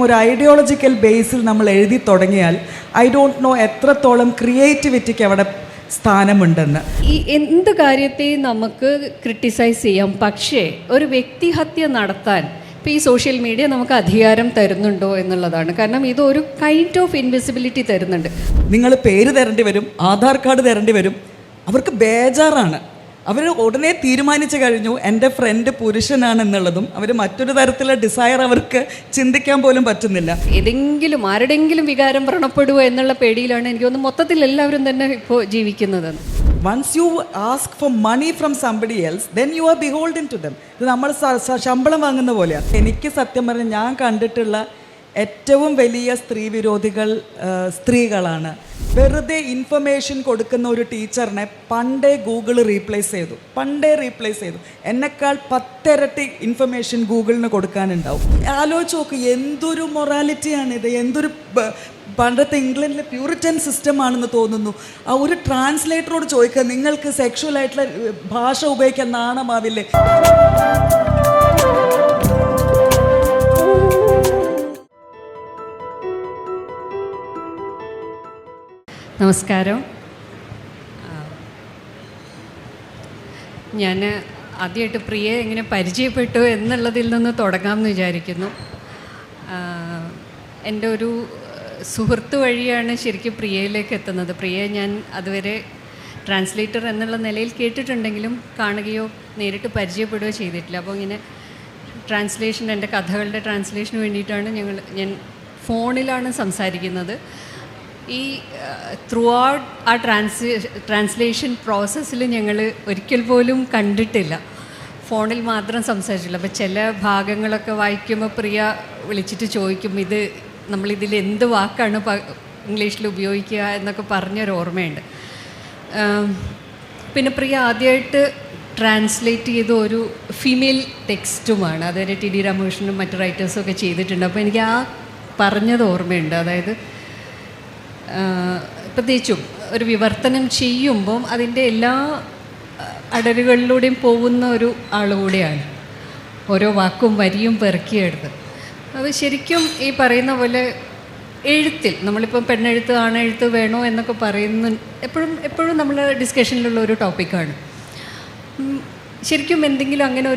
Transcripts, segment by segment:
ഒരു ഐഡിയോളജിക്കൽ ബേസിൽ നമ്മൾ എഴുതി തുടങ്ങിയാൽ ഐ ഡോണ്ട് നോ എത്രത്തോളം ക്രിയേറ്റിവിറ്റിക്ക് അവിടെ സ്ഥാനമുണ്ടെന്ന്. ഈ എന്ത് കാര്യത്തെയും നമുക്ക് ക്രിട്ടിസൈസ് ചെയ്യാം, പക്ഷേ ഒരു വ്യക്തിഹത്യ നടത്താൻ ഇപ്പോൾ ഈ സോഷ്യൽ മീഡിയ നമുക്ക് അധികാരം തരുന്നുണ്ടോ എന്നുള്ളതാണ്. കാരണം ഇതൊരു കൈൻഡ് ഓഫ് ഇൻവിസിബിലിറ്റി തരുന്നുണ്ട്. നിങ്ങൾ പേര് തരേണ്ടി വരും, ആധാർ കാർഡ് തരേണ്ടി വരും. അവർക്ക് ബേജാറാണ്. അവർ ഉടനെ തീരുമാനിച്ചു കഴിഞ്ഞു എൻ്റെ ഫ്രണ്ട് പുരുഷനാണെന്നുള്ളതും. അവർ മറ്റൊരു തരത്തിലുള്ള ഡിസയർ അവർക്ക് ചിന്തിക്കാൻ പോലും പറ്റുന്നില്ല. ഏതെങ്കിലും ആരുടെയെങ്കിലും വികാരം വ്രണപ്പെടുവോ എന്നുള്ള പേടിയിലാണ് എനിക്ക് തോന്നുന്നു മൊത്തത്തിൽ എല്ലാവരും തന്നെ ഇപ്പോൾ ജീവിക്കുന്നത്. Once you ask for money from somebody else then you are beholden to them. ഇത് നമ്മൾ ശമ്പളം വാങ്ങുന്ന പോലെയാണ്. എനിക്ക് സത്യം പറഞ്ഞാൽ ഞാൻ കണ്ടിട്ടുള്ള ഏറ്റവും വലിയ സ്ത്രീ വിരോധികൾ സ്ത്രീകളാണ്. വെറുതെ ഇൻഫർമേഷൻ കൊടുക്കുന്ന ഒരു ടീച്ചറിനെ പണ്ടേ ഗൂഗിൾ റീപ്ലേസ് ചെയ്തു. എന്നെക്കാൾ 10 ഇരട്ടി ഇൻഫർമേഷൻ ഗൂഗിളിന് കൊടുക്കാനുണ്ടാവും. ആലോചിച്ച് നോക്ക്, എന്തൊരു മൊറാലിറ്റിയാണിത്, എന്തൊരു പണ്ടത്തെ ഇംഗ്ലണ്ടിലെ പ്യൂരിറ്റൻ സിസ്റ്റമാണെന്ന് തോന്നുന്നു. ആ ഒരു ട്രാൻസ്ലേറ്ററോട് ചോദിക്കുക, നിങ്ങൾക്ക് സെക്ഷുവൽ ആയിട്ടുള്ള ഭാഷ ഉപയോഗിക്കാൻ നാണമാവില്ലേ? നമസ്കാരം. ഞാൻ ആദ്യമായിട്ട് പ്രിയയെ എങ്ങനെ പരിചയപ്പെട്ടു എന്നുള്ളതിൽ നിന്ന് തുടങ്ങാമെന്ന് വിചാരിക്കുന്നു. എൻ്റെ ഒരു സുഹൃത്ത് വഴിയാണ് ശരിക്കും പ്രിയയിലേക്ക് എത്തുന്നത്. പ്രിയയെ ഞാൻ അതുവരെ ട്രാൻസ്ലേറ്റർ എന്നുള്ള നിലയിൽ കേട്ടിട്ടുണ്ടെങ്കിലും കാണുകയോ നേരിട്ട് പരിചയപ്പെടുകയോ ചെയ്തിട്ടില്ല. അപ്പോൾ ഇങ്ങനെ ട്രാൻസ്ലേഷൻ, എൻ്റെ കഥകളുടെ ട്രാൻസ്ലേഷന് വേണ്ടിയിട്ടാണ് ഞാൻ ഫോണിലാണ് സംസാരിക്കുന്നത്. ഈ ത്രൂ ഔട്ട് ആ ട്രാൻസ്ലേഷൻ പ്രോസസ്സിൽ ഞങ്ങൾ ഒരിക്കൽ പോലും കണ്ടിട്ടില്ല, ഫോണിൽ മാത്രം സംസാരിച്ചില്ല. അപ്പോൾ ചില ഭാഗങ്ങളൊക്കെ വായിക്കുമ്പോൾ പ്രിയ വിളിച്ചിട്ട് ചോദിക്കും, ഇത് നമ്മളിതിൽ എന്ത് വാക്കാണ് ഇംഗ്ലീഷിൽ ഉപയോഗിക്കുക എന്നൊക്കെ പറഞ്ഞൊരു ഓർമ്മയുണ്ട്. പിന്നെ പ്രിയ ആദ്യമായിട്ട് ട്രാൻസ്ലേറ്റ് ചെയ്ത ഒരു ഫീമെയിൽ ടെക്സ്റ്റുമാണ്. അതായത് ടി ഡി രാമകൃഷ്ണനും മറ്റു റൈറ്റേഴ്സും ഒക്കെ ചെയ്തിട്ടുണ്ട്. അപ്പോൾ എനിക്ക് ആ പറഞ്ഞത് ഓർമ്മയുണ്ട്. അതായത് പ്രത്യേകിച്ചും ഒരു വിവർത്തനം ചെയ്യുമ്പം അതിൻ്റെ എല്ലാ അടരുകളിലൂടെയും പോകുന്ന ഒരു ആളുകൂടെയാണ്, ഓരോ വാക്കും വരിയും പെറുക്കിയെടുത്ത്. അത് ശരിക്കും ഈ പറയുന്ന പോലെ എഴുത്തിൽ നമ്മളിപ്പം പെണ്ണെഴുത്ത് ആണെഴുത്ത് വേണോ എന്നൊക്കെ പറയുന്ന എപ്പോഴും നമ്മൾ ഡിസ്കഷനിലുള്ള ഒരു ടോപ്പിക്കാണ്. ശരിക്കും എന്തെങ്കിലും അങ്ങനെ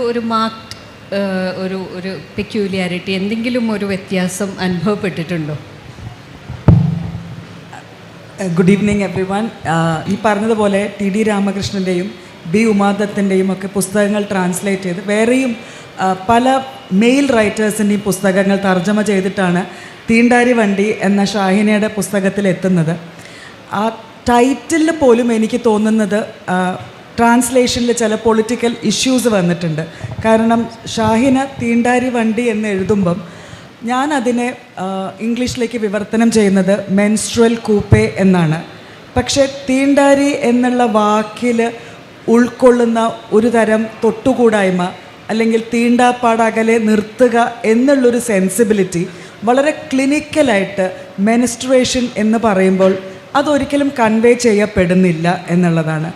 ഒരു മാർക്ട് ഒരു പെക്യൂലിയാരിറ്റി, എന്തെങ്കിലും ഒരു വ്യത്യാസം അനുഭവപ്പെട്ടിട്ടുണ്ടോ? Good evening everyone. ഈ പറഞ്ഞതുപോലെ ടി ഡി രാമകൃഷ്ണൻ്റെയും ബി ഉമാദത്തിൻ്റെയും ഒക്കെ പുസ്തകങ്ങൾ ട്രാൻസ്ലേറ്റ് ചെയ്ത് വേറെയും പല മെയിൽ റൈറ്റേഴ്സിൻ്റെയും പുസ്തകങ്ങൾ തർജ്ജമ ചെയ്തിട്ടാണ് തീണ്ടാരി വണ്ടി എന്ന ഷാഹിനയുടെ പുസ്തകത്തിൽ എത്തുന്നത്. ആ ടൈറ്റിലിൽ പോലും എനിക്ക് തോന്നുന്നത് ട്രാൻസ്ലേഷനിൽ ചില പൊളിറ്റിക്കൽ ഇഷ്യൂസ് വന്നിട്ടുണ്ട്. കാരണം ഷാഹിന തീണ്ടാരി വണ്ടി എന്ന് എഴുതുമ്പം ഞാൻ അതിനെ ഇംഗ്ലീഷിലേക്ക് വിവർത്തനം ചെയ്യുന്നത് മെൻസ്ട്രൽ കൂപ്പേ എന്നാണ്. പക്ഷേ തീണ്ടാരി എന്നുള്ള വാക്കിൽ ഉൾക്കൊള്ളുന്ന ഒരു തരം തൊട്ടുകൂടായ്മ അല്ലെങ്കിൽ തീണ്ടാപ്പാടകലെ നിർത്തുക എന്നുള്ളൊരു സെൻസിബിലിറ്റി വളരെ ക്ലിനിക്കലായിട്ട് മെൻസ്ട്രുവേഷൻ എന്ന് പറയുമ്പോൾ അതൊരിക്കലും കൺവേ ചെയ്യപ്പെടുന്നില്ല എന്നുള്ളതാണ്.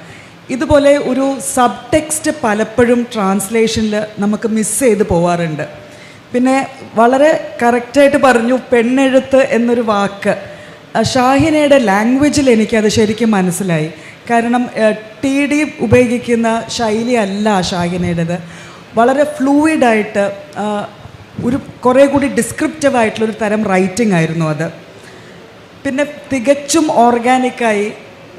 ഇതുപോലെ ഒരു സബ് ടെക്സ്റ്റ് പലപ്പോഴും ട്രാൻസ്ലേഷനിൽ നമുക്ക് മിസ് ചെയ്ത് പോവാറുണ്ട്. പിന്നെ വളരെ കറക്റ്റായിട്ട് പറഞ്ഞു, പെണ്ണെഴുത്ത് എന്നൊരു വാക്ക് ഷാഹിനയുടെ ലാംഗ്വേജിൽ എനിക്കത് ശരിക്കും മനസ്സിലായി. കാരണം ടി ഡി ഉപയോഗിക്കുന്ന ശൈലി അല്ല ഷാഹിനയുടേത്. വളരെ ഫ്ലൂയിഡായിട്ട് ഒരു കുറേ കൂടി ഡിസ്ക്രിപ്റ്റീവായിട്ടുള്ളൊരു തരം റൈറ്റിംഗ് ആയിരുന്നു അത്. പിന്നെ തികച്ചും ഓർഗാനിക്കായി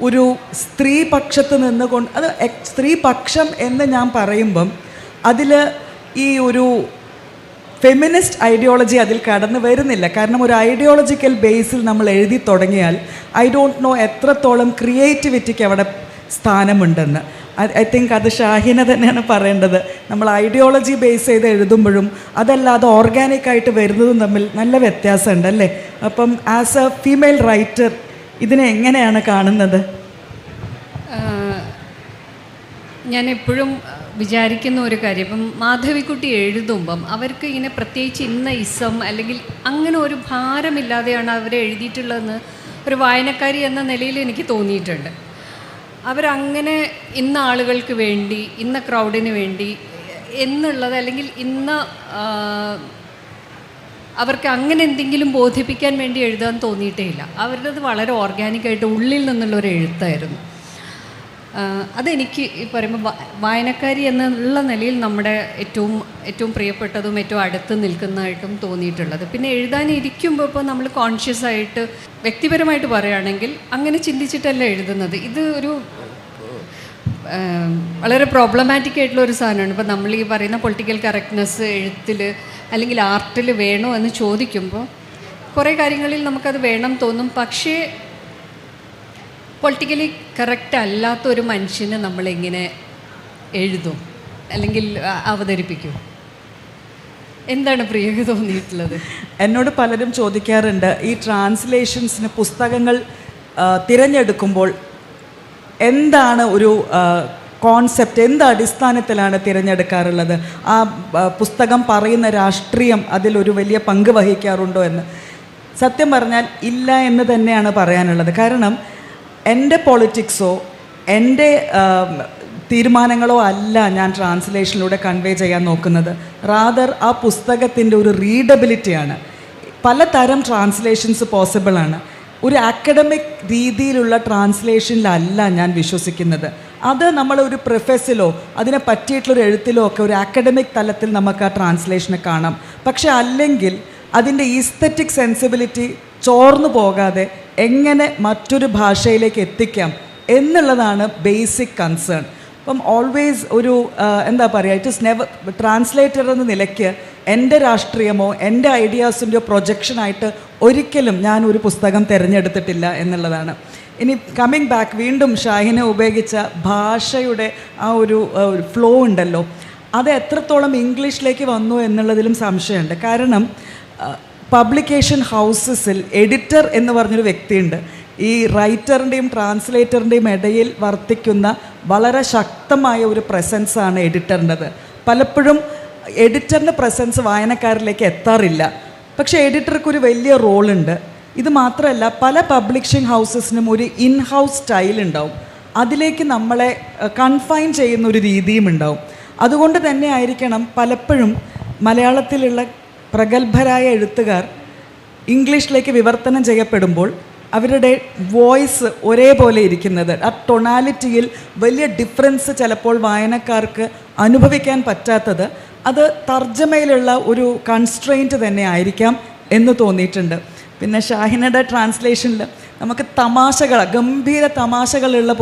ഒരു സ്ത്രീപക്ഷത്ത് നിന്നുകൊണ്ട്, അത് സ്ത്രീപക്ഷം എന്ന് ഞാൻ പറയുമ്പം അതിൽ ഈ ഒരു ഫെമിനിസ്റ്റ് ഐഡിയോളജി അതിൽ കടന്നു വരുന്നില്ല. കാരണം ഒരു ഐഡിയോളജിക്കൽ ബേസിൽ നമ്മൾ എഴുതി തുടങ്ങിയാൽ ഐ ഡോണ്ട് നോ എത്രത്തോളം ക്രിയേറ്റിവിറ്റിക്ക് അവിടെ സ്ഥാനമുണ്ടെന്ന്. ഐ തിങ്ക് അത് ഷാഹിന തന്നെയാണ് പറയേണ്ടത്. നമ്മൾ ഐഡിയോളജി ബേസ് ചെയ്ത് എഴുതുമ്പോഴും അതല്ലാതെ ഓർഗാനിക്കായിട്ട് വരുന്നതും തമ്മിൽ നല്ല വ്യത്യാസമുണ്ട് അല്ലേ? അപ്പം ആസ് എ ഫീമെയിൽ റൈറ്റർ ഇതിനെ എങ്ങനെയാണ് കാണുന്നത്? ഞാൻ എപ്പോഴും വിചാരിക്കുന്ന ഒരു കാര്യം, ഇപ്പം മാധവിക്കുട്ടി എഴുതുമ്പം അവർക്ക് ഇങ്ങനെ പ്രത്യേകിച്ച് ഇന്ന ഇസം അല്ലെങ്കിൽ അങ്ങനെ ഒരു ഭാരമില്ലാതെയാണ് അവർ എഴുതിയിട്ടുള്ളതെന്ന് ഒരു വായനക്കാരി എന്ന നിലയിൽ എനിക്ക് തോന്നിയിട്ടുണ്ട്. അവരങ്ങനെ ഇന്ന ആളുകൾക്ക് വേണ്ടി, ഇന്ന ക്രൗഡിന് വേണ്ടി എന്നുള്ളത്, അല്ലെങ്കിൽ ഇന്ന അവർക്ക് അങ്ങനെ എന്തെങ്കിലും ബോധിപ്പിക്കാൻ വേണ്ടി എഴുതാൻ തോന്നിയിട്ടേ ഇല്ല. അവരുടേത് വളരെ ഓർഗാനിക്കായിട്ട് ഉള്ളിൽ നിന്നുള്ളൊരു എഴുത്തായിരുന്നു. അതെനിക്ക് ഈ പറയുമ്പോൾ വായനക്കാരി എന്നുള്ള നിലയിൽ നമ്മുടെ ഏറ്റവും പ്രിയപ്പെട്ടതും ഏറ്റവും അടുത്ത് നിൽക്കുന്നതായിട്ടും തോന്നിയിട്ടുള്ളത്. പിന്നെ എഴുതാനിരിക്കുമ്പോൾ ഇപ്പോൾ നമ്മൾ കോൺഷ്യസ് ആയിട്ട് വ്യക്തിപരമായിട്ട് പറയുകയാണെങ്കിൽ അങ്ങനെ ചിന്തിച്ചിട്ടല്ല എഴുതുന്നത്. ഇത് ഒരു വളരെ പ്രോബ്ലമാറ്റിക് ആയിട്ടുള്ള ഒരു സാധനമാണ്. ഇപ്പോൾ നമ്മൾ ഈ പറയുന്ന പൊളിറ്റിക്കൽ കറക്റ്റ്നെസ് എഴുത്തിൽ അല്ലെങ്കിൽ ആർട്ടിൽ വേണോ എന്ന് ചോദിക്കുമ്പോൾ കുറേ കാര്യങ്ങളിൽ നമുക്കത് വേണം തോന്നും. പക്ഷേ പൊളിറ്റിക്കലി കറക്റ്റ് അല്ലാത്തൊരു മനുഷ്യനെ നമ്മളെങ്ങനെ എഴുതും അല്ലെങ്കിൽ അവതരിപ്പിക്കും? എന്താണ് പ്രിയക്ക് തോന്നിയിട്ടുള്ളത്? എന്നോട് പലരും ചോദിക്കാറുണ്ട്, ഈ ട്രാൻസ്ലേഷൻസിന് പുസ്തകങ്ങൾ തിരഞ്ഞെടുക്കുമ്പോൾ എന്താണ് ഒരു കോൺസെപ്റ്റ്, എന്ത് അടിസ്ഥാനത്തിലാണ് തിരഞ്ഞെടുക്കാറുള്ളത്? ആ പുസ്തകം പറയുന്ന രാഷ്ട്രീയം അതിലൊരു വലിയ പങ്ക് വഹിക്കാറുണ്ടോ എന്ന്. സത്യം പറഞ്ഞാൽ ഇല്ല എന്ന് തന്നെയാണ് പറയാനുള്ളത്. കാരണം എൻ്റെ പൊളിറ്റിക്സോ എൻ്റെ തീരുമാനങ്ങളോ അല്ല ഞാൻ ട്രാൻസ്ലേഷനിലൂടെ കൺവേ ചെയ്യാൻ നോക്കുന്നത്. റാദർ ആ പുസ്തകത്തിൻ്റെ ഒരു റീഡബിലിറ്റിയാണ്. പലതരം ട്രാൻസ്ലേഷൻസ് പോസിബിളാണ്. ഒരു അക്കാഡമിക് രീതിയിലുള്ള ട്രാൻസ്ലേഷനിലല്ല ഞാൻ വിശ്വസിക്കുന്നത്. അത് നമ്മളൊരു പ്രിഫസിലോ അതിനെ പറ്റിയിട്ടുള്ളൊരു എഴുത്തിലോ ഒക്കെ ഒരു അക്കാഡമിക് തലത്തിൽ നമുക്ക് ആ ട്രാൻസ്ലേഷനെ കാണാം. പക്ഷെ അല്ലെങ്കിൽ അതിൻ്റെ ഈസ്തറ്റിക് സെൻസിബിലിറ്റി ചോർന്നു പോകാതെ എങ്ങനെ മറ്റൊരു ഭാഷയിലേക്ക് എത്തിക്കാം എന്നുള്ളതാണ് ബേസിക് കൺസേൺ. അപ്പം ഓൾവേസ് ഒരു എന്താ പറയുക, ഇറ്റ് ഇസ് നെവർ ട്രാൻസ്ലേറ്റർ എന്ന നിലയ്ക്ക് എൻ്റെ രാഷ്ട്രീയമോ എൻ്റെ ഐഡിയാസിൻ്റെയോ പ്രൊജക്ഷനായിട്ട് ഒരിക്കലും ഞാൻ ഒരു പുസ്തകം തിരഞ്ഞെടുത്തിട്ടില്ല എന്നുള്ളതാണ്. ഇനി കമ്മിങ് ബാക്ക്, വീണ്ടും ഷാഹിനെ ഉപയോഗിച്ച ഭാഷയുടെ ആ ഒരു ഫ്ലോ ഉണ്ടല്ലോ, അത് എത്രത്തോളം ഇംഗ്ലീഷിലേക്ക് വന്നു എന്നുള്ളതിലും സംശയമുണ്ട്. കാരണം പബ്ലിക്കേഷൻ ഹൗസസിൽ എഡിറ്റർ എന്ന് പറഞ്ഞൊരു വ്യക്തിയുണ്ട്. ഈ റൈറ്ററിൻ്റെയും ട്രാൻസ്ലേറ്ററിൻ്റെയും ഇടയിൽ വർത്തിക്കുന്ന വളരെ ശക്തമായ ഒരു പ്രസൻസാണ് എഡിറ്ററിൻ്റെത്. പലപ്പോഴും എഡിറ്ററിൻ്റെ പ്രസൻസ് വായനക്കാരിലേക്ക് എത്താറില്ല. പക്ഷേ എഡിറ്റർക്കൊരു വലിയ റോളുണ്ട്. ഇത് മാത്രമല്ല, പല പബ്ലിഷിംഗ് ഹൗസസിനും ഒരു ഇൻ ഹൗസ് സ്റ്റൈൽ ഉണ്ടാവും. അതിലേക്ക് നമ്മളെ കൺഫൈൻ ചെയ്യുന്ന ഒരു രീതിയും ഉണ്ടാവും. അതുകൊണ്ട് തന്നെ ആയിരിക്കണം പലപ്പോഴും മലയാളത്തിലുള്ള പ്രഗത്ഭരായ എഴുത്തുകാർ ഇംഗ്ലീഷിലേക്ക് വിവർത്തനം ചെയ്യപ്പെടുമ്പോൾ അവരുടെ വോയിസ് ഒരേപോലെ ഇരിക്കുന്നത്. ആ ടൊണാലിറ്റിയിൽ വലിയ ഡിഫറൻസ് ചിലപ്പോൾ വായനക്കാർക്ക് അനുഭവിക്കാൻ പറ്റാത്തത് അത് തർജ്ജമയിലുള്ള ഒരു കൺസ്ട്രെയിൻറ്റ് തന്നെ ആയിരിക്കാം എന്ന് തോന്നിയിട്ടുണ്ട്. പിന്നെ ഷാഹിനയുടെ ട്രാൻസ്ലേഷനിൽ നമുക്ക് ഗംഭീര തമാശകളുള്ള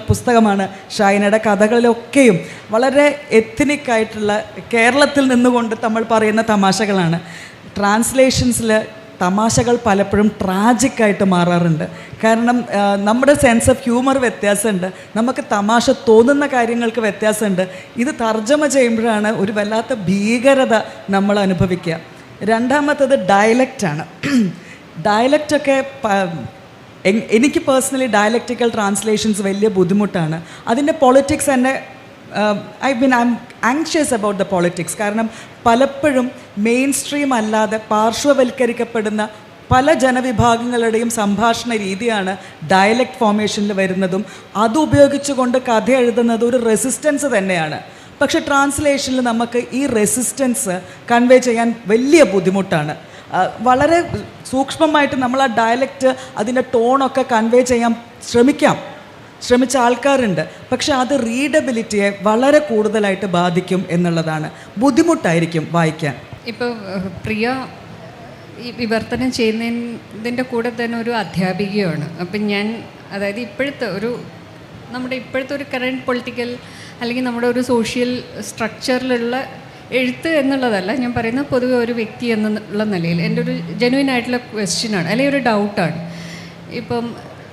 പുസ്തകമാണ് ഷാഹിനയുടെ. കഥകളിലൊക്കെയും വളരെ എത്നിക്കായിട്ടുള്ള കേരളത്തിൽ നിന്നുകൊണ്ട് നമ്മൾ പറയുന്ന തമാശകളാണ്. ട്രാൻസ്ലേഷൻസിൽ തമാശകൾ പലപ്പോഴും ട്രാജിക്കായിട്ട് മാറാറുണ്ട്. കാരണം നമ്മുടെ സെൻസ് ഓഫ് ഹ്യൂമർ വ്യത്യാസമുണ്ട്, നമുക്ക് തമാശ തോന്നുന്ന കാര്യങ്ങൾക്ക് വ്യത്യാസമുണ്ട്. ഇത് തർജ്ജമ ചെയ്യുമ്പോഴാണ് ഒരു വല്ലാത്ത ഭീകരത നമ്മൾ അനുഭവിക്കുക. രണ്ടാമത്തത് ഡയലക്റ്റാണ്. ഡയലക്റ്റൊക്കെ എനിക്ക് പേഴ്സണലി ഡയലക്റ്റിക്കൽ ട്രാൻസ്ലേഷൻസ് വലിയ ബുദ്ധിമുട്ടാണ്. അതിൻ്റെ പൊളിറ്റിക്സ് തന്നെ I M anxious about the politics. കാരണം പലപ്പോഴും മെയിൻ സ്ട്രീം അല്ലാതെ പാർശ്വവൽക്കരിക്കപ്പെടുന്ന പല ജനവിഭാഗങ്ങളുടെയും സംഭാഷണ രീതിയാണ് ഡയലക്റ്റ് ഫോർമേഷനിൽ വരുന്നതും അതുപയോഗിച്ചുകൊണ്ട് കഥ എഴുതുന്നത് ഒരു റെസിസ്റ്റൻസ് തന്നെയാണ്. പക്ഷെ ട്രാൻസ്ലേഷനിൽ നമുക്ക് ഈ റെസിസ്റ്റൻസ് കൺവേ ചെയ്യാൻ വലിയ ബുദ്ധിമുട്ടാണ്. വളരെ സൂക്ഷ്മമായിട്ട് നമ്മൾ ആ ഡയലക്റ്റ് അതിൻ്റെ ടോണൊക്കെ കൺവേ ചെയ്യാൻ ശ്രമിച്ച ആൾക്കാരുണ്ട്. പക്ഷെ അത് റീഡബിലിറ്റിയെ വളരെ കൂടുതലായിട്ട് ബാധിക്കും എന്നുള്ളതാണ്. ബുദ്ധിമുട്ടായിരിക്കും വായിക്കാൻ. ഇപ്പോൾ പ്രിയ ഈ വിവർത്തനം ചെയ്യുന്നതിൻ്റെ കൂടെ തന്നെ ഒരു അധ്യാപികയാണ്. അപ്പം ഞാൻ അതായത് നമ്മുടെ ഇപ്പോഴത്തെ ഒരു കറണ്ട് പൊളിറ്റിക്കൽ അല്ലെങ്കിൽ നമ്മുടെ ഒരു സോഷ്യൽ സ്ട്രക്ചറിലുള്ള എഴുത്ത് എന്നുള്ളതല്ല ഞാൻ പറയുന്നത്, പൊതുവെ ഒരു വ്യക്തി എന്നുള്ള നിലയിൽ എൻ്റെ ഒരു ജെന്യുവൻ ആയിട്ടുള്ള ക്വസ്റ്റ്യനാണ് അല്ലെങ്കിൽ ഒരു ഡൗട്ടാണ്.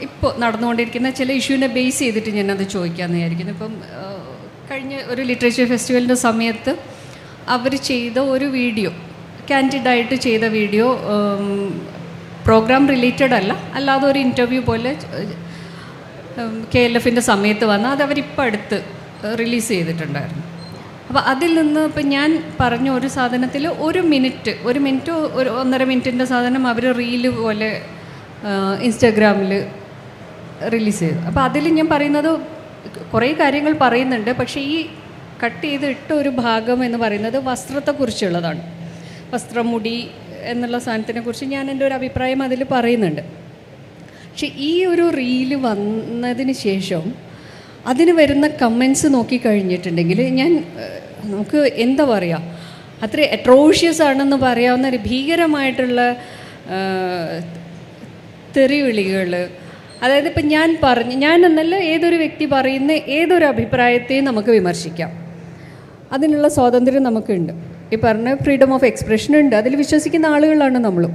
ഇപ്പോൾ നടന്നുകൊണ്ടിരിക്കുന്ന ചില ഇഷ്യൂവിനെ ബേസ് ചെയ്തിട്ട് ഞാനത് ചോദിക്കാമെന്ന് വിചാരിക്കുന്നു. കഴിഞ്ഞ ഒരു ലിറ്ററേച്ചർ ഫെസ്റ്റിവലിൻ്റെ സമയത്ത് അവർ ചെയ്ത ഒരു വീഡിയോ, കാൻഡിഡായിട്ട് ചെയ്ത വീഡിയോ, പ്രോഗ്രാം റിലേറ്റഡ് അല്ലാതെ ഒരു ഇൻ്റർവ്യൂ പോലെ KLFൻ്റെ സമയത്ത് വന്ന് അത് അവരിപ്പോൾ അടുത്ത് റിലീസ് ചെയ്തിട്ടുണ്ടായിരുന്നു. അപ്പോൾ അതിൽ നിന്ന് ഇപ്പം ഞാൻ പറഞ്ഞ ഒരു സാധനത്തിൽ ഒരു മിനിറ്റ് ഒരു 1.5 മിനിറ്റിൻ്റെ സാധനം അവർ റീല് പോലെ ഇൻസ്റ്റാഗ്രാമിൽ റിലീസ് ചെയ്തു. അപ്പോൾ അതിൽ ഞാൻ പറയുന്നത് കുറേ കാര്യങ്ങൾ പറയുന്നുണ്ട്. പക്ഷേ ഈ കട്ട് ചെയ്ത് ഇട്ട ഒരു ഭാഗം എന്ന് പറയുന്നത് വസ്ത്രത്തെക്കുറിച്ചുള്ളതാണ്. വസ്ത്രം, മുടി, എന്നുള്ള സാധനത്തിനെക്കുറിച്ച് ഞാൻ എൻ്റെ ഒരു അഭിപ്രായം അതിൽ പറയുന്നുണ്ട്. പക്ഷെ ഈ ഒരു റീല് വന്നതിന് ശേഷം അതിന് വരുന്ന കമൻസ് നോക്കിക്കഴിഞ്ഞിട്ടുണ്ടെങ്കിൽ നമുക്ക് എന്താ പറയുക, അത്ര അട്രോഷ്യസ് ആണെന്ന് പറയാവുന്ന ഒരു ഭീകരമായിട്ടുള്ള തെറിവിളികൾ. അതായത് ഇപ്പം ഞാൻ എന്നല്ല, ഏതൊരു വ്യക്തി പറയുന്ന ഏതൊരു അഭിപ്രായത്തെയും നമുക്ക് വിമർശിക്കാം, അതിനുള്ള സ്വാതന്ത്ര്യം നമുക്കുണ്ട്. ഈ പറഞ്ഞ ഫ്രീഡം ഓഫ് എക്സ്പ്രഷൻ ഉണ്ട്, അതിൽ വിശ്വസിക്കുന്ന ആളുകളാണ് നമ്മളും.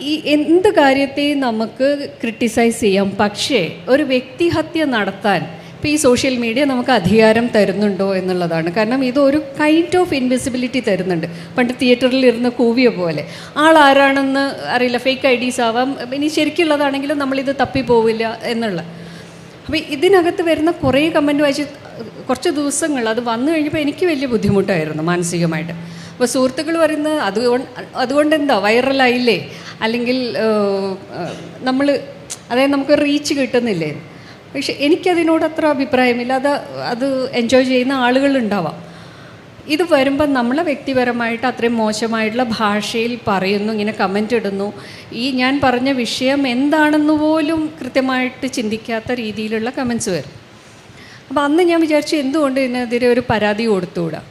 ഈ എന്ത് കാര്യത്തെയും നമുക്ക് ക്രിട്ടിസൈസ് ചെയ്യാം. പക്ഷേ ഒരു വ്യക്തിഹത്യ നടത്താൻ ഇപ്പോൾ ഈ സോഷ്യൽ മീഡിയ നമുക്ക് അധികാരം തരുന്നുണ്ടോ എന്നുള്ളതാണ്. കാരണം ഇതൊരു കൈൻഡ് ഓഫ് ഇൻവിസിബിലിറ്റി തരുന്നുണ്ട്. പണ്ട് തിയേറ്ററിൽ ഇരുന്ന് കൂവിയ പോലെ ആളാരാണെന്ന് അറിയില്ല, ഫേക്ക് IDs ആവാം, ഇനി ശരിക്കുള്ളതാണെങ്കിലും നമ്മളിത് തപ്പിപ്പോവില്ല എന്നുള്ള. അപ്പോൾ ഇതിനകത്ത് വരുന്ന കുറേ കമൻറ്റ് വായിച്ച് കുറച്ച് ദിവസങ്ങൾ അത് വന്നു കഴിഞ്ഞപ്പോൾ എനിക്ക് വലിയ ബുദ്ധിമുട്ടായിരുന്നു മാനസികമായിട്ട്. അപ്പോൾ സുഹൃത്തുക്കൾ പറയുന്നത് അതുകൊണ്ട് എന്താ വൈറലായില്ലേ, അല്ലെങ്കിൽ അതായത് നമുക്ക് റീച്ച് കിട്ടുന്നില്ലേ. പക്ഷെ എനിക്കതിനോട് അത്ര അഭിപ്രായമില്ല. അത് എൻജോയ് ചെയ്യുന്ന ആളുകളുണ്ടാവാം. ഇത് വരുമ്പോൾ നമ്മളെ വ്യക്തിപരമായിട്ട് അത്രയും മോശമായിട്ടുള്ള ഭാഷയിൽ പറയുന്നു, ഇങ്ങനെ കമൻ്റ് ഇടുന്നു, ഈ ഞാൻ പറഞ്ഞ വിഷയം എന്താണെന്ന് പോലും കൃത്യമായിട്ട് ചിന്തിക്കാത്ത രീതിയിലുള്ള കമൻസ് വരും. അപ്പോൾ അന്ന് ഞാൻ വിചാരിച്ചു എന്തുകൊണ്ട് ഇതിനെതിരെ ഒരു പരാതി കൊടുത്തുകൂടാ.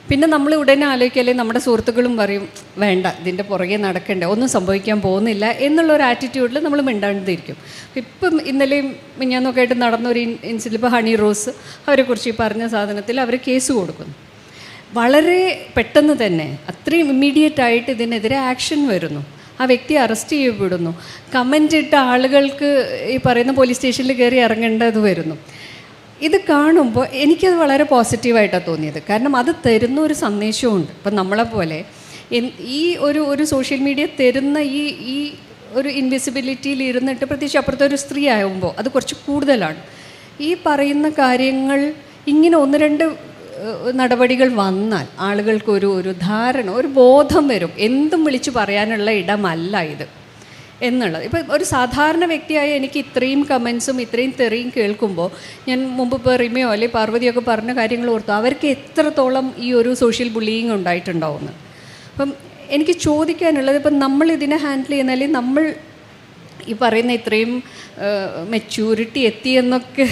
പിന്നെ നമ്മൾ ഉടനെ ആലോചിക്കല്ലേ, നമ്മുടെ സുഹൃത്തുക്കളും പറയും വേണ്ട, ഇതിൻ്റെ പുറകെ നടക്കണ്ട, ഒന്നും സംഭവിക്കാൻ പോകുന്നില്ല എന്നുള്ളൊരു ആറ്റിറ്റ്യൂഡിൽ നമ്മൾ മിണ്ടാണ്ടിരിക്കും. ഇപ്പം ഇന്നലെയും മിഞ്ഞാന്നൊക്കെ ആയിട്ട് നടന്നൊരു ഇൻസിഡൻറ്റ്, ഇപ്പോൾ ഹണി റോസ് അവരെക്കുറിച്ച് ഈ പറഞ്ഞ സാധനത്തിൽ അവർ കേസ് കൊടുക്കുന്നു. വളരെ പെട്ടെന്ന് തന്നെ അത്രയും ഇമ്മീഡിയറ്റായിട്ട് ഇതിനെതിരെ ആക്ഷൻ വരുന്നു, ആ വ്യക്തി അറസ്റ്റ് ചെയ്യപ്പെടുന്നു. കമൻ്റ് ഇട്ട ആളുകൾക്ക് ഈ പറയുന്ന പോലീസ് സ്റ്റേഷനിൽ കയറി ഇറങ്ങേണ്ടത് വരുന്നു. ഇത് കാണുമ്പോൾ എനിക്കത് വളരെ പോസിറ്റീവായിട്ടാണ് തോന്നിയത്. കാരണം അത് തരുന്ന ഒരു സന്ദേശമുണ്ട്. ഇപ്പം നമ്മളെപ്പോലെ ഈ ഒരു സോഷ്യൽ മീഡിയ തരുന്ന ഈ ഒരു ഇൻവിസിബിലിറ്റിയിൽ ഇരുന്നിട്ട്, പ്രത്യേകിച്ച് അപ്പുറത്തെ ഒരു സ്ത്രീ ആകുമ്പോൾ അത് കുറച്ച് കൂടുതലാണ്. ഈ പറയുന്ന കാര്യങ്ങൾ ഇങ്ങനെ ഒന്ന് രണ്ട് നടപടികൾ വന്നാൽ ആളുകൾക്ക് ഒരു ധാരണ, ഒരു ബോധം വരും, എന്തും വിളിച്ചു പറയാനുള്ള ഇടമല്ല ഇത് എന്നുള്ളത്. ഇപ്പം ഒരു സാധാരണ വ്യക്തിയായ എനിക്ക് ഇത്രയും കമൻസും ഇത്രയും തെറിയും കേൾക്കുമ്പോൾ ഞാൻ മുമ്പ് ഇപ്പോൾ റിമയോ അല്ലെങ്കിൽ പാർവതിയൊക്കെ പറഞ്ഞ കാര്യങ്ങൾ ഓർത്തു, അവർക്ക് എത്രത്തോളം ഈ ഒരു സോഷ്യൽ ബുള്ളിയിങ് ഉണ്ടായിട്ടുണ്ടാവുമെന്ന്. അപ്പം എനിക്ക് ചോദിക്കാനുള്ളത്, ഇപ്പം നമ്മളിതിനെ ഹാൻഡിൽ ചെയ്യുന്ന, അല്ലെങ്കിൽ നമ്മൾ ഈ പറയുന്ന ഇത്രയും മെച്യൂരിറ്റി എത്തിയെന്നൊക്കെ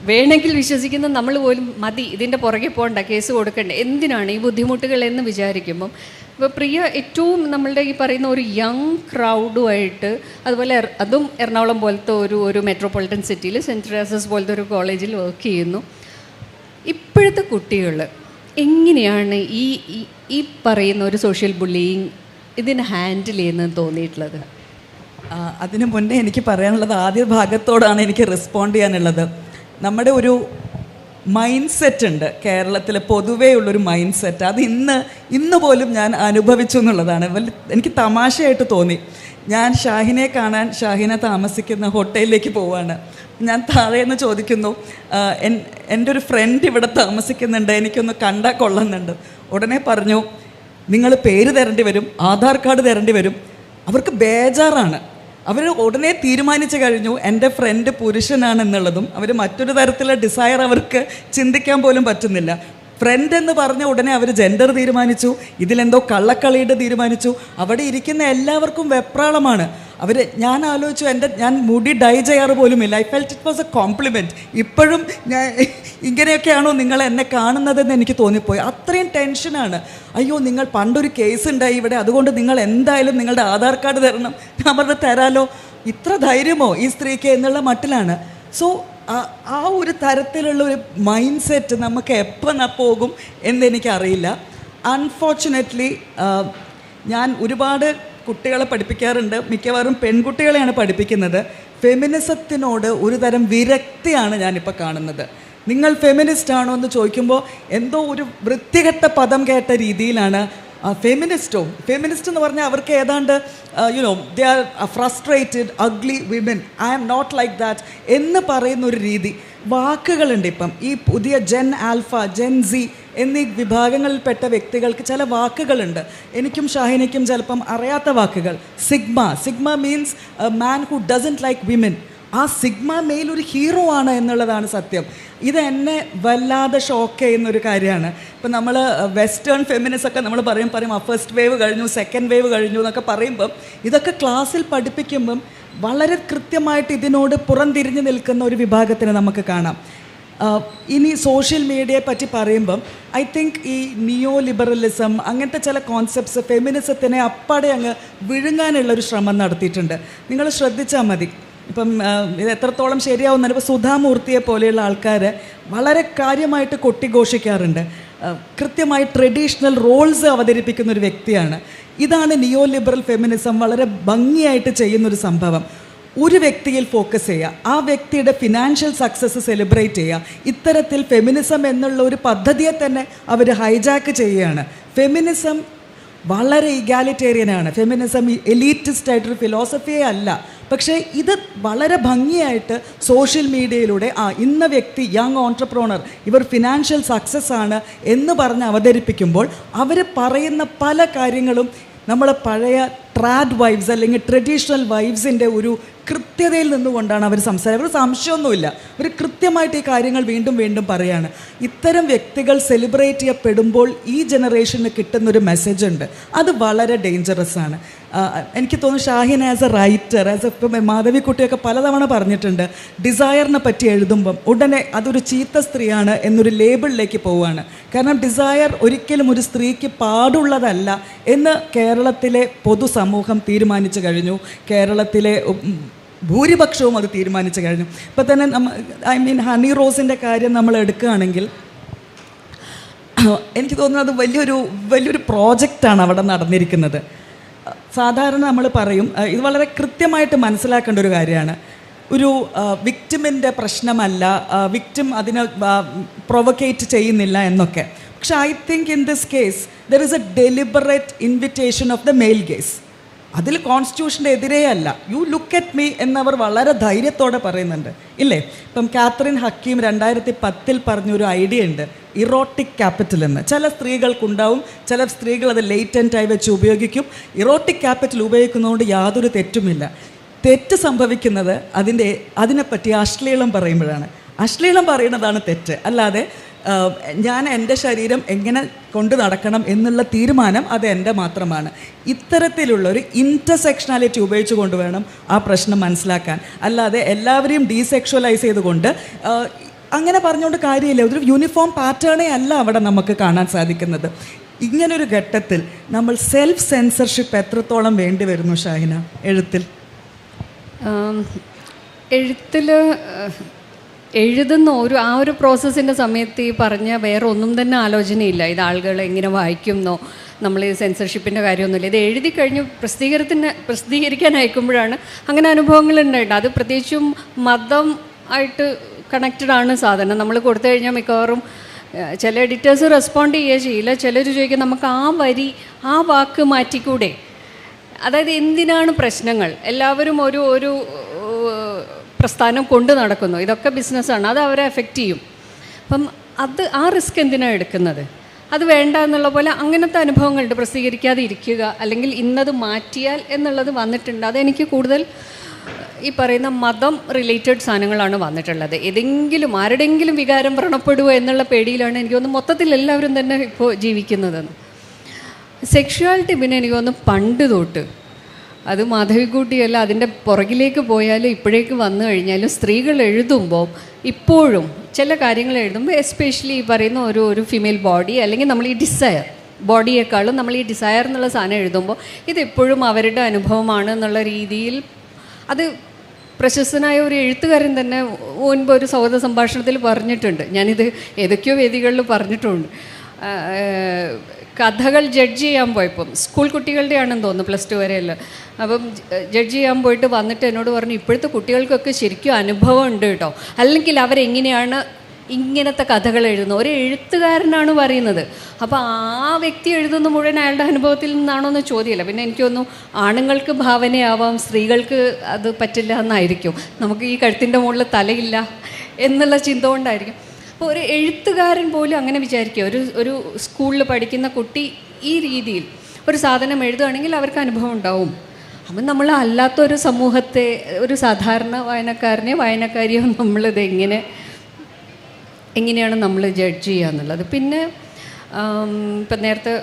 വേണമെങ്കിൽ വിശ്വസിക്കുന്ന നമ്മൾ പോലും മതി, ഇതിൻ്റെ പുറകെ പോകണ്ട, കേസ് കൊടുക്കണ്ട, എന്തിനാണ് ഈ ബുദ്ധിമുട്ടുകൾ എന്ന് വിചാരിക്കുമ്പം ഇപ്പോൾ പ്രിയ ഏറ്റവും നമ്മളുടെ ഈ പറയുന്ന ഒരു യങ് ക്രൗഡുമായിട്ട്, അതുപോലെ അതും എറണാകുളം പോലത്തെ ഒരു മെട്രോപൊളിറ്റൻ സിറ്റിയിൽ സെൻറ്റ് തെരേസാസ് പോലത്തെ ഒരു കോളേജിൽ വർക്ക് ചെയ്യുന്നു. ഇപ്പോഴത്തെ കുട്ടികൾ എങ്ങനെയാണ് ഈ പറയുന്ന ഒരു സോഷ്യൽ ബുള്ളിയിങ് ഇതിനെ ഹാൻഡിൽ ചെയ്യുന്നതെന്ന് തോന്നിയിട്ടുള്ളത്? അതിനു മുന്നേ എനിക്ക് പറയാനുള്ളത്, ആദ്യ ഭാഗത്തോടാണ് എനിക്ക് റെസ്പോണ്ട് ചെയ്യാനുള്ളത്. നമ്മുടെ ഒരു മൈൻഡ് സെറ്റ് ഉണ്ട് കേരളത്തിൽ, പൊതുവേ ഉള്ളൊരു മൈൻഡ് സെറ്റ്. അത് ഇന്ന് പോലും ഞാൻ അനുഭവിച്ചു എന്നുള്ളതാണ്. എനിക്ക് തമാശയായിട്ട് തോന്നി. ഞാൻ ഷാഹിനെ കാണാൻ, ഷാഹിന താമസിക്കുന്ന ഹോട്ടലിലേക്ക് പോവാണ്. ഞാൻ താഴേന്ന് ചോദിക്കുന്നു, എൻ്റെ ഒരു ഫ്രണ്ട് ഇവിടെ താമസിക്കുന്നുണ്ട്, എനിക്കൊന്ന് കണ്ടാൽ കൊള്ളുന്നുണ്ട്. ഉടനെ പറഞ്ഞു, നിങ്ങൾ പേര് തരേണ്ടി വരും, ആധാർ കാർഡ് തരേണ്ടി വരും. അവർക്ക് ബേജാറാണ്. അവർ ഉടനെ തീരുമാനിച്ചു കഴിഞ്ഞു എൻ്റെ ഫ്രണ്ട് പുരുഷനാണെന്നുള്ളതും. അവർ മറ്റൊരു തരത്തിലുള്ള ഡിസയർ അവർക്ക് ചിന്തിക്കാൻ പോലും പറ്റുന്നില്ല. ഫ്രണ്ട് എന്ന് പറഞ്ഞ ഉടനെ അവർ ജെൻഡർ തീരുമാനിച്ചു, ഇതിലെന്തോ കള്ളക്കളിയുടെ തീരുമാനിച്ചു. അവിടെ ഇരിക്കുന്ന എല്ലാവർക്കും വെപ്രാളമാണ്. ഞാൻ ആലോചിച്ചു, ഞാൻ മുടി ഡൈ ചെയ്യാറ് പോലുമില്ല. I felt it was A compliment. ഇപ്പോഴും ഞാൻ ഇങ്ങനെയൊക്കെയാണോ നിങ്ങൾ എന്നെ കാണുന്നതെന്ന് എനിക്ക് തോന്നിപ്പോയി. അത്രയും ടെൻഷനാണ്. അയ്യോ, നിങ്ങൾ പണ്ടൊരു കേസ് ഉണ്ടായി ഇവിടെ, അതുകൊണ്ട് നിങ്ങൾ എന്തായാലും നിങ്ങളുടെ ആധാർ കാർഡ് തരണം. ഞാൻ പറഞ്ഞത് തരാലോ, ഇത്ര ധൈര്യമോ ഈ സ്ത്രീക്ക് എന്നുള്ള മട്ടിലാണ്. സോ ആ ഒരു തരത്തിലുള്ള ഒരു മൈൻഡ് സെറ്റ് നമുക്ക് എപ്പം പോകും എന്നെനിക്കറിയില്ല. അൺഫോർച്ചുനേറ്റ്ലി ഞാൻ ഒരുപാട് കുട്ടികളെ പഠിപ്പിക്കാറുണ്ട്, മിക്കവാറും പെൺകുട്ടികളെയാണ് പഠിപ്പിക്കുന്നത്. ഫെമിനിസത്തിനോട് ഒരു തരം വിരക്തിയാണ് ഞാനിപ്പോൾ കാണുന്നത്. നിങ്ങൾ ഫെമിനിസ്റ്റ് ആണോ എന്ന് ചോദിക്കുമ്പോൾ എന്തോ ഒരു വൃത്തികെട്ട പദം കേട്ട രീതിയിലാണ് ഫെമിനിസ്റ്റ് എന്ന് പറഞ്ഞാൽ അവർക്ക് ഏതാണ്ട് they are frustrated ugly women, I am not like that എന്ന് പറയുന്ന ഒരു രീതി. വാക്കുകളുണ്ട് ഇപ്പം ഈ പുതിയ ജെൻ ആൽഫ, ജെൻ സി എന്നീ വിഭാഗങ്ങളിൽപ്പെട്ട വ്യക്തികൾക്ക് ചില വാക്കുകളുണ്ട്. എനിക്കും ഷാഹിനയ്ക്കും ചിലപ്പം അറിയാത്ത വാക്കുകൾ. Sigma means a man who doesn't like women. ആ സിഗ്മ മെയിൽ ഒരു ഹീറോ ആണ് എന്നുള്ളതാണ് സത്യം. ഇത് എന്നെ വല്ലാതെ ഷോക്ക് ചെയ്യുന്നൊരു കാര്യമാണ്. ഇപ്പം നമ്മൾ വെസ്റ്റേൺ ഫെമിനിസമൊക്കെ നമ്മൾ പറയും ഫസ്റ്റ് വേവ് കഴിഞ്ഞു, സെക്കൻഡ് വേവ് കഴിഞ്ഞു എന്നൊക്കെ പറയുമ്പം ഇതൊക്കെ ക്ലാസ്സിൽ പഠിപ്പിക്കുമ്പം വളരെ കൃത്യമായിട്ട് ഇതിനോട് പുറംതിരിഞ്ഞ് നിൽക്കുന്ന ഒരു വിഭാഗത്തിന് നമുക്ക് കാണാം. ഇനി സോഷ്യൽ മീഡിയയെ പറ്റി പറയുമ്പം ഐ തിങ്ക് ഈ നിയോ ലിബറലിസം അങ്ങനത്തെ ചില കോൺസെപ്റ്റ്സ് ഫെമിനിസത്തിനെ അപ്പാടെ അങ്ങ് വിഴുങ്ങാനുള്ളൊരു ശ്രമം നടത്തിയിട്ടുണ്ട്. നിങ്ങൾ ശ്രദ്ധിച്ചാൽ മതി. ഇപ്പം ഇത് എത്രത്തോളം ശരിയാവുന്നതാണ്. ഇപ്പോൾ സുധാമൂർത്തിയെ പോലെയുള്ള ആൾക്കാർ വളരെ കാര്യമായിട്ട് കൊട്ടിഘോഷിക്കാറുണ്ട്. കൃത്യമായി ട്രഡീഷണൽ റോൾസ് അവതരിപ്പിക്കുന്ന ഒരു വ്യക്തിയാണ്. ഇതാണ് നിയോ ലിബറൽ ഫെമിനിസം വളരെ ഭംഗിയായിട്ട് ചെയ്യുന്നൊരു സംഭവം. ഒരു വ്യക്തിയിൽ ഫോക്കസ് ചെയ്യുക, ആ വ്യക്തിയുടെ ഫിനാൻഷ്യൽ സക്സസ് സെലിബ്രേറ്റ് ചെയ്യുക. ഇത്തരത്തിൽ ഫെമിനിസം എന്നുള്ള ഒരു പദ്ധതിയെ തന്നെ അവർ ഹൈജാക്ക് ചെയ്യുകയാണ്. ഫെമിനിസം വളരെ ഇഗാലിറ്റേറിയനാണ്. ഫെമിനിസം എലീറ്റിസ്റ്റ് ആയിട്ടൊരു ഫിലോസഫിയേ അല്ല. പക്ഷേ ഇത് വളരെ ഭംഗിയായിട്ട് സോഷ്യൽ മീഡിയയിലൂടെ ഇന്ന വ്യക്തി യങ് ഓൺട്രപ്രോണർ, ഇവർ ഫിനാൻഷ്യൽ സക്സസ് ആണ് എന്ന് പറഞ്ഞ് അവതരിപ്പിക്കുമ്പോൾ അവർ പറയുന്ന പല കാര്യങ്ങളും നമ്മളെ പഴയ ട്രാഡ് വൈബ്സ് അല്ലെങ്കിൽ ട്രഡീഷണൽ വൈബ്സിൻ്റെ ഒരു കൃത്യതയിൽ നിന്നുകൊണ്ടാണ് അവർ സംസാരിക്കുക. ഒരു സംശയമൊന്നുമില്ല, ഒരു കൃത്യമായിട്ട് ഈ കാര്യങ്ങൾ വീണ്ടും വീണ്ടും പറയാണ്. ഇത്തരം വ്യക്തികൾ സെലിബ്രേറ്റ് ചെയ്യപ്പെടുമ്പോൾ ഈ ജനറേഷന് കിട്ടുന്നൊരു മെസ്സേജ് ഉണ്ട്, അത് വളരെ ഡേഞ്ചറസ് ആണ്. എനിക്ക് തോന്നുന്നു ഷാഹിൻ ആസ് എ റൈറ്റർ, ഇപ്പം മാധവിക്കുട്ടിയൊക്കെ പലതവണ പറഞ്ഞിട്ടുണ്ട്, ഡിസയറിനെ പറ്റി എഴുതുമ്പം ഉടനെ അതൊരു ചീത്ത സ്ത്രീയാണ് എന്നൊരു ലേബിളിലേക്ക് പോവുകയാണ്. കാരണം ഡിസയർ ഒരിക്കലും ഒരു സ്ത്രീക്ക് പാടുള്ളതല്ല എന്ന് കേരളത്തിലെ പൊതുസമൂഹം തീരുമാനിച്ചു കഴിഞ്ഞു. കേരളത്തിലെ ഭൂരിപക്ഷവും അത് തീരുമാനിച്ചു കഴിഞ്ഞു. ഇപ്പം തന്നെ ഹണി റോസിൻ്റെ കാര്യം നമ്മൾ എടുക്കുകയാണെങ്കിൽ എനിക്ക് തോന്നുന്നത് അത് വലിയൊരു പ്രോജക്റ്റാണ് അവിടെ നടന്നിരിക്കുന്നത്. സാധാരണ നമ്മൾ പറയും, ഇത് വളരെ കൃത്യമായിട്ട് മനസ്സിലാക്കേണ്ട ഒരു കാര്യമാണ്. ഒരു വിക്ടിമിൻ്റെ പ്രശ്നമല്ല, വിക്ടിം അതിനെ പ്രൊവക്കേറ്റ് ചെയ്യുന്നില്ല എന്നൊക്കെ. പക്ഷെ I think in this case there is a deliberate invitation of the male gaze. അതിൽ കോൺസ്റ്റിറ്റ്യൂഷൻ്റെ എതിരേ അല്ല. യു ലുക്ക് അറ്റ് മീ എന്നവർ വളരെ ധൈര്യത്തോടെ പറയുന്നുണ്ട്, ഇല്ലേ? ഇപ്പം കാത്രിൻ ഹക്കീം 2010 പറഞ്ഞൊരു ഐഡിയ ഉണ്ട്, ഇറോട്ടിക് ക്യാപിറ്റൽ എന്ന്. ചില സ്ത്രീകൾക്കുണ്ടാവും, ചില സ്ത്രീകൾ അത് ലേറ്റൻ്റായി വെച്ച് ഉപയോഗിക്കും. ഇറോട്ടിക് ക്യാപിറ്റൽ ഉപയോഗിക്കുന്നതുകൊണ്ട് യാതൊരു തെറ്റുമില്ല. തെറ്റ് സംഭവിക്കുന്നത് അതിനെപ്പറ്റി അശ്ലീലം പറയുമ്പോഴാണ്. അശ്ലീലം പറയുന്നതാണ് തെറ്റ്. അല്ലാതെ ഞാൻ എൻ്റെ ശരീരം എങ്ങനെ കൊണ്ടു നടക്കണം എന്നുള്ള തീരുമാനം അത് എൻ്റെ മാത്രമാണ്. ഇത്തരത്തിലുള്ള ഒരു ഇൻ്റർസെക്ഷനാലിറ്റി ഉപയോഗിച്ച് കൊണ്ട് വേണം ആ പ്രശ്നം മനസ്സിലാക്കാൻ. അല്ലാതെ എല്ലാവരെയും ഡീസെക്ഷുവലൈസ് ചെയ്തുകൊണ്ട് അങ്ങനെ പറഞ്ഞുകൊണ്ട് കാര്യമില്ല. ഒരു യൂണിഫോം പാറ്റേണേ അല്ല അവിടെ നമുക്ക് കാണാൻ സാധിക്കുന്നത്. ഇങ്ങനൊരു ഘട്ടത്തിൽ നമ്മൾ സെൽഫ് സെൻസർഷിപ്പ് എത്രത്തോളം വേണ്ടി വരുന്നു ഷാഹിന എഴുത്തിൽ? എഴുതുന്ന ആ ഒരു പ്രോസസ്സിൻ്റെ സമയത്ത് ഈ പറഞ്ഞ വേറെ ഒന്നും തന്നെ ആലോചനയില്ല. ഇത് ആളുകൾ എങ്ങനെ വായിക്കുന്നോ, നമ്മൾ ഈ സെൻസർഷിപ്പിൻ്റെ കാര്യമൊന്നുമില്ല. ഇത് എഴുതി കഴിഞ്ഞ് പ്രസിദ്ധീകരിക്കാൻ അയക്കുമ്പോഴാണ് അങ്ങനെ അനുഭവങ്ങൾ ഉണ്ടായിട്ട്. അത് പ്രത്യേകിച്ചും മതം ആയിട്ട് കണക്റ്റഡാണ് സാധനം. നമ്മൾ കൊടുത്തു കഴിഞ്ഞാൽ മിക്കവാറും ചില എഡിറ്റേഴ്സ് റെസ്പോണ്ട് ചെയ്യുകയോ ചെയ്യില്ല. ചിലർ ചോദിക്കും നമുക്ക് ആ വാക്ക് മാറ്റിക്കൂടെ. അതായത് എന്തിനാണ് പ്രശ്നങ്ങൾ? എല്ലാവരും ഒരു പ്രസ്ഥാനം കൊണ്ട് നടക്കുന്നു. ഇതൊക്കെ ബിസിനസ്സാണ്, അത് അവരെ എഫക്റ്റ് ചെയ്യും. അപ്പം ആ റിസ്ക് എന്തിനാണ് എടുക്കുന്നത്? അത് വേണ്ട എന്നുള്ള പോലെ അങ്ങനത്തെ അനുഭവങ്ങളുണ്ട്. പ്രസിദ്ധീകരിക്കാതെ ഇരിക്കുക, അല്ലെങ്കിൽ ഇന്നത് മാറ്റിയാൽ എന്നുള്ളത് വന്നിട്ടുണ്ട്. അതെനിക്ക് കൂടുതൽ ഈ പറയുന്ന മതം റിലേറ്റഡ് സാധനങ്ങളാണ് വന്നിട്ടുള്ളത്. ഏതെങ്കിലും ആരുടെയെങ്കിലും വികാരം വ്രണപ്പെടുമോ എന്നുള്ള പേടിയിലാണ് എനിക്ക് തോന്നുന്നു മൊത്തത്തിൽ എല്ലാവരും തന്നെ ഇപ്പോൾ ജീവിക്കുന്നതെന്ന്. സെക്ഷുവാലിറ്റി പിന്നെ എനിക്ക് തോന്നുന്നു പണ്ട് തൊട്ട്, അത് മാധവിക്കുട്ടിയല്ല, അതിൻ്റെ പുറകിലേക്ക് പോയാലും ഇപ്പോഴേക്ക് വന്നു കഴിഞ്ഞാലും സ്ത്രീകൾ എഴുതുമ്പോൾ ഇപ്പോഴും ചില കാര്യങ്ങൾ എഴുതുമ്പോൾ എസ്പെഷ്യലി ഈ പറയുന്ന ഒരു ഫീമെയിൽ ബോഡി, അല്ലെങ്കിൽ നമ്മൾ ഈ ഡിസയർ ബോഡിയേക്കാളും നമ്മൾ ഈ ഡിസയർ എന്നുള്ള സാധനം എഴുതുമ്പോൾ ഇതെപ്പോഴും അവരുടെ അനുഭവമാണ് എന്നുള്ള രീതിയിൽ. അത് പ്രശസ്തനായ ഒരു എഴുത്തുകാരൻ തന്നെ മുൻപ് ഒരു സൗഹൃദ സംഭാഷണത്തിൽ പറഞ്ഞിട്ടുണ്ട്. ഞാനിത് ഏതൊക്കെയോ വേദികളിൽ പറഞ്ഞിട്ടുണ്ട്. കഥകൾ ജഡ്ജ് ചെയ്യാൻ പോയപ്പം സ്കൂൾ കുട്ടികളുടെ ആണെന്ന് തോന്നുന്നു, +2 വരെയല്ല. അപ്പം ജഡ്ജ് ചെയ്യാൻ പോയിട്ട് വന്നിട്ട് എന്നോട് പറഞ്ഞു, ഇപ്പോഴത്തെ കുട്ടികൾക്കൊക്കെ ശരിക്കും അനുഭവം ഉണ്ട് കേട്ടോ, അല്ലെങ്കിൽ അവരെങ്ങനെയാണ് ഇങ്ങനത്തെ കഥകൾ എഴുതുന്നത്. ഒരു എഴുത്തുകാരനാണ് പറയുന്നത്. അപ്പോൾ ആ വ്യക്തി എഴുതുന്ന മുഴുവൻ അയാളുടെ അനുഭവത്തിൽ നിന്നാണോ എന്ന് ചോദ്യമല്ല. പിന്നെ എനിക്ക് തോന്നുന്നു ആണുങ്ങൾക്ക് ഭാവനയാവാം, സ്ത്രീകൾക്ക് അത് പറ്റില്ല എന്നായിരിക്കും. നമുക്ക് ഈ കഴുത്തിൻ്റെ മുകളിൽ തലയില്ല എന്നുള്ള ചിന്ത കൊണ്ടായിരിക്കും. അപ്പോൾ ഒരു എഴുത്തുകാരൻ പോലും അങ്ങനെ വിചാരിക്കുക. ഒരു സ്കൂളിൽ പഠിക്കുന്ന കുട്ടി ഈ രീതിയിൽ ഒരു സാധനം എഴുതുകയാണെങ്കിൽ അവർക്ക് അനുഭവം ഉണ്ടാവും. അപ്പം നമ്മൾ അല്ലാത്തൊരു സമൂഹത്തെ, ഒരു സാധാരണ വായനക്കാരിയോ നമ്മളിത് എങ്ങനെയാണ് നമ്മൾ ജഡ്ജ് ചെയ്യുക എന്നുള്ളത്. പിന്നെ ഇപ്പം നേരത്തെ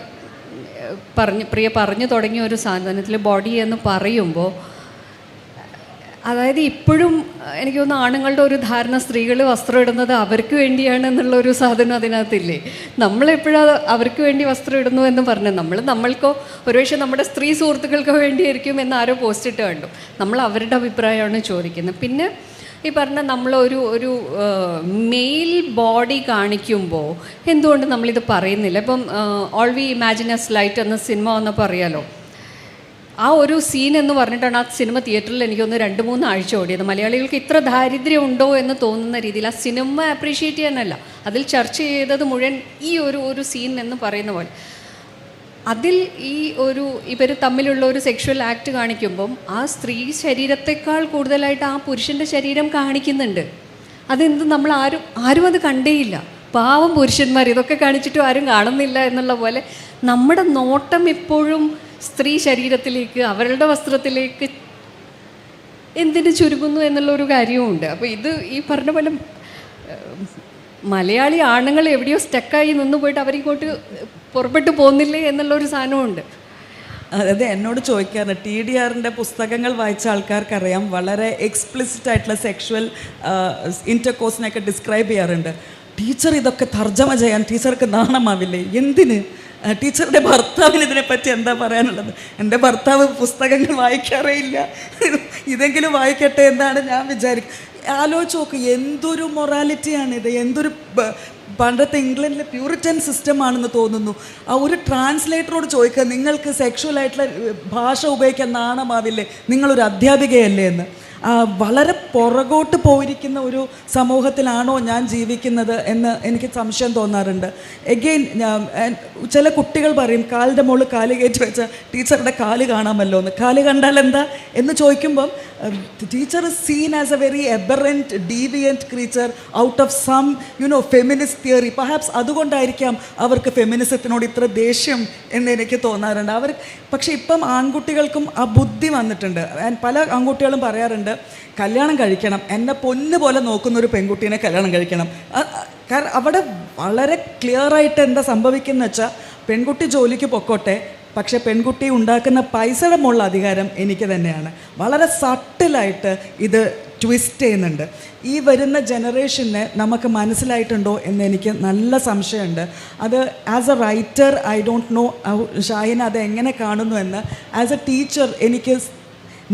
പ്രിയ പറഞ്ഞു തുടങ്ങിയ ഒരു സാധനത്തിൽ ബോഡി എന്ന് പറയുമ്പോൾ, അതായത് ഇപ്പോഴും എനിക്ക് തോന്നുന്നു ആണുങ്ങളുടെ ഒരു ധാരണ സ്ത്രീകൾ വസ്ത്രം ഇടുന്നത് അവർക്ക് വേണ്ടിയാണ് എന്നുള്ളൊരു സാധനം അതിനകത്തില്ലേ. നമ്മളെപ്പോഴാണ് അവർക്ക് വേണ്ടി വസ്ത്രം ഇടുന്നു എന്ന് പറഞ്ഞത്, നമ്മൾക്കോ ഒരുപക്ഷെ നമ്മുടെ സ്ത്രീ സുഹൃത്തുക്കൾക്കോ വേണ്ടിയായിരിക്കും എന്ന് ആരോ പോസ്റ്റ് ഇട്ട് കണ്ടു. നമ്മൾ അവരുടെ അഭിപ്രായമാണ് ചോദിക്കുന്നത്. പിന്നെ ഈ പറഞ്ഞ ഒരു മെയിൽ ബോഡി കാണിക്കുമ്പോൾ എന്തുകൊണ്ട് നമ്മളിത് പറയുന്നില്ല? ഇപ്പം all we imagine A light എന്ന സിനിമ വന്നപ്പോൾ അറിയാലോ, ആ ഒരു സീൻ എന്ന് പറഞ്ഞിട്ടാണ് ആ സിനിമ തിയേറ്ററിൽ എനിക്കൊന്ന് 2-3 ആഴ്ച ഓടിയത്. മലയാളികൾക്ക് ഇത്ര ദാരിദ്ര്യം ഉണ്ടോ എന്ന് തോന്നുന്ന രീതിയിൽ ആ സിനിമ അപ്രീഷിയേറ്റ് ചെയ്യാനല്ല, അതിൽ ചർച്ച ചെയ്തത് മുഴുവൻ ഈ ഒരു സീൻ എന്ന് പറയുന്ന പോലെ. അതിൽ ഇവർ തമ്മിലുള്ള ഒരു സെക്ഷുവൽ ആക്ട് കാണിക്കുമ്പം ആ സ്ത്രീ ശരീരത്തെക്കാൾ കൂടുതലായിട്ട് ആ പുരുഷൻ്റെ ശരീരം കാണിക്കുന്നുണ്ട്. അതെന്ത് നമ്മൾ ആരും അത് കണ്ടേയില്ല. പാവം പുരുഷന്മാർ ഇതൊക്കെ കാണിച്ചിട്ടും ആരും കാണുന്നില്ല എന്നുള്ള പോലെ നമ്മുടെ നോട്ടം എപ്പോഴും സ്ത്രീ ശരീരത്തിലേക്ക്, അവരുടെ വസ്ത്രത്തിലേക്ക് എന്തിനു ചുരുങ്ങുന്നു എന്നുള്ളൊരു കാര്യവുമുണ്ട്. അപ്പോൾ ഈ പറഞ്ഞ പോലെ മലയാളി ആണുങ്ങൾ എവിടെയോ സ്റ്റക്കായി നിന്ന് പോയിട്ട് അവരിങ്ങോട്ട് പുറപ്പെട്ടു പോകുന്നില്ലേ എന്നുള്ളൊരു സാധനമുണ്ട്. അതായത് എന്നോട് ചോദിക്കാറുണ്ട്, TDRൻ്റെ പുസ്തകങ്ങൾ വായിച്ച ആൾക്കാർക്കറിയാം, വളരെ എക്സ്പ്ലിസിറ്റ് ആയിട്ടുള്ള സെക്ഷുവൽ ഇൻ്റർകോഴ്സിനെയൊക്കെ ഡിസ്ക്രൈബ് ചെയ്യാറുണ്ട്. ടീച്ചർ ഇതൊക്കെ തർജ്ജമ ചെയ്യാൻ ടീച്ചർക്ക് നാണമാവില്ലേ? എന്തിന്? ടീച്ചറുടെ ഭർത്താവിന് ഇതിനെപ്പറ്റി എന്താ പറയാനുള്ളത്? എൻ്റെ ഭർത്താവ് പുസ്തകങ്ങൾ വായിക്കാറേ ഇല്ല, ഇതെങ്കിലും വായിക്കട്ടെ എന്നാണ് ഞാൻ വിചാരിക്കുന്നത്. ആലോചിച്ച് നോക്ക്, എന്തൊരു മൊറാലിറ്റിയാണിത്, എന്തൊരു പണ്ടത്തെ ഇംഗ്ലണ്ടിലെ പ്യൂരിറ്റൻ സിസ്റ്റമാണെന്ന് തോന്നുന്നു. ആ ഒരു ട്രാൻസ്ലേറ്ററോട് ചോദിക്കുക, നിങ്ങൾക്ക് സെക്ഷുവലായിട്ടുള്ള ഭാഷ ഉപയോഗിക്കാൻ നാണമാവില്ലേ, നിങ്ങളൊരു അധ്യാപികയല്ലേ എന്ന്. വളരെ പുറകോട്ട് പോയിരിക്കുന്ന ഒരു സമൂഹത്തിലാണോ ഞാൻ ജീവിക്കുന്നത് എന്ന് എനിക്ക് സംശയം തോന്നാറുണ്ട്. എഗെയിൻ ചില കുട്ടികൾ പറയും, കാലിൻ്റെ മുകളിൽ കാല് കയറ്റി വെച്ച ടീച്ചറുടെ കാല് കാണാമല്ലോ എന്ന്. കാല് കണ്ടാൽ എന്താ എന്ന് ചോദിക്കുമ്പം teacher is seen as a very aberrant deviant creature out of some feminist theory. Perhaps അതുകൊണ്ടായിരിക്കാം അവർക്ക് ഫെമിനിസത്തിനോട് ഇത്ര ദേഷ്യം എന്ന് എനിക്ക് തോന്നാറുണ്ട്. പക്ഷേ ഇപ്പം ആൺകുട്ടികൾക്കും ആ ബുദ്ധി വന്നിട്ടുണ്ട്. പല ആൺകുട്ടികളും പറയാറുണ്ട്, കല്യാണം കഴിക്കണം, എന്നെ പൊന്നു പോലെ നോക്കുന്ന ഒരു പെൺകുട്ടീനെ കല്യാണം കഴിക്കണം. കാരണം അവിടെ വളരെ ക്ലിയറായിട്ട് എന്താ സംഭവിക്കുന്നത് വെച്ചാൽ, പെൺകുട്ടി ജോലിക്ക് പൊക്കോട്ടെ, പക്ഷേ പെൺകുട്ടി ഉണ്ടാക്കുന്ന പൈസയുടെ മുകളിൽ അധികാരം എനിക്ക് തന്നെയാണ്. വളരെ സട്ടിലായിട്ട് ഇത് ട്വിസ്റ്റ് ചെയ്യുന്നുണ്ട്. ഈ വരുന്ന ജനറേഷന് നമുക്ക് മനസ്സിലായിട്ടുണ്ടോ എന്ന് എനിക്ക് നല്ല സംശയമുണ്ട്. അത് as a writer I don't no Shahina അത് എങ്ങനെ കാണുന്നു എന്ന്. ആസ് എ ടീച്ചർ എനിക്ക്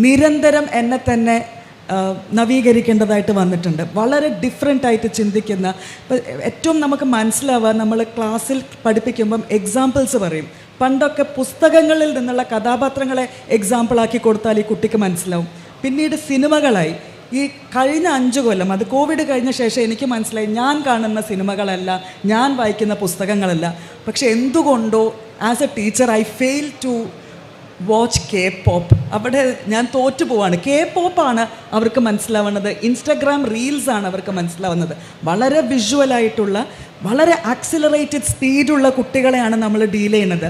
നിരന്തരം എന്നെ തന്നെ നവീകരിക്കേണ്ടതായിട്ട് വന്നിട്ടുണ്ട്. വളരെ ഡിഫറെൻ്റായിട്ട് ചിന്തിക്കുന്ന, ഏറ്റവും നമുക്ക് മനസ്സിലാവുക, നമ്മൾ ക്ലാസ്സിൽ പഠിപ്പിക്കുമ്പം എക്സാമ്പിൾസ് പറയും. പണ്ടൊക്കെ പുസ്തകങ്ങളിൽ നിന്നുള്ള കഥാപാത്രങ്ങളെ എക്സാമ്പിളാക്കി കൊടുത്താൽ ഈ കുട്ടിക്ക് മനസ്സിലാവും. പിന്നീട് സിനിമകളായി. ഈ കഴിഞ്ഞ 5 കൊല്ലം, അത് കോവിഡ് കഴിഞ്ഞ ശേഷം എനിക്ക് മനസ്സിലായി, ഞാൻ കാണുന്ന സിനിമകളല്ല, ഞാൻ വായിക്കുന്ന പുസ്തകങ്ങളല്ല. പക്ഷെ എന്തുകൊണ്ടോ as a teacher I fail to watch K-pop. അവിടെ ഞാൻ തോറ്റു പോവാണ്. K-popആണ് അവർക്ക് മനസ്സിലാവുന്നത്, ഇൻസ്റ്റഗ്രാം റീൽസാണ് അവർക്ക് മനസ്സിലാവുന്നത്. വളരെ വിഷ്വലായിട്ടുള്ള, വളരെ ആക്സിലറേറ്റഡ് സ്പീഡുള്ള കുട്ടികളെയാണ് നമ്മൾ ഡീൽ ചെയ്യുന്നത്.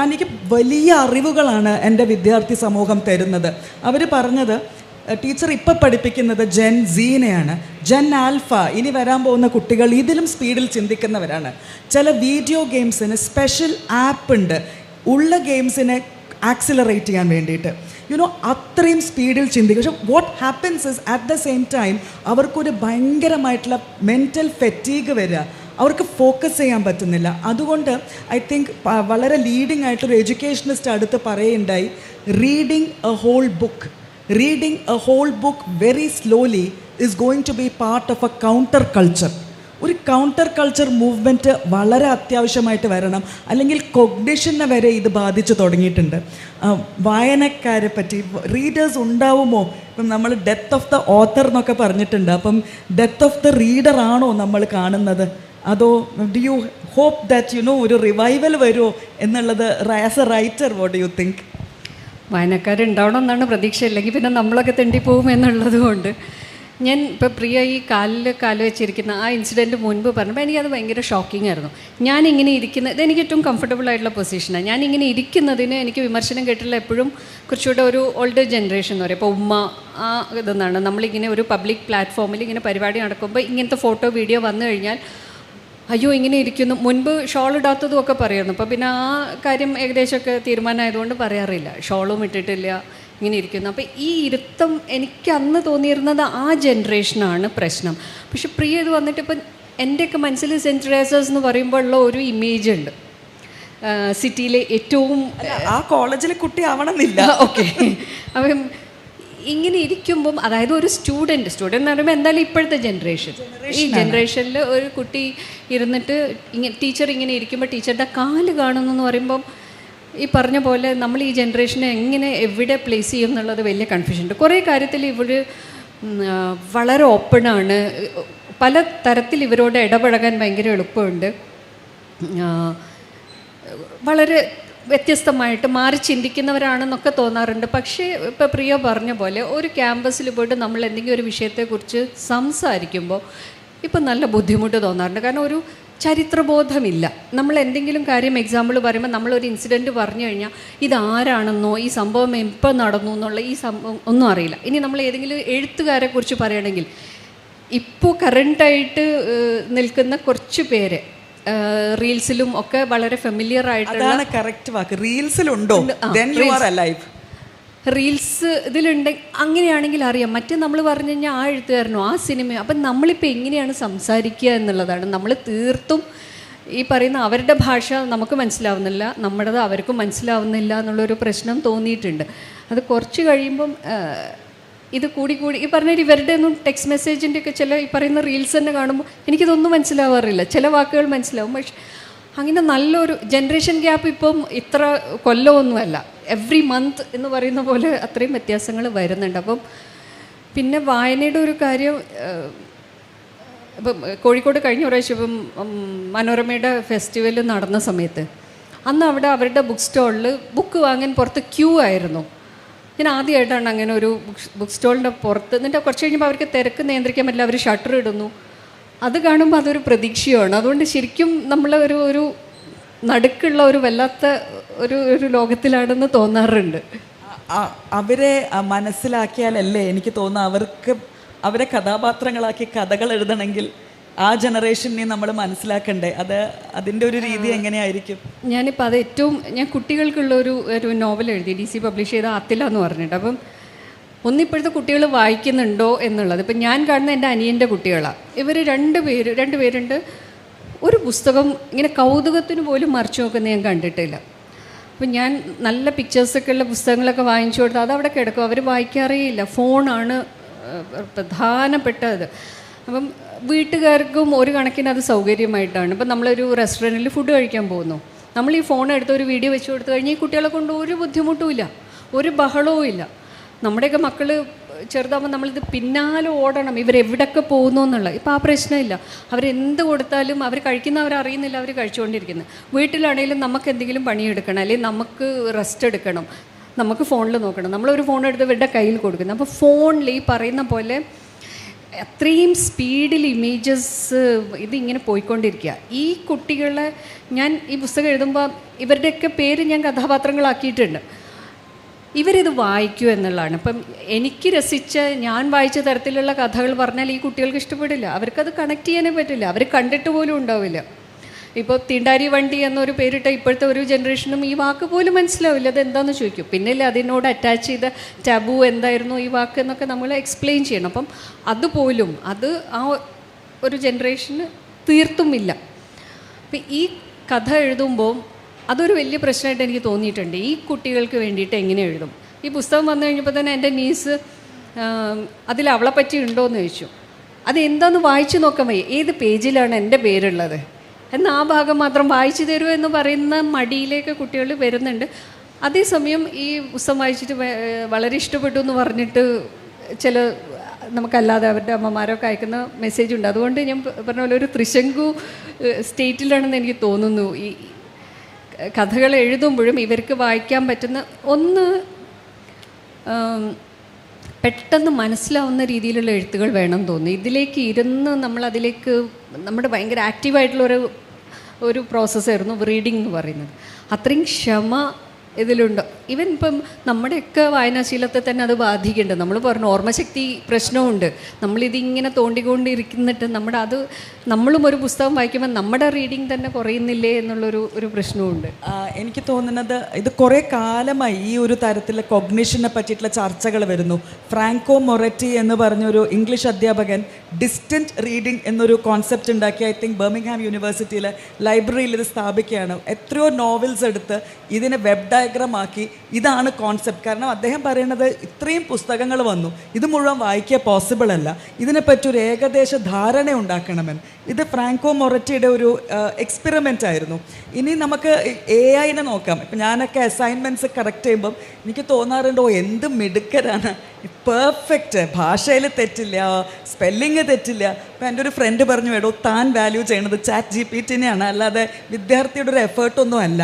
എനിക്ക് വലിയ അറിവുകളാണ് എൻ്റെ വിദ്യാർത്ഥി സമൂഹം തരുന്നത്. അവർ പറഞ്ഞത്, ടീച്ചർ ഇപ്പം പഠിപ്പിക്കുന്നത് ജെൻ സീനെയാണ്, ജെൻ ആൽഫ, ഇനി വരാൻ പോകുന്ന കുട്ടികൾ ഇതിലും സ്പീഡിൽ ചിന്തിക്കുന്നവരാണ്. ചില വീഡിയോ ഗെയിംസിന് സ്പെഷ്യൽ ആപ്പ് ഉണ്ട് ഉള്ള ഗെയിംസിനെ ആക്സിലറേറ്റ് ചെയ്യാൻ വേണ്ടിയിട്ട്. അത്രയും സ്പീഡിൽ ചിന്തിക്കും. പക്ഷെ what happens is at the same time അവർക്കൊരു ഭയങ്കരമായിട്ടുള്ള മെൻ്റൽ ഫെറ്റീഗ് വരിക, അവർക്ക് ഫോക്കസ് ചെയ്യാൻ പറ്റുന്നില്ല. അതുകൊണ്ട് ഐ തിങ്ക് വളരെ ലീഡിങ് ആയിട്ടൊരു എഡ്യൂക്കേഷനിസ്റ്റ് അടുത്ത് പറയുണ്ടായി, reading a whole book very slowly is going to be part of a counter culture. ഒരു കൗണ്ടർ കൾച്ചർ മൂവ്മെൻറ്റ് വളരെ അത്യാവശ്യമായിട്ട് വരണം, അല്ലെങ്കിൽ കൊഗ്നിഷനെ വരെ ഇത് ബാധിച്ചു തുടങ്ങിയിട്ടുണ്ട്. വായനക്കാരെ പറ്റി റീഡേഴ്സ് ഉണ്ടാവുമോ? ഇപ്പം നമ്മൾ ഡെത്ത് ഓഫ് ദ ഓത്തർ എന്നൊക്കെ പറഞ്ഞിട്ടുണ്ട്. അപ്പം ഡെത്ത് ഓഫ് ദ റീഡർ ആണോ നമ്മൾ കാണുന്നത്? അതോ ഡു യു ഹോപ്പ് ദാറ്റ് ഒരു റിവൈവൽ വരുമോ എന്നുള്ളത് as a writer what do you think? വായനക്കാരുണ്ടാവണം എന്നാണ് പ്രതീക്ഷ, അല്ലെങ്കിൽ പിന്നെ നമ്മളൊക്കെ തെണ്ടിപ്പോവും എന്നുള്ളത് കൊണ്ട് ഞാൻ ഇപ്പോൾ പ്രിയ ഈ കാല് വെച്ചിരിക്കുന്ന ആ ഇൻസിഡൻറ്റ് മുൻപ് പറഞ്ഞപ്പോൾ എനിക്കത് ഭയങ്കര ഷോക്കിംഗ് ആയിരുന്നു. ഞാനിങ്ങനെ ഇരിക്കുന്നത് ഇതെനിക്ക് ഏറ്റവും കംഫർട്ടബിൾ ആയിട്ടുള്ള പൊസിഷനാണ്. ഞാനിങ്ങനെ ഇരിക്കുന്നതിന് എനിക്ക് വിമർശനം കേട്ടിട്ടുള്ള എപ്പോഴും കുറച്ചുകൂടെ ഒരു ഓൾഡ് ജനറേഷൻ എന്ന് പറയും. ഇപ്പോൾ ഉമ്മ ആ ഇതെന്നാണ് നമ്മളിങ്ങനെ ഒരു പബ്ലിക് പ്ലാറ്റ്ഫോമിൽ ഇങ്ങനെ പരിപാടി നടക്കുമ്പോൾ ഇങ്ങനത്തെ ഫോട്ടോ വീഡിയോ വന്നു കഴിഞ്ഞാൽ അയ്യോ ഇങ്ങനെ ഇരിക്കുന്നു. മുൻപ് ഷോൾ ഇടാത്തതും ഒക്കെ പറയുന്നു. അപ്പോൾ പിന്നെ ആ കാര്യം ഏകദേശമൊക്കെ തീരുമാനമായതുകൊണ്ട് പറയാറില്ല. ഷോളും ഇട്ടിട്ടില്ല, ഇങ്ങനെ ഇരിക്കുന്നു. അപ്പോൾ ഈ ഇരുത്തം എനിക്ക് അന്ന് തോന്നിയിരുന്നത് ആ ജനറേഷനാണ് പ്രശ്നം. പക്ഷെ പ്രിയ ഇത് വന്നിട്ട് ഇപ്പം എൻ്റെയൊക്കെ മനസ്സിൽ സെൻറ്റ് തെരേസാസ് എന്ന് പറയുമ്പോൾ ഉള്ള ഒരു ഇമേജ് ഉണ്ട്. സിറ്റിയിലെ ഏറ്റവും ആ കോളേജിലെ കുട്ടി ആവണമെന്നില്ല. ഓക്കെ. അപ്പം ഇങ്ങനെ ഇരിക്കുമ്പം അതായത് ഒരു സ്റ്റുഡൻറ്റ് എന്ന് പറയുമ്പോൾ എന്തായാലും ഇപ്പോഴത്തെ ജനറേഷൻ, ഈ ജനറേഷനിൽ ഒരു കുട്ടി ഇരുന്നിട്ട് ടീച്ചർ ഇങ്ങനെ ഇരിക്കുമ്പോൾ ടീച്ചറുടെ കാല് കാണുന്നു എന്ന് പറയുമ്പം ഈ പറഞ്ഞ പോലെ നമ്മൾ ഈ ജനറേഷനെ എങ്ങനെ എവിടെ പ്ലേസ് ചെയ്യും എന്നുള്ളത് വലിയ കൺഫ്യൂഷൻ ഉണ്ട്. കുറേ കാര്യത്തിൽ ഇവർ വളരെ ഓപ്പണാണ്, പല തരത്തിൽ ഇവരോട് ഇടപഴകാൻ ഭയങ്കര എളുപ്പമുണ്ട്, വളരെ വ്യത്യസ്തമായിട്ട് മാറി ചിന്തിക്കുന്നവരാണെന്നൊക്കെ തോന്നാറുണ്ട്. പക്ഷേ ഇപ്പോൾ പ്രിയ പറഞ്ഞ പോലെ ഒരു ക്യാമ്പസിൽ പോയിട്ട് നമ്മൾ എന്തെങ്കിലും ഒരു വിഷയത്തെക്കുറിച്ച് സംസാരിക്കുമ്പോൾ ഇപ്പം നല്ല ബുദ്ധിമുട്ട് തോന്നാറുണ്ട്. കാരണം ഒരു ചരിത്രബോധമില്ല. നമ്മൾ എന്തെങ്കിലും കാര്യം എക്സാമ്പിൾ പറയുമ്പോൾ നമ്മളൊരു ഇൻസിഡൻറ്റ് പറഞ്ഞു കഴിഞ്ഞാൽ ഇതാരാണെന്നോ ഈ സംഭവം എപ്പോൾ നടന്നു എന്നുള്ള ഈ സംഭവം ഒന്നും അറിയില്ല. ഇനി നമ്മൾ ഏതെങ്കിലും എഴുത്തുകാരെക്കുറിച്ച് പറയുകയാണെങ്കിൽ ഇപ്പോൾ കറണ്ടായിട്ട് നിൽക്കുന്ന കുറച്ച് പേര് റീൽസിലും ഒക്കെ വളരെ ഫെമിലിയർ ആയിട്ടുള്ള കറക്റ്റ് വാക്ക് റീൽസിലുണ്ടോ റീൽസ് ഇതിലുണ്ടെങ്കിൽ അങ്ങനെയാണെങ്കിൽ അറിയാം. മറ്റേ നമ്മൾ പറഞ്ഞു കഴിഞ്ഞാൽ ആ എഴുത്തുകാരനോ ആ സിനിമയോ. അപ്പം നമ്മളിപ്പോൾ എങ്ങനെയാണ് സംസാരിക്കുക എന്നുള്ളതാണ്. നമ്മൾ തീർത്തും ഈ പറയുന്ന അവരുടെ ഭാഷ നമുക്ക് മനസ്സിലാവുന്നില്ല, നമ്മുടേത് അവർക്കും മനസ്സിലാവുന്നില്ല എന്നുള്ളൊരു പ്രശ്നം തോന്നിയിട്ടുണ്ട്. അത് കുറച്ച് കഴിയുമ്പം ഇത് കൂടി ഈ പറഞ്ഞ ഇവരുടെ ഒന്നും ടെക്സ്റ്റ് മെസ്സേജിൻ്റെ ഒക്കെ ചില ഈ പറയുന്ന റീൽസ് തന്നെ കാണുമ്പോൾ എനിക്കിതൊന്നും മനസ്സിലാവാറില്ല. ചില വാക്കുകൾ മനസ്സിലാവും. പക്ഷെ അങ്ങനെ നല്ലൊരു ജനറേഷൻ ഗ്യാപ്പ് ഇപ്പം ഇത്ര കൊല്ലമൊന്നുമല്ല, എവ്രി മന്ത് എന്ന് പറയുന്ന പോലെ അത്രയും വ്യത്യാസങ്ങൾ വരുന്നുണ്ട്. അപ്പം പിന്നെ വായനയുടെ ഒരു കാര്യം, ഇപ്പം കോഴിക്കോട് കഴിഞ്ഞ പ്രാവശ്യം ഇപ്പം മനോരമയുടെ ഫെസ്റ്റിവൽ നടന്ന സമയത്ത് അന്ന് അവിടെ അവരുടെ ബുക്ക് സ്റ്റോളിൽ ബുക്ക് വാങ്ങാൻ പുറത്ത് ക്യൂ ആയിരുന്നു. ഞാൻ ആദ്യമായിട്ടാണ് അങ്ങനെ ഒരു ബുക്ക് സ്റ്റോളിൻ്റെ പുറത്ത്. എന്നിട്ട് കുറച്ച് കഴിഞ്ഞപ്പോൾ അവർക്ക് തിരക്ക് നിയന്ത്രിക്കാൻ പറ്റില്ല, അവർ ഷട്ടർ ഇടുന്നു. അത് കാണുമ്പോൾ അതൊരു പ്രതീക്ഷയാണ്. അതുകൊണ്ട് ശരിക്കും നമ്മൾ ഒരു നടുക്കുള്ള ഒരു വല്ലാത്ത ഒരു ലോകത്തിലാണെന്ന് തോന്നാറുണ്ട്. അവരെ മനസ്സിലാക്കിയാലല്ലേ എനിക്ക് തോന്നുന്നു അവരെ കഥാപാത്രങ്ങളാക്കി കഥകൾ എഴുതണമെങ്കിൽ ആ ജനറേഷനെ നമ്മൾ മനസ്സിലാക്കണ്ടേ. അതിൻ്റെ ഒരു രീതി എങ്ങനെയായിരിക്കും? ഞാനിപ്പോൾ ഞാൻ കുട്ടികൾക്കുള്ള ഒരു നോവൽ എഴുതി, DC പബ്ലിഷ് ചെയ്ത ആത്തില എന്ന് പറഞ്ഞിട്ട്. അപ്പം ഒന്നിപ്പോഴത്തെ കുട്ടികൾ വായിക്കുന്നുണ്ടോ എന്നുള്ളത്, ഇപ്പം ഞാൻ കാണുന്ന എൻ്റെ അനിയൻ്റെ കുട്ടികളാണ്. ഇവർ രണ്ടുപേരുണ്ട്. ഒരു പുസ്തകം ഇങ്ങനെ കൗതുകത്തിന് പോലും മറിച്ച് നോക്കുന്നത് ഞാൻ കണ്ടിട്ടില്ല. അപ്പം ഞാൻ നല്ല പിക്ചേഴ്സൊക്കെ ഉള്ള പുസ്തകങ്ങളൊക്കെ വാങ്ങിച്ചു കൊടുത്താൽ അതവിടെ കിടക്കും. അവർ വായിക്കാറേ ഇല്ല. ഫോണാണ് പ്രധാനപ്പെട്ടത്. അപ്പം വീട്ടുകാർക്കും ഒരു കണക്കിന് അത് സൗകര്യമായിട്ടാണ്. ഇപ്പം നമ്മളൊരു റെസ്റ്റോറൻറ്റിൽ ഫുഡ് കഴിക്കാൻ പോകുന്നു, നമ്മൾ ഈ ഫോൺ എടുത്ത് ഒരു വീഡിയോ വെച്ച് കൊടുത്തു കഴിഞ്ഞാൽ ഈ കുട്ടികളെ കൊണ്ട് ഒരു ബുദ്ധിമുട്ടുമില്ല, ഒരു ബഹളവും ഇല്ല. നമ്മുടെയൊക്കെ മക്കൾ ചെറുതാകുമ്പോൾ നമ്മളിത് പിന്നാലെ ഓടണം ഇവരെവിടെയൊക്കെ പോകുന്നു എന്നുള്ളത്. ഇപ്പോൾ ആ പ്രശ്നമില്ല. അവരെന്ത് കൊടുത്താലും അവർ കഴിക്കുന്നവരറിയുന്നില്ല, അവർ കഴിച്ചുകൊണ്ടിരിക്കുന്നത്. വീട്ടിലാണെങ്കിലും നമുക്ക് എന്തെങ്കിലും പണിയെടുക്കണം, അല്ലെങ്കിൽ നമുക്ക് റെസ്റ്റ് എടുക്കണം, നമുക്ക് ഫോണിൽ നോക്കണം. നമ്മളൊരു ഫോൺ എടുത്ത് ഇവരുടെ കയ്യിൽ കൊടുക്കുന്നത്. അപ്പോൾ ഫോണിൽ ഈ പറയുന്ന പോലെ അത്രയും സ്പീഡിൽ ഇമേജസ് ഇതിങ്ങനെ പോയിക്കൊണ്ടിരിക്കുക. ഈ കുട്ടികളെ ഞാൻ ഈ പുസ്തകം എഴുതുമ്പോൾ ഇവരുടെയൊക്കെ പേര് ഞാൻ കഥാപാത്രങ്ങളാക്കിയിട്ടുണ്ട്. ഇവരിത് വായിക്കൂ എന്നുള്ളതാണ്. ഇപ്പം എനിക്ക് രസിച്ച ഞാൻ വായിച്ച തരത്തിലുള്ള കഥകൾ പറഞ്ഞാൽ ഈ കുട്ടികൾക്ക് ഇഷ്ടപ്പെടില്ല, അവർക്കത് കണക്ട് ചെയ്യാനേ പറ്റില്ല, അവർ കണ്ടിട്ട് പോലും ഉണ്ടാവില്ല. ഇപ്പോൾ തീണ്ടാരി വണ്ടി എന്നൊരു പേരിട്ട ഇപ്പോഴത്തെ ഒരു ജനറേഷനും ഈ വാക്ക് പോലും മനസ്സിലാവില്ല, അതെന്താണെന്ന് ചോദിക്കും. പിന്നല്ലേ അതിനോട് അറ്റാച്ച് ചെയ്ത ടാബു എന്തായിരുന്നു ഈ വാക്ക് എന്നൊക്കെ നമ്മൾ എക്സ്പ്ലെയിൻ ചെയ്യണം. അപ്പം അതുപോലും ആ ഒരു ജനറേഷന് തീർത്തും ഇല്ല. അപ്പം ഈ കഥ എഴുതുമ്പോൾ അതൊരു വലിയ പ്രശ്നമായിട്ട് എനിക്ക് തോന്നിയിട്ടുണ്ട്. ഈ കുട്ടികൾക്ക് വേണ്ടിയിട്ട് എങ്ങനെ എഴുതും? ഈ പുസ്തകം വന്നു കഴിഞ്ഞപ്പോൾ തന്നെ എൻ്റെ നീസ് അതിൽ അവളെ പറ്റി ഉണ്ടോ എന്ന് ചോദിച്ചു. അതെന്താണെന്ന് വായിച്ചു നോക്കാൻ വയ്യ, ഏത് പേജിലാണ് എൻ്റെ പേരുള്ളത് എന്നാൽ ആ ഭാഗം മാത്രം വായിച്ചു തരുമോ എന്ന് പറയുന്ന മടിയിലേക്ക് കുട്ടികൾ വരുന്നുണ്ട്. അതേസമയം ഈ പുസ്തകം വായിച്ചിട്ട് വളരെ ഇഷ്ടപ്പെട്ടു എന്ന് പറഞ്ഞിട്ട് ചില നമുക്കല്ലാതെ അവരുടെ അമ്മമാരൊക്കെ അയക്കുന്ന മെസ്സേജ് ഉണ്ട്. അതുകൊണ്ട് ഞാൻ പറഞ്ഞ പോലെ ഒരു ത്രിശങ്കു സ്റ്റേറ്റിലാണെന്ന് എനിക്ക് തോന്നുന്നു. ഈ കഥകൾ എഴുതുമ്പോഴും ഇവർക്ക് വായിക്കാൻ പറ്റുന്ന ഒന്ന് പെട്ടെന്ന് മനസ്സിലാവുന്ന രീതിയിലുള്ള എഴുത്തുകൾ വേണം തോന്നുന്നു. ഇതിലേക്ക് ഇരുന്ന് നമ്മളതിലേക്ക് നമ്മുടെ ഭയങ്കര ആക്റ്റീവായിട്ടുള്ള ഒരു പ്രോസസ്സായിരുന്നു റീഡിംഗ് എന്ന് പറയുന്നത്. അത്രയും ക്ഷമ ഇതിലുണ്ട്. ഈവൻ ഇപ്പം നമ്മുടെയൊക്കെ വായനാശീലത്തെ തന്നെ അത് ബാധിക്കുന്നുണ്ട്. നമ്മൾ പറഞ്ഞു ഓർമ്മശക്തി പ്രശ്നമുണ്ട്. നമ്മളിതിങ്ങനെ തോണ്ടിക്കൊണ്ടിരിക്കുന്നിട്ട് നമ്മളും ഒരു പുസ്തകം വായിക്കുമ്പോൾ നമ്മുടെ റീഡിങ് തന്നെ കുറയുന്നില്ലേ എന്നുള്ളൊരു പ്രശ്നമുണ്ട്. എനിക്ക് തോന്നുന്നത് ഇത് കുറേ കാലമായി ഈ ഒരു തരത്തിലുള്ള കൊഗ്നിഷനെ പറ്റിയിട്ടുള്ള ചർച്ചകൾ വരുന്നു. ഫ്രാങ്കോ മൊററ്റി എന്ന് പറഞ്ഞൊരു ഇംഗ്ലീഷ് അധ്യാപകൻ ഡിസ്റ്റൻറ്റ് റീഡിംഗ് എന്നൊരു കോൺസെപ്റ്റ് ഉണ്ടാക്കി ഐ തിങ്ക് ബർമിംഗ്ഹാം യൂണിവേഴ്സിറ്റിയിലെ ലൈബ്രറിയിൽ ഇത് സ്ഥാപിക്കുകയാണ്. എത്രയോ നോവൽസ് എടുത്ത് ഇതിനെ വെബ് ഡയഗ്രാം ആക്കി ഇതാണ് കോൺസെപ്റ്റ്. കാരണം അദ്ദേഹം പറയുന്നത് ഇത്രയും പുസ്തകങ്ങൾ വന്നു, ഇത് മുഴുവൻ വായിക്കുക പോസിബിൾ അല്ല, ഇതിനെപ്പറ്റി ഒരു ഏകദേശ ധാരണ ഉണ്ടാക്കണമെന്ന്. ഇത് ഫ്രാങ്കോ മൊററ്റിയുടെ ഒരു എക്സ്പെരിമെൻ്റ് ആയിരുന്നു. ഇനി നമുക്ക് AI നോക്കാം. ഇപ്പം ഞാനൊക്കെ അസൈൻമെൻറ്റ്സ് കറക്റ്റ് ചെയ്യുമ്പം എനിക്ക് തോന്നാറുണ്ടോ എന്ത് മിടുക്കരാണ്, പെർഫെക്റ്റ്, ഭാഷയിൽ തെറ്റില്ല, സ്പെല്ലിങ് തെറ്റില്ല. അപ്പം എൻ്റെ ഒരു ഫ്രണ്ട് പറഞ്ഞു, എടോ താൻ വാല്യൂ ചെയ്യണത് ChatGPT-നെയാണ്, അല്ലാതെ വിദ്യാർത്ഥിയുടെ ഒരു എഫേർട്ടൊന്നും അല്ല.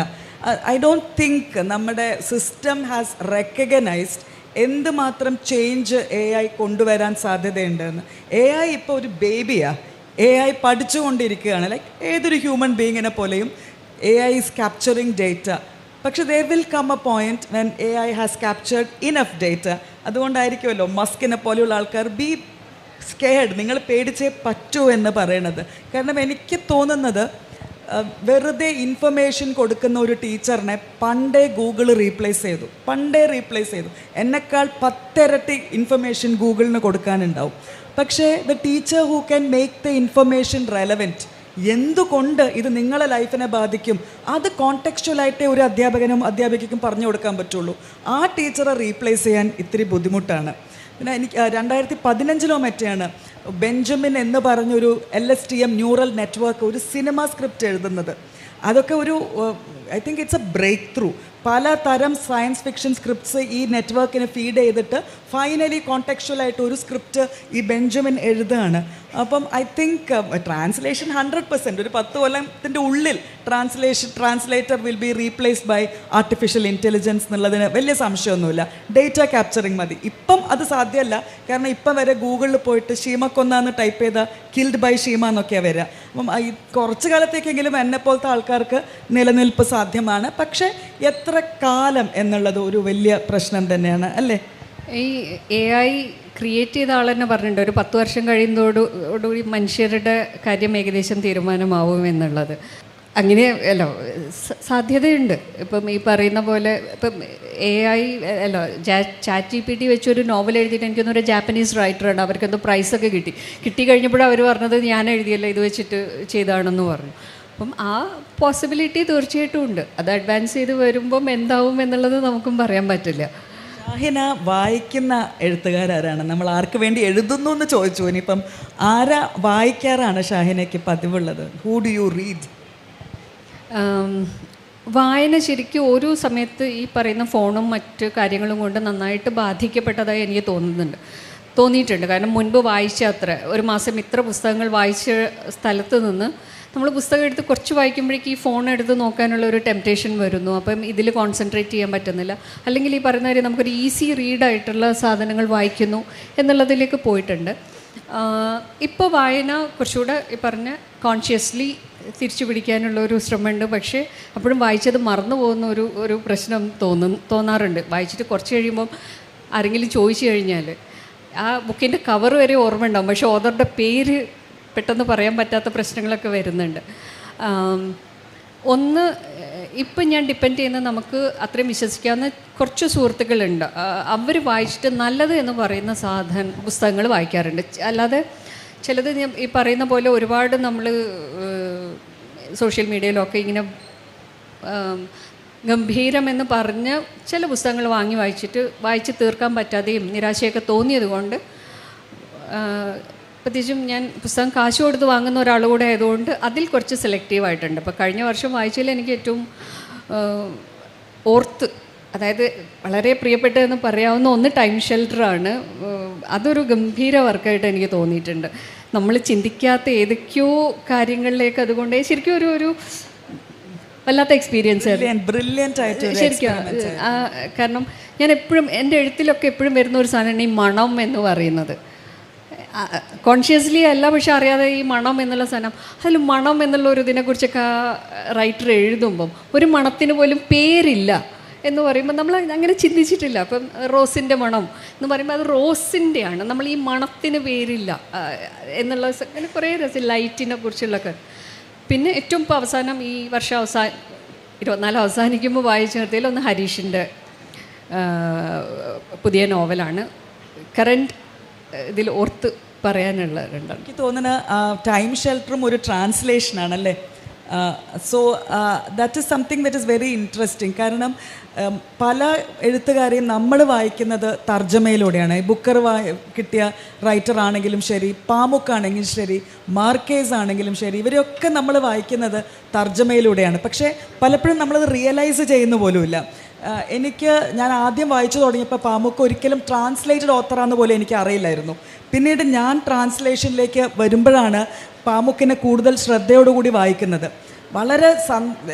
ഐ ഡോണ്ട് തിങ്ക് നമ്മുടെ സിസ്റ്റം ഹാസ് റെക്കഗ്നൈസ്ഡ് എന്തുമാത്രം ചേഞ്ച് AI കൊണ്ടുവരാൻ സാധ്യതയുണ്ടെന്ന്. AI ഇപ്പോൾ ഒരു ബേബിയാണ്. AI പഠിച്ചുകൊണ്ടിരിക്കുകയാണ്. ലൈക്ക് ഏതൊരു ഹ്യൂമൻ ബീയിങ്ങിനെ പോലെയും AI ഈസ് ക്യാപ്ചറിങ് ഡേറ്റ. പക്ഷെ there will come a point when AI has captured enough data. അതുകൊണ്ടായിരിക്കുമല്ലോ മസ്കിനെ പോലെയുള്ള ആൾക്കാർ ബി സ്കെയർഡ്, നിങ്ങൾ പേടിച്ചേ പറ്റൂ എന്ന് പറയണത്. കാരണം എനിക്ക് തോന്നുന്നത് വെറുതെ ഇൻഫർമേഷൻ കൊടുക്കുന്ന ഒരു ടീച്ചറിനെ പണ്ടേ ഗൂഗിൾ റീപ്ലേസ് ചെയ്തു. എന്നെക്കാൾ 10 ഇരട്ടി ഇൻഫർമേഷൻ ഗൂഗിളിന് കൊടുക്കാനുണ്ടാവും. പക്ഷേ the teacher who can make the information relevant, എന്തുകൊണ്ട് ഇത് നിങ്ങളെ ലൈഫിനെ ബാധിക്കും, അത് കോണ്ടെക്സ്ച്വലായിട്ടേ ഒരു അധ്യാപികയ്ക്കും പറഞ്ഞു കൊടുക്കാൻ പറ്റുള്ളൂ. ആ ടീച്ചറെ റീപ്ലേസ് ചെയ്യാൻ ഇത്തിരി ബുദ്ധിമുട്ടാണ്. പിന്നെ എനിക്ക് 2015 മറ്റാണ് ബെഞ്ചമിൻ എന്ന് പറഞ്ഞൊരു LSTM ന്യൂറൽ നെറ്റ്വർക്ക് ഒരു സിനിമ സ്ക്രിപ്റ്റ് എഴുതുന്നത്. അതൊക്കെ ഒരു I think it's a breakthrough. പലതരം സയൻസ് ഫിക്ഷൻ സ്ക്രിപ്റ്റ്സ് ഈ നെറ്റ്വർക്കിനെ ഫീഡ് ചെയ്തിട്ട് ഫൈനലി കോണ്ടെക്സ്ച്വലായിട്ട് ഒരു സ്ക്രിപ്റ്റ് ഈ ബെഞ്ചമിൻ എഴുതുകയാണ്. അപ്പം ഐ തിങ്ക് ട്രാൻസ്ലേഷൻ 100%, ഒരു 10 കൊല്ലത്തിൻ്റെ ഉള്ളിൽ translator will be replaced by artificial intelligence എന്നുള്ളതിന് വലിയ സംശയമൊന്നുമില്ല. ഡേറ്റ ക്യാപ്ചറിങ് മതി. ഇപ്പം അത് സാധ്യമല്ല, കാരണം ഇപ്പം വരെ ഗൂഗിളിൽ പോയിട്ട് ഷീമക്കൊന്നാന്ന് ടൈപ്പ് ചെയ്താൽ കിൽഡ് ബൈ ഷീമ എന്നൊക്കെയാണ് വരിക. അപ്പം ഈ കുറച്ച് കാലത്തേക്കെങ്കിലും എന്നെപ്പോലത്തെ ആൾക്കാർക്ക് നിലനിൽപ്പ് സാധ്യമാണ്. പക്ഷേ എത്ര കാലം എന്നുള്ളത് ഒരു വലിയ പ്രശ്നം തന്നെയാണ് അല്ലേ? ഈ AI ക്രിയേറ്റ് ചെയ്ത ആൾ തന്നെ പറഞ്ഞിട്ടുണ്ട്, ഒരു 10 വർഷം കഴിയുന്നതോടുകൂടി മനുഷ്യരുടെ കാര്യം ഏകദേശം തീരുമാനമാവും എന്നുള്ളത്. അങ്ങനെ അല്ലോ സാധ്യതയുണ്ട്. ഇപ്പം ഈ പറയുന്ന പോലെ ഇപ്പം AI ChatGPT വെച്ചൊരു നോവൽ എഴുതിയിട്ട് എനിക്കൊന്നൊരു ജാപ്പനീസ് റൈറ്ററാണ്, അവർക്കെന്തോ പ്രൈസൊക്കെ കിട്ടി കഴിഞ്ഞപ്പോഴും അവർ പറഞ്ഞത് ഞാൻ എഴുതിയല്ല, ഇത് വെച്ചിട്ട് ചെയ്താണെന്ന് പറഞ്ഞു. അപ്പം ആ പോസിബിലിറ്റി തീർച്ചയായിട്ടും ഉണ്ട്. അത് അഡ്വാൻസ് ചെയ്ത് വരുമ്പം എന്താവും എന്നുള്ളത് നമുക്കും പറയാൻ പറ്റില്ല. ഷാഹിന വായിക്കുന്ന എഴുത്തുകാരാണ്? നമ്മൾ ആർക്ക് വേണ്ടി എഴുതുന്നു എന്ന് ചോദിച്ചു. ഇനിയിപ്പം ആരാ വായിക്കാറാണ് ഷാഹിനയ്ക്ക് പതിവുള്ളത്? Who do you read? വായന ശരിക്കും ഒരു സമയത്ത് ഈ പറയുന്ന ഫോണും മറ്റ് കാര്യങ്ങളും കൊണ്ട് നന്നായിട്ട് ബാധിക്കപ്പെട്ടതായി എനിക്ക് തോന്നിയിട്ടുണ്ട്. കാരണം മുൻപ് വായിച്ച ഒരു മാസം ഇത്ര പുസ്തകങ്ങൾ വായിച്ച സ്ഥലത്ത് നിന്ന് നമ്മൾ പുസ്തകം എടുത്ത് കുറച്ച് വായിക്കുമ്പോഴേക്ക് ഈ ഫോൺ എടുത്ത് നോക്കാനുള്ള ഒരു ടെംപ്റ്റേഷൻ വരുന്നു. അപ്പം ഇതിൽ കോൺസെൻട്രേറ്റ് ചെയ്യാൻ പറ്റുന്നില്ല. അല്ലെങ്കിൽ ഈ പറയുന്ന കാര്യം നമുക്കൊരു ഈസി റീഡായിട്ടുള്ള സാധനങ്ങൾ വായിക്കുന്നു എന്നുള്ളതിലേക്ക് പോയിട്ടുണ്ട്. ഇപ്പോൾ വായന കുറച്ചുകൂടെ ഈ പറഞ്ഞ കോൺഷ്യസ്ലി തിരിച്ചു പിടിക്കാനുള്ള ഒരു ശ്രമമുണ്ട്. പക്ഷേ അപ്പോഴും വായിച്ചത് മറന്നു പോകുന്ന ഒരു പ്രശ്നം തോന്നാറുണ്ട്. വായിച്ചിട്ട് കുറച്ച് കഴിയുമ്പം ആരെങ്കിലും ചോദിച്ചു കഴിഞ്ഞാൽ ആ ബുക്കിൻ്റെ കവർ വരെ ഓർമ്മ ഉണ്ടാകും, പക്ഷേ ഓതറുടെ പേര് പെട്ടെന്ന് പറയാൻ പറ്റാത്ത പ്രശ്നങ്ങളൊക്കെ വരുന്നുണ്ട്. ഒന്ന് ഇപ്പം ഞാൻ ഡിപ്പെൻഡ് ചെയ്യുന്ന നമുക്ക് അത്രയും വിശ്വസിക്കാവുന്ന കുറച്ച് സുഹൃത്തുക്കളുണ്ട്. അവർ വായിച്ചിട്ട് നല്ലത് എന്ന് പറയുന്ന പുസ്തകങ്ങൾ വായിക്കാറുണ്ട്. അല്ലാതെ ചിലത് ഈ പറയുന്ന പോലെ ഒരുപാട് നമ്മൾ സോഷ്യൽ മീഡിയയിലൊക്കെ ഇങ്ങനെ ഗംഭീരമെന്ന് പറഞ്ഞ് ചില പുസ്തകങ്ങൾ വായിച്ച് തീർക്കാൻ പറ്റാതെയും നിരാശയൊക്കെ തോന്നിയത് കൊണ്ട്, പ്രത്യേകിച്ചും ഞാൻ പുസ്തകം കാശ് കൊടുത്ത് വാങ്ങുന്ന ഒരാൾ കൂടെ ആയതുകൊണ്ട് അതിൽ കുറച്ച് സെലക്റ്റീവായിട്ടുണ്ട്. ഇപ്പോൾ കഴിഞ്ഞ വർഷം വായിച്ചതിൽ എനിക്ക് ഏറ്റവും അതായത് വളരെ പ്രിയപ്പെട്ടതെന്ന് പറയാവുന്ന ഒന്ന് ടൈം ഷെൽട്ടറാണ്. അതൊരു ഗംഭീര വർക്കായിട്ട് എനിക്ക് തോന്നിയിട്ടുണ്ട്. നമ്മൾ ചിന്തിക്കാത്ത ഏതൊക്കെയോ കാര്യങ്ങളിലേക്ക് അതുകൊണ്ട് ശരിക്കും ഒരു വല്ലാത്ത എക്സ്പീരിയൻസ് ആയിരുന്നു. ബ്രില്യൻ്റ് ആയിട്ട് ശരിക്കും കാരണം ഞാൻ എപ്പോഴും എൻ്റെ എഴുത്തിലൊക്കെ എപ്പോഴും വരുന്ന ഒരു സാധനമാണ് ഈ മണം എന്ന് പറയുന്നത്. കോൺഷ്യസ്ലി അല്ല, പക്ഷെ അറിയാതെ ഈ മണം എന്നുള്ള സാധനം, അതിൽ മണം എന്നുള്ള ഒരു ഇതിനെക്കുറിച്ചൊക്കെ റൈറ്റർ എഴുതുമ്പം ഒരു മണത്തിന് പോലും പേരില്ല എന്ന് പറയുമ്പോൾ നമ്മൾ അങ്ങനെ ചിന്തിച്ചിട്ടില്ല. അപ്പം റോസിൻ്റെ മണം എന്ന് പറയുമ്പോൾ അത് റോസിൻ്റെയാണ്, നമ്മൾ ഈ മണത്തിന് പേരില്ല എന്നുള്ള അങ്ങനെ കുറേ രസം ലൈറ്റിനെ കുറിച്ചുള്ളൊക്കെ. പിന്നെ ഏറ്റവും ഇപ്പോൾ അവസാനം ഈ വർഷം 24 അവസാനിക്കുമ്പോൾ വായിച്ചു നിർത്തിയാൽ ഒന്ന് ഹരീഷിൻ്റെ പുതിയ നോവലാണ്. കറൻറ്റ് ഇതിൽ ഓർത്ത് പറയാനുള്ള രണ്ടാണ്. എനിക്ക് തോന്നുന്ന ടൈം ഷെൽട്ടറും ഒരു ട്രാൻസ്ലേഷനാണല്ലേ. So that is something that is very interesting. കാരണം പല എഴുത്തുകാരെയും നമ്മൾ വായിക്കുന്നത് തർജ്ജമയിലൂടെയാണ്. ബുക്കർ കിട്ടിയ റൈറ്റർ ആണെങ്കിലും ശരി, പാമുക്ക് ആണെങ്കിലും ശരി, മാർക്കേസ് ആണെങ്കിലും ശരി, ഇവരെയൊക്കെ നമ്മൾ വായിക്കുന്നത് തർജ്ജമയിലൂടെയാണ്. പക്ഷേ പലപ്പോഴും നമ്മളത് റിയലൈസ് ചെയ്യുന്ന പോലുമില്ല. ഞാൻ ആദ്യം വായിച്ചു തുടങ്ങിയപ്പോൾ പാമുക്ക് ഒരിക്കലും ട്രാൻസ്ലേറ്റഡ് ഓത്തറാന്ന് പോലും എനിക്ക് അറിയില്ലായിരുന്നു. പിന്നീട് ഞാൻ ട്രാൻസ്ലേഷനിലേക്ക് വരുമ്പോഴാണ് പാമുക്കിനെ കൂടുതൽ ശ്രദ്ധയോടുകൂടി വായിക്കുന്നത്. വളരെ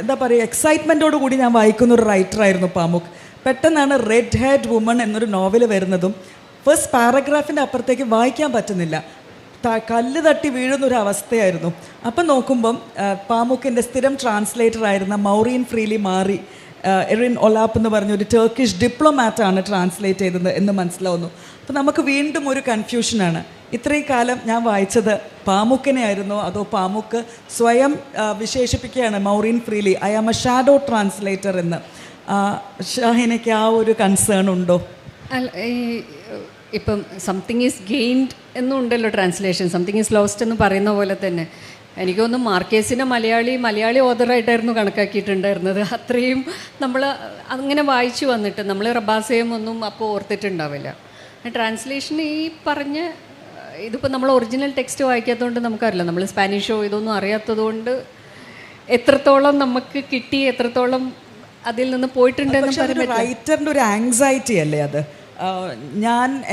എന്താ പറയുക, എക്സൈറ്റ്മെൻറ്റോടു കൂടി ഞാൻ വായിക്കുന്ന ഒരു റൈറ്ററായിരുന്നു പാമുക്ക്. പെട്ടെന്നാണ് റെഡ് ഹെയർഡ് വുമൺ എന്നൊരു നോവൽ വരുന്നതും ഫസ്റ്റ് പാരഗ്രാഫിൻ്റെ അപ്പുറത്തേക്ക് വായിക്കാൻ പറ്റുന്നില്ല, കല്ല് തട്ടി വീഴുന്നൊരു അവസ്ഥയായിരുന്നു. അപ്പം നോക്കുമ്പം പാമുക്കിൻ്റെ സ്ഥിരം ട്രാൻസ്ലേറ്റർ ആയിരുന്ന മൗറീൻ ഫ്രീലി മാറി എറിൻ ഒലാപ്പ് എന്ന് പറഞ്ഞ ഒരു ടർക്കിഷ് ഡിപ്ലോമാറ്റാണ് ട്രാൻസ്ലേറ്റ് ചെയ്തത് എന്ന് മനസ്സിലാവുന്നു. അപ്പോൾ നമുക്ക് വീണ്ടും ഒരു കൺഫ്യൂഷനാണ്. ഇത്രയും കാലം ഞാൻ വായിച്ചത് പാമുക്കിനെ ആയിരുന്നോ അതോ പാമുക്ക് സ്വയം വിശേഷിപ്പിക്കുകയാണ് Maureen Freely I am a shadow translator എന്ന്. ഷാഹിനയ്ക്ക് ആ ഒരു കൺസേൺ ഉണ്ടോ? ഇപ്പം സംതിങ് ഈസ് ഗെയിൻഡ് എന്നുണ്ടല്ലോ ട്രാൻസ്ലേഷൻ, സംതിങ് ഈസ് ലോസ്റ്റ് എന്ന് പറയുന്ന പോലെ തന്നെ എനിക്കൊന്നും മാർക്കേസിനെ മലയാളി ഓതറായിട്ടായിരുന്നു കണക്കാക്കിയിട്ടുണ്ടായിരുന്നത്. അത്രയും നമ്മൾ അങ്ങനെ വായിച്ചു വന്നിട്ട് നമ്മൾ റബാസയും ഒന്നും അപ്പോൾ ഓർത്തിട്ടുണ്ടാവില്ല. ട്രാൻസ്ലേഷൻ ഈ പറഞ്ഞ ഇതിപ്പോൾ നമ്മൾ ഒറിജിനൽ ടെക്സ്റ്റ് വായിക്കാത്തതുകൊണ്ട് നമുക്കറിയില്ല, നമ്മൾ സ്പാനിഷോ ഇതൊന്നും അറിയാത്തതുകൊണ്ട് എത്രത്തോളം നമുക്ക് കിട്ടി, എത്രത്തോളം അതിൽ നിന്ന് പോയിട്ടുണ്ടെന്ന് പറയുന്നത് റൈറ്ററിൻ്റെ ഒരു ആങ്സൈറ്റി അല്ലേ അത്.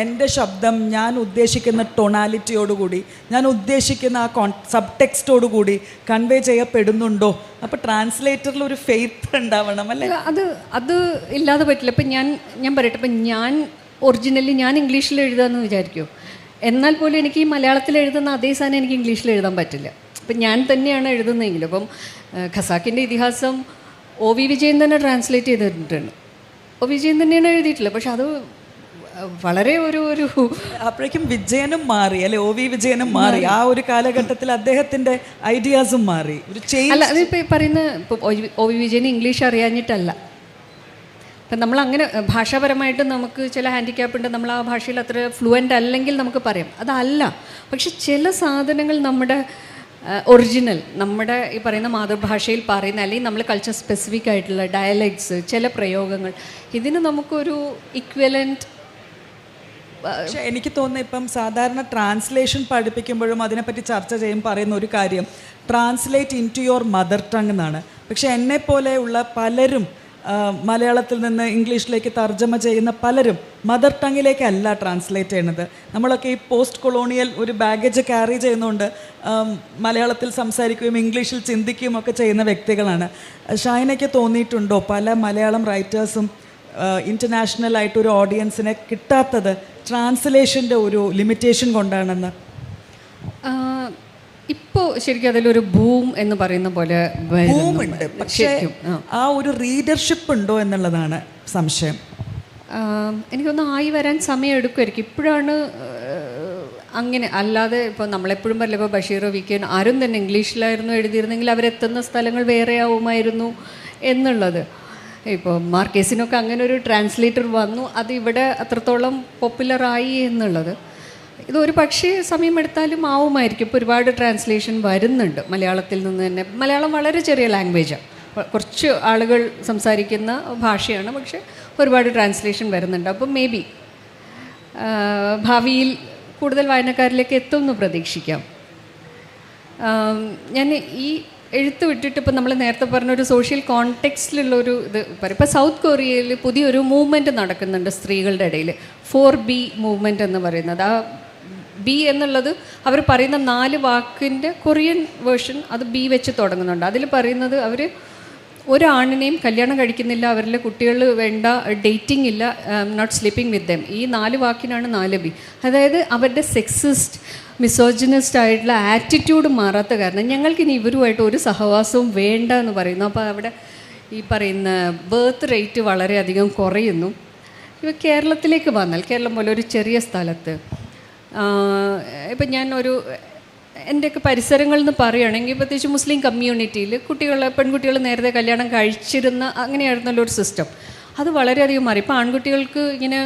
എൻ്റെ ശബ്ദം ഞാൻ ഉദ്ദേശിക്കുന്ന ടൊണാലിറ്റിയോടുകൂടി, ഞാൻ ഉദ്ദേശിക്കുന്ന ആ സബ് ടെക്സ്റ്റോടുകൂടി കൺവേ ചെയ്യപ്പെടുന്നുണ്ടോ? അപ്പോൾ ട്രാൻസ്ലേറ്ററിൽ ഒരു ഫെയ്ത്ത് ഉണ്ടാവണം അല്ലേ? അത് ഇല്ലാതെ പറ്റില്ല. ഇപ്പം ഞാൻ പറയട്ടെ, ഇപ്പം ഞാൻ ഒറിജിനലി ഞാൻ ഇംഗ്ലീഷിൽ എഴുതാമെന്ന് വിചാരിക്കുമോ, എന്നാൽ പോലും എനിക്ക് ഈ മലയാളത്തിൽ എഴുതുന്ന അതേ സാധനം എനിക്ക് ഇംഗ്ലീഷിൽ എഴുതാൻ പറ്റില്ല. ഇപ്പം ഞാൻ തന്നെയാണ് എഴുതുന്നതെങ്കിലും. അപ്പം ഖസാക്കിൻ്റെ ഇതിഹാസം ഒ വി വിജയൻ തന്നെ ട്രാൻസ്ലേറ്റ് ചെയ്തിട്ടുണ്ട്. ഒ വിജയൻ തന്നെയാണ് എഴുതിയിട്ടില്ല, പക്ഷെ അത് വളരെ ഒരു അപ്പോഴേക്കും വിജയനും മാറി അല്ലെ, ഒ വി വിജയനും മാറി. ആ ഒരു കാലഘട്ടത്തിൽ അദ്ദേഹത്തിൻ്റെ ഐഡിയാസും മാറി. ഒരു അല്ല, അതിപ്പോൾ പറയുന്ന ഇപ്പം ഒ വി വിജയന് ഇംഗ്ലീഷ് അറിയാഞ്ഞിട്ടല്ല. ഇപ്പം നമ്മളങ്ങനെ ഭാഷാപരമായിട്ട് നമുക്ക് ചില ഹാൻഡിക്യാപ്പ് ഉണ്ട്, നമ്മൾ ആ ഭാഷയിൽ അത്ര ഫ്ലുവൻ്റ് അല്ലെങ്കിൽ നമുക്ക് പറയാം, അതല്ല. പക്ഷെ ചില സാധനങ്ങൾ നമ്മുടെ ഒറിജിനൽ, നമ്മുടെ ഈ പറയുന്ന മാതൃഭാഷയിൽ പറയുന്ന അല്ലെങ്കിൽ നമ്മൾ കൾച്ചർ സ്പെസിഫിക് ആയിട്ടുള്ള ഡയലക്ട്സ്, ചില പ്രയോഗങ്ങൾ, ഇതിന് നമുക്കൊരു ഇക്വലൻറ്റ്. പക്ഷേ എനിക്ക് തോന്നുന്നു ഇപ്പം സാധാരണ ട്രാൻസ്ലേഷൻ പഠിപ്പിക്കുമ്പോഴും അതിനെപ്പറ്റി ചർച്ച ചെയ്യും പറയുന്ന ഒരു കാര്യം translate into your mother tongue എന്നാണ്. പക്ഷേ എന്നെപ്പോലെയുള്ള പലരും മലയാളത്തിൽ നിന്ന് ഇംഗ്ലീഷിലേക്ക് തർജ്ജമ ചെയ്യുന്ന പലരും മദർ ടങ്ങിലേക്കല്ല ട്രാൻസ്ലേറ്റ് ചെയ്യുന്നത്. നമ്മളൊക്കെ ഈ പോസ്റ്റ് കൊളോണിയൽ ഒരു ബാഗേജ് ക്യാരി ചെയ്യുന്നതുകൊണ്ട് മലയാളത്തിൽ സംസാരിക്കുകയും ഇംഗ്ലീഷിൽ ചിന്തിക്കുകയും ഒക്കെ ചെയ്യുന്ന വ്യക്തികളാണ്. ഷൈനയ്ക്ക് തോന്നിയിട്ടുണ്ടോ പല മലയാളം റൈറ്റേഴ്സും ഇൻ്റർനാഷണൽ ആയിട്ടൊരു ഓഡിയൻസിനെ കിട്ടാത്തത് ട്രാൻസ്ലേഷൻ്റെ ഒരു ലിമിറ്റേഷൻ കൊണ്ടാണെന്ന്? ഇപ്പോൾ ശരിക്കും അതിലൊരു ബൂം എന്ന് പറയുന്ന പോലെ ബൂമുണ്ട്, പക്ഷേ ആ ഒരു റീഡർഷിപ്പ് ഉണ്ടോ എന്നുള്ളതാണ് സംശയം. എനിക്കൊന്ന് ആയി വരാൻ സമയം എടുക്കുമായിരിക്കും. ഇപ്പോഴാണ് അങ്ങനെ. അല്ലാതെ ഇപ്പോൾ നമ്മളെപ്പോഴും പറയില്ല, ഇപ്പോൾ ബഷീർ വിക്കൻ ആരും തന്നെ ഇംഗ്ലീഷിലായിരുന്നു എഴുതിയിരുന്നെങ്കിൽ അവരെത്തുന്ന സ്ഥലങ്ങൾ വേറെ ആവുമായിരുന്നു എന്നുള്ളത്. ഇപ്പോൾ മാർക്കേസിനൊക്കെ അങ്ങനെ ഒരു ട്രാൻസ്ലേറ്റർ വന്നു, അത് ഇവിടെ അത്രത്തോളം പോപ്പുലറായി എന്നുള്ളത്. ഇതൊരു പക്ഷേ സമയമെടുത്താലും ആവുമായിരിക്കും. ഇപ്പോൾ ഒരുപാട് ട്രാൻസ്ലേഷൻ വരുന്നുണ്ട് മലയാളത്തിൽ നിന്ന് തന്നെ. മലയാളം വളരെ ചെറിയ ലാംഗ്വേജാണ്, കുറച്ച് ആളുകൾ സംസാരിക്കുന്ന ഭാഷയാണ്, പക്ഷേ ഒരുപാട് ട്രാൻസ്ലേഷൻ വരുന്നുണ്ട്. അപ്പം മേ ബി ഭാവിയിൽ കൂടുതൽ വായനക്കാരിലേക്ക് എത്തുമെന്ന് പ്രതീക്ഷിക്കാം. ഞാൻ ഈ എഴുത്ത് വിട്ടിട്ട് ഇപ്പം നമ്മൾ നേരത്തെ പറഞ്ഞൊരു സോഷ്യൽ കോണ്ടെക്സ്റ്റിലുള്ളൊരു ഇത് പറയും. ഇപ്പോൾ സൗത്ത് കൊറിയയിൽ പുതിയൊരു മൂവ്മെൻറ്റ് നടക്കുന്നുണ്ട് സ്ത്രീകളുടെ ഇടയിൽ, 4B മൂവ്മെൻറ്റ് എന്ന് പറയുന്നത്. ആ ബി എന്നുള്ളത് അവർ പറയുന്ന 4 വാക്കിൻ്റെ കൊറിയൻ വേർഷൻ, അത് ബി വെച്ച് തുടങ്ങുന്നുണ്ട്. അതിൽ പറയുന്നത് അവർ ഒരാണിനെയും കല്യാണം കഴിക്കുന്നില്ല, അവരിലെ കുട്ടികൾ വേണ്ട, ഡേറ്റിംഗ് ഇല്ല, നോട്ട് സ്ലീപ്പിംഗ് വിത്ത് ദം. ഈ 4 വാക്കിനാണ് 4B. അതായത് അവരുടെ സെക്സിസ്റ്റ്, മിസോജിനിസ്റ്റ് ആയിട്ടുള്ള ആറ്റിറ്റ്യൂഡ് മാറാത്ത കാരണം ഞങ്ങൾക്കിനി ഇവരുമായിട്ട് ഒരു സഹവാസവും വേണ്ട എന്ന് പറയുന്നു. അപ്പോൾ അവിടെ ഈ പറയുന്ന ബർത്ത് റേറ്റ് വളരെയധികം കുറയുന്നു. ഇവ കേരളത്തിലേക്ക് വന്നാൽ, കേരളം പോലെ ഒരു ചെറിയ സ്ഥലത്ത് ഇപ്പം ഞാൻ എൻ്റെയൊക്കെ പരിസരങ്ങളിൽ നിന്ന് പറയുകയാണെങ്കിൽ പ്രത്യേകിച്ച് മുസ്ലിം കമ്മ്യൂണിറ്റിയിൽ പെൺകുട്ടികൾ നേരത്തെ കല്യാണം കഴിച്ചിരുന്ന അങ്ങനെയായിരുന്നല്ലോ ഒരു സിസ്റ്റം. അത് വളരെയധികം മാറി. ഇപ്പോൾ ആൺകുട്ടികൾക്ക് ഇങ്ങനെ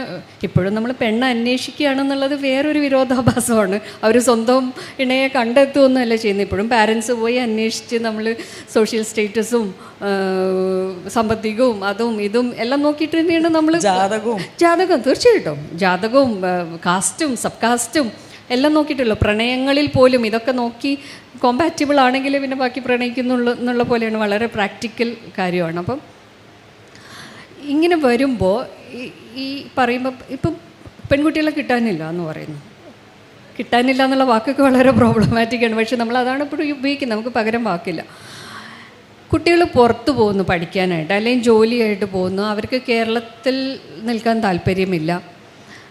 ഇപ്പോഴും നമ്മൾ പെണ്ണ് അന്വേഷിക്കുകയാണെന്നുള്ളത് വേറൊരു വിരോധാഭാസമാണ്. അവർ സ്വന്തം ഇണയെ കണ്ടെത്തുകയൊന്നുമല്ല ചെയ്യുന്നത്. ഇപ്പോഴും പാരൻസ് പോയി അന്വേഷിച്ച് നമ്മൾ സോഷ്യൽ സ്റ്റേറ്റസും സാമ്പത്തികവും അതും ഇതും എല്ലാം നോക്കിയിട്ട് തന്നെയാണ് നമ്മൾ ജാതകം തീർച്ചയായിട്ടും ജാതകവും കാസ്റ്റും സബ് കാസ്റ്റും എല്ലാം നോക്കിയിട്ടുള്ളൂ. പ്രണയങ്ങളിൽ പോലും ഇതൊക്കെ നോക്കി കോമ്പാറ്റബിൾ ആണെങ്കിൽ പിന്നെ ബാക്കി പ്രണയിക്കുന്നുള്ളൂ എന്നുള്ള പോലെയാണ്. വളരെ പ്രാക്ടിക്കൽ കാര്യമാണ്. അപ്പം ഇങ്ങനെ വരുമ്പോൾ ഈ പറയുമ്പോൾ ഇപ്പം പെൺകുട്ടികളെ കിട്ടാനില്ല എന്ന് പറയുന്നു. കിട്ടാനില്ല എന്നുള്ള വാക്കൊക്കെ വളരെ പ്രോബ്ലമാറ്റിക്കാണ്. പക്ഷെ നമ്മൾ അതാണ് ഇപ്പോഴും ഉപയോഗിക്കുന്നത്. നമുക്ക് പകരം വാക്കില്ല. കുട്ടികൾ പുറത്ത് പോകുന്നു പഠിക്കാനായിട്ട്, അല്ലെങ്കിൽ ജോലിയായിട്ട് പോകുന്നു. അവർക്ക് കേരളത്തിൽ നിൽക്കാൻ താല്പര്യമില്ല.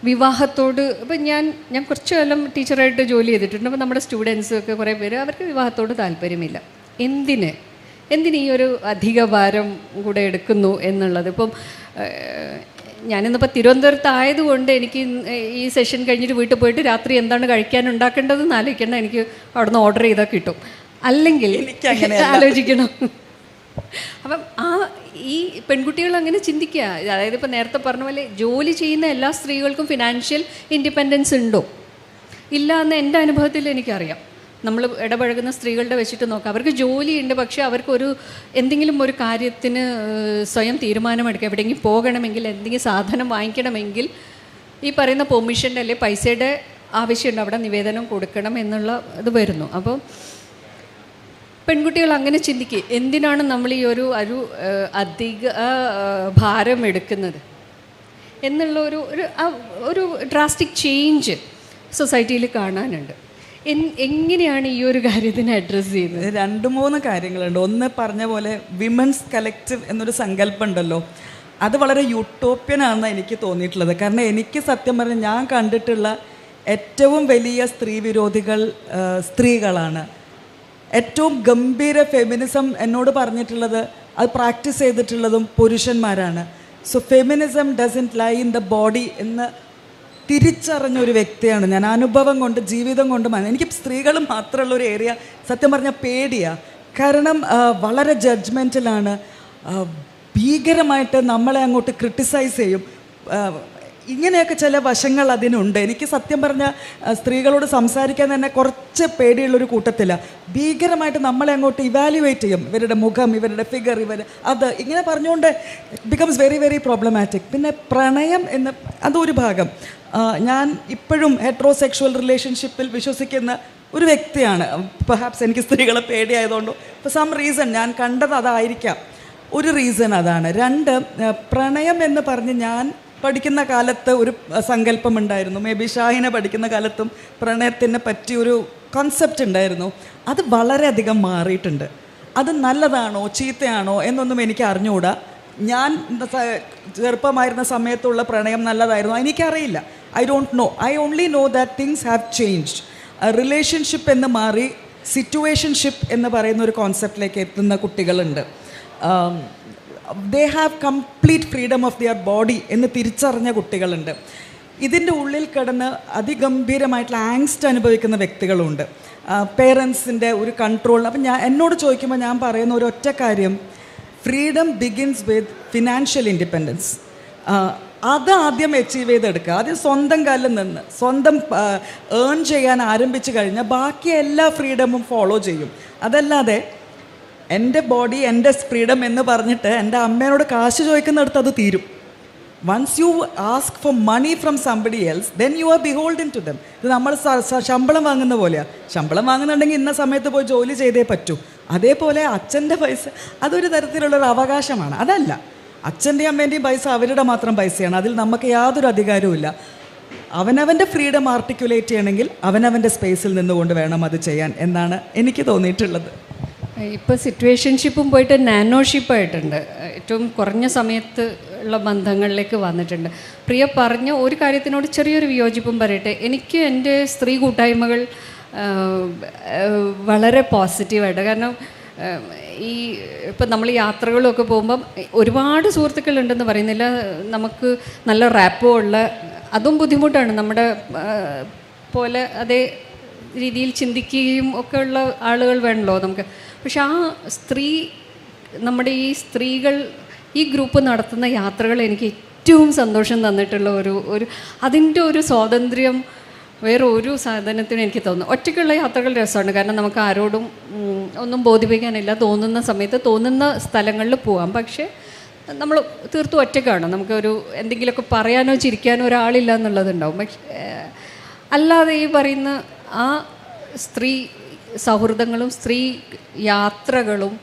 വിവാഹത്തോട് ഇപ്പം ഞാൻ കുറച്ച് കാലം ടീച്ചറായിട്ട് ജോലി ചെയ്തിട്ടുണ്ട്. അപ്പോൾ നമ്മുടെ സ്റ്റുഡൻസൊക്കെ കുറേ പേര് അവർക്ക് വിവാഹത്തോട് താല്പര്യമില്ല. എന്തിന് ഈ ഒരു അധിക ഭാരം കൂടെ എടുക്കുന്നു എന്നുള്ളത്. ഇപ്പം ഞാനിന്നിപ്പോൾ തിരുവനന്തപുരത്ത് ആയതുകൊണ്ട് എനിക്ക് ഈ സെഷൻ കഴിഞ്ഞിട്ട് വീട്ടിൽ പോയിട്ട് രാത്രി എന്താണ് കഴിക്കാൻ ഉണ്ടാക്കേണ്ടതെന്ന് ആലോചിക്കേണ്ട, എനിക്ക് അവിടുന്ന് ഓർഡർ ചെയ്താൽ കിട്ടും. അല്ലെങ്കിൽ ആലോചിക്കണം. അപ്പം ഈ പെൺകുട്ടികൾ അങ്ങനെ ചിന്തിക്കുക. അതായത് ഇപ്പോൾ നേരത്തെ പറഞ്ഞ പോലെ ജോലി ചെയ്യുന്ന എല്ലാ സ്ത്രീകൾക്കും ഫിനാൻഷ്യൽ ഇൻഡിപെൻഡൻസ് ഉണ്ടോ ഇല്ല എന്ന് എൻ്റെ അനുഭവത്തിൽ എനിക്കറിയാം. നമ്മൾ ഇടപഴകുന്ന സ്ത്രീകളുടെ വെച്ചിട്ട് നോക്കാം. അവർക്ക് ജോലിയുണ്ട്, പക്ഷേ അവർക്കൊരു എന്തെങ്കിലും ഒരു കാര്യത്തിന് സ്വയം തീരുമാനമെടുക്കുക. എവിടെയെങ്കിലും പോകണമെങ്കിൽ, എന്തെങ്കിലും സാധനം വാങ്ങിക്കണമെങ്കിൽ ഈ പറയുന്ന പെർമിഷൻ്റെ അല്ലെങ്കിൽ പൈസയുടെ ആവശ്യമുണ്ട്, അവിടെ നിവേദനം കൊടുക്കണം എന്നുള്ള ഇത് വരുന്നു. അപ്പോൾ പെൺകുട്ടികൾ അങ്ങനെ ചിന്തിക്കുക, എന്തിനാണ് നമ്മൾ ഈ ഒരു അധിക ഭാരം എടുക്കുന്നത് എന്നുള്ള ഒരു ഡ്രാസ്റ്റിക് ചേഞ്ച് സൊസൈറ്റിയിൽ കാണാനുണ്ട്. എങ്ങനെയാണ് ഈ ഒരു കാര്യത്തിനെ അഡ്രസ്സ് ചെയ്യുന്നത്? 2-3 കാര്യങ്ങളുണ്ട്. ഒന്ന് പറഞ്ഞ പോലെ വിമൻസ് കളക്റ്റീവ് എന്നൊരു സങ്കല്പം ഉണ്ടല്ലോ, അത് വളരെ യൂട്ടോപ്യനാണെന്ന് എനിക്ക് തോന്നിയിട്ടുള്ളത്. കാരണം എനിക്ക് സത്യം പറഞ്ഞാൽ ഞാൻ കണ്ടിട്ടുള്ള ഏറ്റവും വലിയ സ്ത്രീ വിരോധികൾ സ്ത്രീകളാണ്. ഏറ്റവും ഗംഭീര ഫെമിനിസം എന്നോട് പറഞ്ഞിട്ടുള്ളത്, അത് പ്രാക്ടീസ് ചെയ്തിട്ടുള്ളതും പുരുഷന്മാരാണ്. So feminism doesn't lie in the body എന്ന് തിരിച്ചറിഞ്ഞൊരു വ്യക്തിയാണ് ഞാൻ. അനുഭവം കൊണ്ട്, ജീവിതം കൊണ്ട്. എനിക്ക് സ്ത്രീകൾ മാത്രമുള്ള ഒരു ഏരിയ സത്യം പറഞ്ഞാൽ പേടിയാണ്. കാരണം വളരെ ജഡ്ജ്മെൻറ്റലാണ്, ഭീകരമായിട്ട് നമ്മളെ അങ്ങോട്ട് ക്രിട്ടിസൈസ് ചെയ്യും. ഇങ്ങനെയൊക്കെ ചില വശങ്ങൾ അതിനുണ്ട്. എനിക്ക് സത്യം പറഞ്ഞാൽ സ്ത്രീകളോട് സംസാരിക്കാൻ തന്നെ കുറച്ച് പേടിയുള്ളൊരു കൂട്ടത്തിലാണ്. ഭീകരമായിട്ട് നമ്മളെ അങ്ങോട്ട് ഇവാലുവേറ്റ് ചെയ്യും. ഇവരുടെ മുഖം, ഇവരുടെ ഫിഗർ, അത് ഇങ്ങനെ പറഞ്ഞുകൊണ്ട് ബിക്കംസ് വെരി വെരി പ്രോബ്ലമാറ്റിക്. പിന്നെ പ്രണയം എന്ന അതൊരു ഭാഗം. ഞാൻ ഇപ്പോഴും ഹെട്രോസെക്ഷുവൽ റിലേഷൻഷിപ്പിൽ വിശ്വസിക്കുന്ന ഒരു വ്യക്തിയാണ്. പെർഹാപ്സ് എനിക്ക് സ്ത്രീകളെ പേടിയായതുകൊണ്ടോ ഫോർ സം റീസൺ ഞാൻ കണ്ടത് അതായിരിക്കാം. ഒരു റീസൺ അതാണ്. 2, പ്രണയം എന്ന് പറഞ്ഞ് ഞാൻ പഠിക്കുന്ന കാലത്ത് ഒരു സങ്കല്പമുണ്ടായിരുന്നു. മേ ബി ഷാഹിന പഠിക്കുന്ന കാലത്തും പ്രണയത്തിനെ പറ്റി ഒരു കോൺസെപ്റ്റ് ഉണ്ടായിരുന്നു. അത് വളരെയധികം മാറിയിട്ടുണ്ട്. അത് നല്ലതാണോ ചീത്തയാണോ എന്നൊന്നും എനിക്ക് അറിഞ്ഞുകൂടാ. ഞാൻ ചെറുപ്പമായിരുന്ന സമയത്തുള്ള പ്രണയം നല്ലതായിരുന്നു എനിക്കറിയില്ല. I don't know. I only know that things have changed. Relationship എന്ന് മാറി സിറ്റുവേഷൻഷിപ്പ് എന്ന് പറയുന്ന ഒരു കോൺസെപ്റ്റിലേക്ക് എത്തുന്ന കുട്ടികളുണ്ട്. They have complete freedom of their body എന്ന് തിരിച്ചറിഞ്ഞ കുട്ടികളുണ്ട്. ഇതിൻ്റെ ഉള്ളിൽ കിടന്ന് അതിഗംഭീരമായിട്ടുള്ള ആങ്സ്റ്റ് അനുഭവിക്കുന്ന വ്യക്തികളുണ്ട്. പേരൻസിൻ്റെ ഒരു കൺട്രോൾ. അപ്പം എന്നോട് ചോദിക്കുമ്പോൾ ഞാൻ പറയുന്ന ഒരു ഒറ്റ കാര്യം, freedom begins with financial independence. അത് ആദ്യം അച്ചീവ് ചെയ്തെടുക്കുക. ആദ്യം സ്വന്തം കാലിൽ നിന്ന് സ്വന്തം ഏൺ ചെയ്യാൻ ആരംഭിച്ചു കഴിഞ്ഞാൽ ബാക്കി എല്ലാ ഫ്രീഡമും ഫോളോ ചെയ്യും. അതല്ലാതെ എൻ്റെ ബോഡി എൻ്റെ ഫ്രീഡം എന്ന് പറഞ്ഞിട്ട് എൻ്റെ അമ്മേനോട് കാശ് ചോദിക്കുന്നിടത്ത് അത് തീരും. Once you ask for money from somebody else then you are beholden to them. ഇത് നമ്മൾ ശമ്പളം വാങ്ങുന്ന പോലെയാണ്. ശമ്പളം വാങ്ങുന്നുണ്ടെങ്കിൽ ഇന്ന സമയത്ത് പോയി ജോലി ചെയ്തേ പറ്റൂ. അതേപോലെ അച്ഛൻ്റെ പൈസ അതൊരു തരത്തിലുള്ളൊരു അവകാശമാണ്. അതല്ല, അച്ഛൻ്റെയും അമ്മേൻ്റെയും പൈസ അവരുടെ മാത്രം പൈസയാണ്. അതിൽ നമുക്ക് യാതൊരു അധികാരവുമില്ല. അവനവൻ്റെ ഫ്രീഡം ആർട്ടിക്കുലേറ്റ് ചെയ്യണമെങ്കിൽ അവനവൻ്റെ സ്പേസിൽ നിന്നുകൊണ്ട് വേണം അത് ചെയ്യാൻ എന്നാണ് എനിക്ക് തോന്നിയിട്ടുള്ളത്. ഇപ്പോൾ സിറ്റുവേഷൻഷിപ്പും പോയിട്ട് നാനോഷിപ്പായിട്ടുണ്ട്. ഏറ്റവും കുറഞ്ഞ സമയത്ത് ഉള്ള ബന്ധങ്ങളിലേക്ക് വന്നിട്ടുണ്ട്. പ്രിയ പറഞ്ഞ ഒരു കാര്യത്തിനോട് ചെറിയൊരു വിയോജിപ്പും പറയട്ടെ. എനിക്ക് എൻ്റെ സ്ത്രീ കൂട്ടായ്മകൾ വളരെ പോസിറ്റീവായിട്ട്, കാരണം ഈ ഇപ്പം നമ്മൾ യാത്രകളൊക്കെ പോകുമ്പം ഒരുപാട് സുഹൃത്തുക്കളുണ്ടെന്ന് പറയുന്നില്ല, നമുക്ക് നല്ല റാപ്പോ ഉള്ള, അതും ബുദ്ധിമുട്ടാണ്. നമ്മുടെ പോലെ അതേ രീതിയിൽ ചിന്തിക്കുകയും ഒക്കെ ഉള്ള ആളുകൾ വേണമല്ലോ നമുക്ക്. പക്ഷെ ആ നമ്മുടെ ഈ സ്ത്രീകൾ ഈ ഗ്രൂപ്പ് നടത്തുന്ന യാത്രകൾ എനിക്ക് ഏറ്റവും സന്തോഷം തന്നിട്ടുള്ള ഒരു അതിൻ്റെ ഒരു സ്വാതന്ത്ര്യം വേറെ ഒരു സാധനത്തിനും എനിക്ക് തോന്നുന്നു. ഒറ്റയ്ക്കുള്ള യാത്രകൾ രസമാണ്, കാരണം നമുക്ക് ആരോടും ഒന്നും ബോധിപ്പിക്കാനില്ല. തോന്നുന്ന സമയത്ത് തോന്നുന്ന സ്ഥലങ്ങളിൽ പോകാം. പക്ഷേ നമ്മൾ തീർത്തും ഒറ്റയ്ക്കാണ്. നമുക്കൊരു എന്തെങ്കിലുമൊക്കെ പറയാനോ ചിരിക്കാനോ ഒരാളില്ല എന്നുള്ളതുണ്ടാവും. പക്ഷേ അല്ലാതെ ഈ പറയുന്ന ആ സ്ത്രീ സൗഹൃദങ്ങളും സ്ത്രീ യാത്രകളും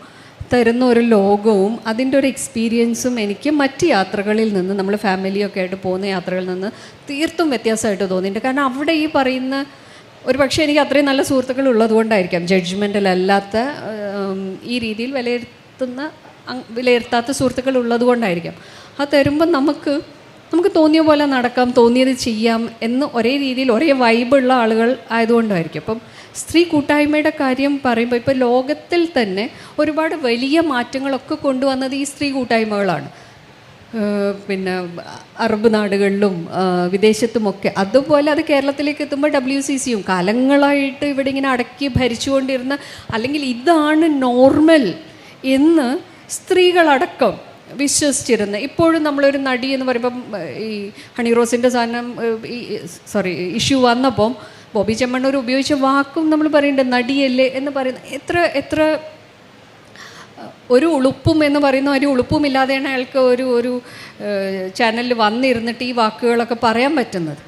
തരുന്ന ഒരു ലോകവും അതിൻ്റെ ഒരു എക്സ്പീരിയൻസും എനിക്ക് മറ്റ് യാത്രകളിൽ നിന്ന്, നമ്മൾ ഫാമിലിയൊക്കെ ആയിട്ട് പോകുന്ന യാത്രകളിൽ നിന്ന് തീർത്തും വ്യത്യാസമായിട്ട് തോന്നിയിട്ടുണ്ട്. കാരണം അവിടെ ഈ പറയുന്ന ഒരു പക്ഷേ എനിക്ക് അത്രയും നല്ല സുഹൃത്തുക്കൾ ഉള്ളതുകൊണ്ടായിരിക്കാം, ജഡ്ജ്മെൻറ്റലല്ലാത്ത ഈ രീതിയിൽ വിലയിരുത്താത്ത സുഹൃത്തുക്കൾ ഉള്ളതുകൊണ്ടായിരിക്കാം. അത് തരുമ്പം നമുക്ക് തോന്നിയ പോലെ നടക്കാം, തോന്നിയത് ചെയ്യാം എന്ന് ഒരേ രീതിയിൽ ഒരേ വൈബുള്ള ആളുകൾ ആയതുകൊണ്ടായിരിക്കും. അപ്പം സ്ത്രീ കൂട്ടായ്മയുടെ കാര്യം പറയുമ്പോൾ ഇപ്പോൾ ലോകത്തിൽ തന്നെ ഒരുപാട് വലിയ മാറ്റങ്ങളൊക്കെ കൊണ്ടുവന്നത് ഈ സ്ത്രീ കൂട്ടായ്മകളാണ്. പിന്നെ അറബ് നാടുകളിലും വിദേശത്തുമൊക്കെ. അതുപോലെ അത് കേരളത്തിലേക്ക് എത്തുമ്പോൾ WCCയും കാലങ്ങളായിട്ട് ഇവിടെ ഇങ്ങനെ അടക്കി ഭരിച്ചുകൊണ്ടിരുന്ന, അല്ലെങ്കിൽ ഇതാണ് നോർമൽ എന്ന് സ്ത്രീകളടക്കം വിശ്വസിച്ചിരുന്ന, ഇപ്പോഴും നമ്മളൊരു നടി എന്ന് പറയുമ്പം ഈ ഹണി റോസിൻ്റെ സാധനം ഇഷ്യൂ വന്നപ്പം ബോബി ചെമ്മണ്ണൂർ ഉപയോഗിച്ച വാക്കും നമ്മൾ പറയുന്നുണ്ട്, നടിയല്ലേ എന്ന് പറയുന്ന എത്ര ഒരു ഉളുപ്പും എന്ന് പറയുന്ന ഒരു ഉളുപ്പുമില്ലാതെയാണ് അയാൾക്ക് ഒരു ചാനലിൽ വന്നിരുന്നിട്ട് ഈ വാക്കുകളൊക്കെ പറയാൻ പറ്റുന്നത്.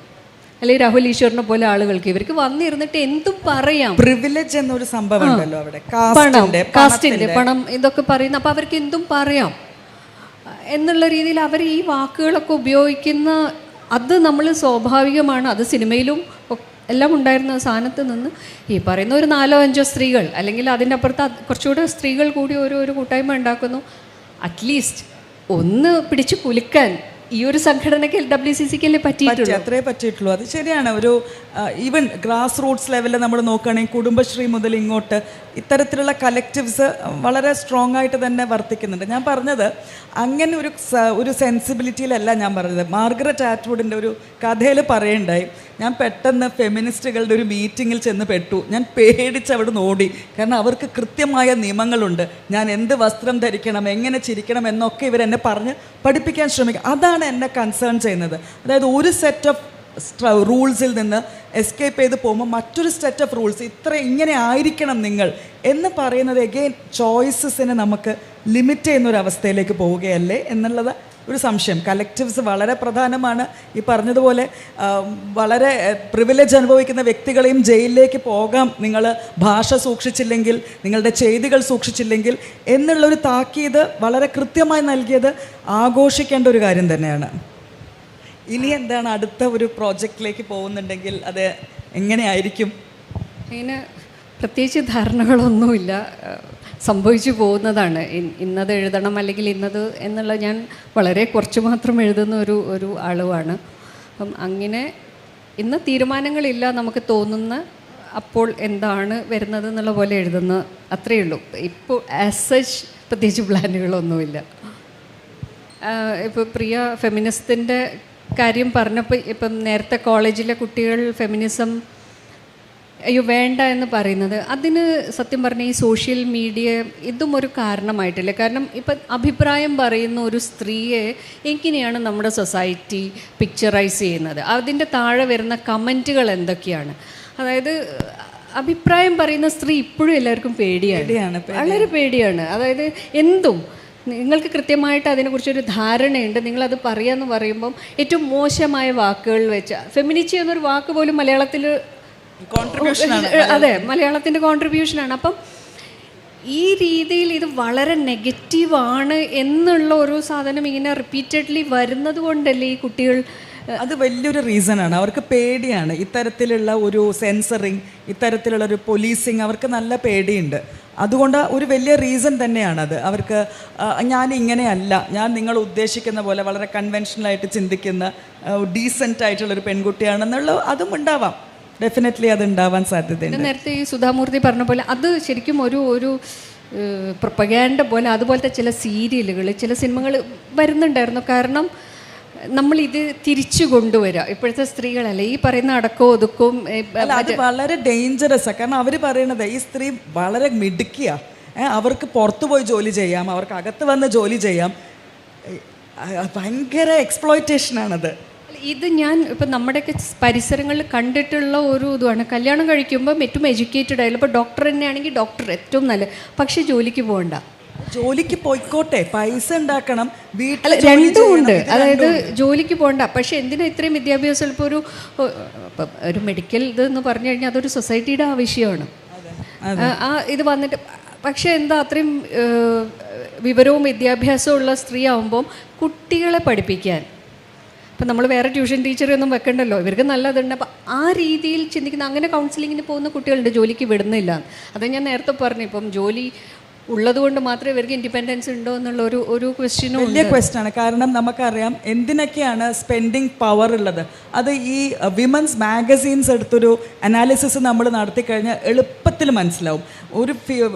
അല്ലെങ്കിൽ രാഹുൽ ഈശ്വറിനെ പോലെ ആളുകൾക്ക് ഇവർക്ക് വന്നിരുന്നിട്ട് എന്തും പറയാം. പ്രിവിലേജ് എന്നൊരു സംഭവം ഉണ്ടല്ലോ അവിടെ, കാസ്റ്റിന്റെ പണം ഇതൊക്കെ പറയുന്ന, അപ്പോൾ അവർക്ക് എന്തും പറയാം എന്നുള്ള രീതിയിൽ അവർ ഈ വാക്കുകളൊക്കെ ഉപയോഗിക്കുന്ന, അത് നമ്മൾ സ്വാഭാവികമാണ്. അത് സിനിമയിലും എല്ലാം ഉണ്ടായിരുന്ന സാധനത്ത് നിന്ന് ഈ പറയുന്ന ഒരു 4-5 സ്ത്രീകൾ, അല്ലെങ്കിൽ അതിൻ്റെ അപ്പുറത്ത് കുറച്ചുകൂടെ സ്ത്രീകൾ കൂടി ഒരു കൂട്ടായ്മ ഉണ്ടാക്കുന്നു. അറ്റ്ലീസ്റ്റ് ഒന്ന് പിടിച്ചു കുലുക്കാൻ ഈ ഒരു സംഘടനയ്ക്ക് WCCക്കല്ലേ പറ്റിയിട്ടുള്ളൂ, അത്രേ പറ്റിയിട്ടുള്ളൂ. അത് ശരിയാണ്. ഒരു ഈവൻ ഗ്രാസ് റൂട്ട്സ് ലെവലിൽ നമ്മൾ നോക്കുകയാണെങ്കിൽ കുടുംബശ്രീ മുതൽ ഇങ്ങോട്ട് ഇത്തരത്തിലുള്ള കലക്റ്റീവ്സ് വളരെ സ്ട്രോങ് ആയിട്ട് തന്നെ വർത്തിക്കുന്നുണ്ട്. ഞാൻ പറഞ്ഞത് അങ്ങനെ ഒരു സെൻസിബിലിറ്റിയിലല്ല ഞാൻ പറഞ്ഞത്. മാർഗരറ്റ് ആറ്റ്വുഡിൻ്റെ ഒരു കഥയിൽ പറയുണ്ടായി, ഞാൻ പെട്ടെന്ന് ഫെമിനിസ്റ്റുകളുടെ ഒരു മീറ്റിങ്ങിൽ ചെന്ന് പെട്ടു. ഞാൻ പേടിച്ച് അവിടെ നിന്ന് ഓടി. കാരണം അവർക്ക് കൃത്യമായ നിയമങ്ങളുണ്ട്. ഞാൻ എന്ത് വസ്ത്രം ധരിക്കണം, എങ്ങനെ ചിരിക്കണം എന്നൊക്കെ ഇവരെന്നെ പറഞ്ഞ് പഠിപ്പിക്കാൻ ശ്രമിക്കും. അതാണ് എന്നെ കൺസേൺ ചെയ്യുന്നത്. അതായത് ഒരു സെറ്റ് ഓഫ് റൂൾസിൽ നിന്ന് എസ്കേപ്പ് ചെയ്ത് പോകുമ്പോൾ മറ്റൊരു സെറ്റ് ഓഫ് റൂൾസ്, ഇങ്ങനെ ആയിരിക്കണം നിങ്ങൾ എന്ന് പറയുന്നത് എഗെയിൻ ചോയ്സസിനെ നമുക്ക് ലിമിറ്റ് ചെയ്യുന്നൊരവസ്ഥയിലേക്ക് പോവുകയല്ലേ എന്നുള്ളത് ഒരു സംശയം. കലക്റ്റീവ്സ് വളരെ പ്രധാനമാണ്. ഈ പറഞ്ഞതുപോലെ വളരെ പ്രിവിലേജ് അനുഭവിക്കുന്ന വ്യക്തികളെയും ജയിലിലേക്ക് പോകാം നിങ്ങൾ ഭാഷ സൂക്ഷിച്ചില്ലെങ്കിൽ, നിങ്ങളുടെ ചെയ്തികൾ സൂക്ഷിച്ചില്ലെങ്കിൽ എന്നുള്ളൊരു താക്കീത് വളരെ കൃത്യമായി നൽകിയത് ആഘോഷിക്കേണ്ട ഒരു കാര്യം തന്നെയാണ്. ഇനി എന്താണ് അടുത്ത ഒരു പ്രോജക്റ്റിലേക്ക് പോകുന്നുണ്ടെങ്കിൽ അത് എങ്ങനെയായിരിക്കും? അതിന് പ്രത്യേകിച്ച് ധാരണകളൊന്നുമില്ല, സംഭവിച്ചു പോകുന്നതാണ്. ഇന്നത് എഴുതണം അല്ലെങ്കിൽ ഇന്നത് എന്നുള്ള ഞാൻ വളരെ കുറച്ച് മാത്രം എഴുതുന്ന ഒരു ആളുമാണ്. അപ്പം അങ്ങനെ ഇന്ന് തീരുമാനങ്ങളില്ല, നമുക്ക് തോന്നുന്ന അപ്പോൾ എന്താണ് വരുന്നത് എന്നുള്ള പോലെ എഴുതുന്ന അത്രയേ ഉള്ളൂ. ഇപ്പോൾ ആസ് സച്ച് പ്രത്യേകിച്ച് പ്ലാനുകളൊന്നുമില്ല. ഇപ്പോൾ പ്രിയ ഫെമിനിസത്തിൻ്റെ കാര്യം പറഞ്ഞപ്പോൾ, ഇപ്പം നേരത്തെ കോളേജിലെ കുട്ടികൾ ഫെമിനിസം അയ്യോ വേണ്ട എന്ന് പറയുന്നത്, അതിന് സത്യം പറഞ്ഞാൽ ഈ സോഷ്യൽ മീഡിയ ഇതും ഒരു കാരണമായിട്ടില്ല. കാരണം ഇപ്പം അഭിപ്രായം പറയുന്ന ഒരു സ്ത്രീയെ എങ്ങനെയാണ് നമ്മുടെ സൊസൈറ്റി പിക്ചറൈസ് ചെയ്യുന്നത്, അതിൻ്റെ താഴെ വരുന്ന കമൻറ്റുകൾ എന്തൊക്കെയാണ്. അതായത് അഭിപ്രായം പറയുന്ന സ്ത്രീ ഇപ്പോഴും എല്ലാവർക്കും പേടിയാണ്, വളരെ പേടിയാണ്. അതായത് എന്തും നിങ്ങൾക്ക് കൃത്യമായിട്ട് അതിനെക്കുറിച്ചൊരു ധാരണയുണ്ട്, നിങ്ങളത് പറയാമെന്ന് പറയുമ്പം ഏറ്റവും മോശമായ വാക്കുകൾ വെച്ച്, ഫെമിനിറ്റി എന്നൊരു വാക്ക് പോലും മലയാളത്തിൽ കോൺട്രിബ്യൂഷനാണ്. അതെ, മലയാളത്തിൻ്റെ കോൺട്രിബ്യൂഷനാണ്. അപ്പം ഈ രീതിയിൽ ഇത് വളരെ നെഗറ്റീവാണ് എന്നുള്ള ഒരു സാധനം ഇങ്ങനെ റിപ്പീറ്റഡ്ലി വരുന്നത് കൊണ്ടല്ലേ ഈ കുട്ടികൾ അത് വലിയൊരു റീസണാണ്. അവർക്ക് പേടിയാണ് ഇത്തരത്തിലുള്ള ഒരു സെൻസറിങ്, ഇത്തരത്തിലുള്ള ഒരു പോലീസിങ്, അവർക്ക് നല്ല പേടിയുണ്ട്. അതുകൊണ്ട് ഒരു വലിയ റീസൺ തന്നെയാണത്. അവർക്ക് ഞാൻ ഇങ്ങനെയല്ല, ഞാൻ നിങ്ങൾ ഉദ്ദേശിക്കുന്ന പോലെ വളരെ കൺവെൻഷനലായിട്ട് ചിന്തിക്കുന്ന ഡീസൻ്റ് ആയിട്ടുള്ളൊരു പെൺകുട്ടിയാണെന്നുള്ള അതും ഉണ്ടാവാം. ഡെഫിനറ്റ്ലി അത് ഉണ്ടാവാൻ സാധ്യതയുണ്ട്. നേരത്തെ ഈ സുധാമൂർത്തി പറഞ്ഞ പോലെ അത് ശരിക്കും ഒരു പ്രൊപ്പഗാൻഡ പോലെ അതുപോലത്തെ ചില സീരിയലുകൾ, ചില സിനിമകൾ വരുന്നുണ്ടായിരുന്നു. കാരണം നമ്മളിത് തിരിച്ചു കൊണ്ടുവരിക. ഇപ്പോഴത്തെ സ്ത്രീകളല്ലേ ഈ പറയുന്ന അടക്കവും ഒതുക്കവും. അത് വളരെ ഡേഞ്ചറസാണ്. കാരണം അവർ പറയണത് ഈ സ്ത്രീ വളരെ മിടുക്കിയ, അവർക്ക് പുറത്തു പോയി ജോലി ചെയ്യാം, അവർക്ക് അകത്ത് വന്ന് ജോലി ചെയ്യാം. ഭയങ്കര എക്സ്പ്ലോയിറ്റേഷനാണത്. ഇത് ഞാൻ ഇപ്പം നമ്മുടെയൊക്കെ പരിസരങ്ങളിൽ കണ്ടിട്ടുള്ള ഒരു ഇതുമാണ്. കല്യാണം കഴിക്കുമ്പോൾ ഏറ്റവും എഡ്യൂക്കേറ്റഡ് ആയാലും ഇപ്പോൾ ഡോക്ടർ തന്നെയാണെങ്കിൽ ഡോക്ടർ ഏറ്റവും നല്ല, പക്ഷേ ജോലിക്ക് പോകണ്ട, ജോലിക്ക് പോയിക്കോട്ടെ, പൈസ ഉണ്ടാക്കണം, അല്ല രണ്ടും ഉണ്ട്. അതായത് ജോലിക്ക് പോകണ്ട, പക്ഷെ എന്തിനാ ഇത്രയും വിദ്യാഭ്യാസം? ഇപ്പോൾ ഒരു മെഡിക്കൽ ഇതെന്ന് പറഞ്ഞു കഴിഞ്ഞാൽ അതൊരു സൊസൈറ്റിയുടെ ആവശ്യമാണ്. ആ ഇത് വന്നിട്ട് പക്ഷേ എന്താ അത്രയും വിവരവും വിദ്യാഭ്യാസവും ഉള്ള സ്ത്രീ ആകുമ്പം കുട്ടികളെ പഠിപ്പിക്കാൻ ഇപ്പം നമ്മൾ വേറെ ട്യൂഷൻ ടീച്ചറൊന്നും വെക്കണ്ടല്ലോ, ഇവർക്ക് നല്ലതുണ്ട്. അപ്പം ആ രീതിയിൽ ചിന്തിക്കുന്ന, അങ്ങനെ കൗൺസിലിങ്ങിന് പോകുന്ന കുട്ടികളുണ്ട്, ജോലിക്ക് വിടുന്നില്ല. അത് ഞാൻ നേരത്തെ പറഞ്ഞു. ഇപ്പം ജോലി ഉള്ളതുകൊണ്ട് മാത്രമേ ഇവർക്ക് ഇൻഡിപെൻഡൻസ് ഉണ്ടോ എന്നുള്ള ഒരു ക്വസ്റ്റ്യനും വലിയ ക്വസ്റ്റ്യനാണ്. കാരണം നമുക്കറിയാം എന്തിനൊക്കെയാണ് സ്പെൻഡിങ് പവർ ഉള്ളത്. അത് ഈ വിമൻസ് മാഗസീൻസ് എടുത്തൊരു അനാലിസിസ് നമ്മൾ നടത്തിക്കഴിഞ്ഞാൽ എളുപ്പത്തിൽ മനസ്സിലാവും. ഒരു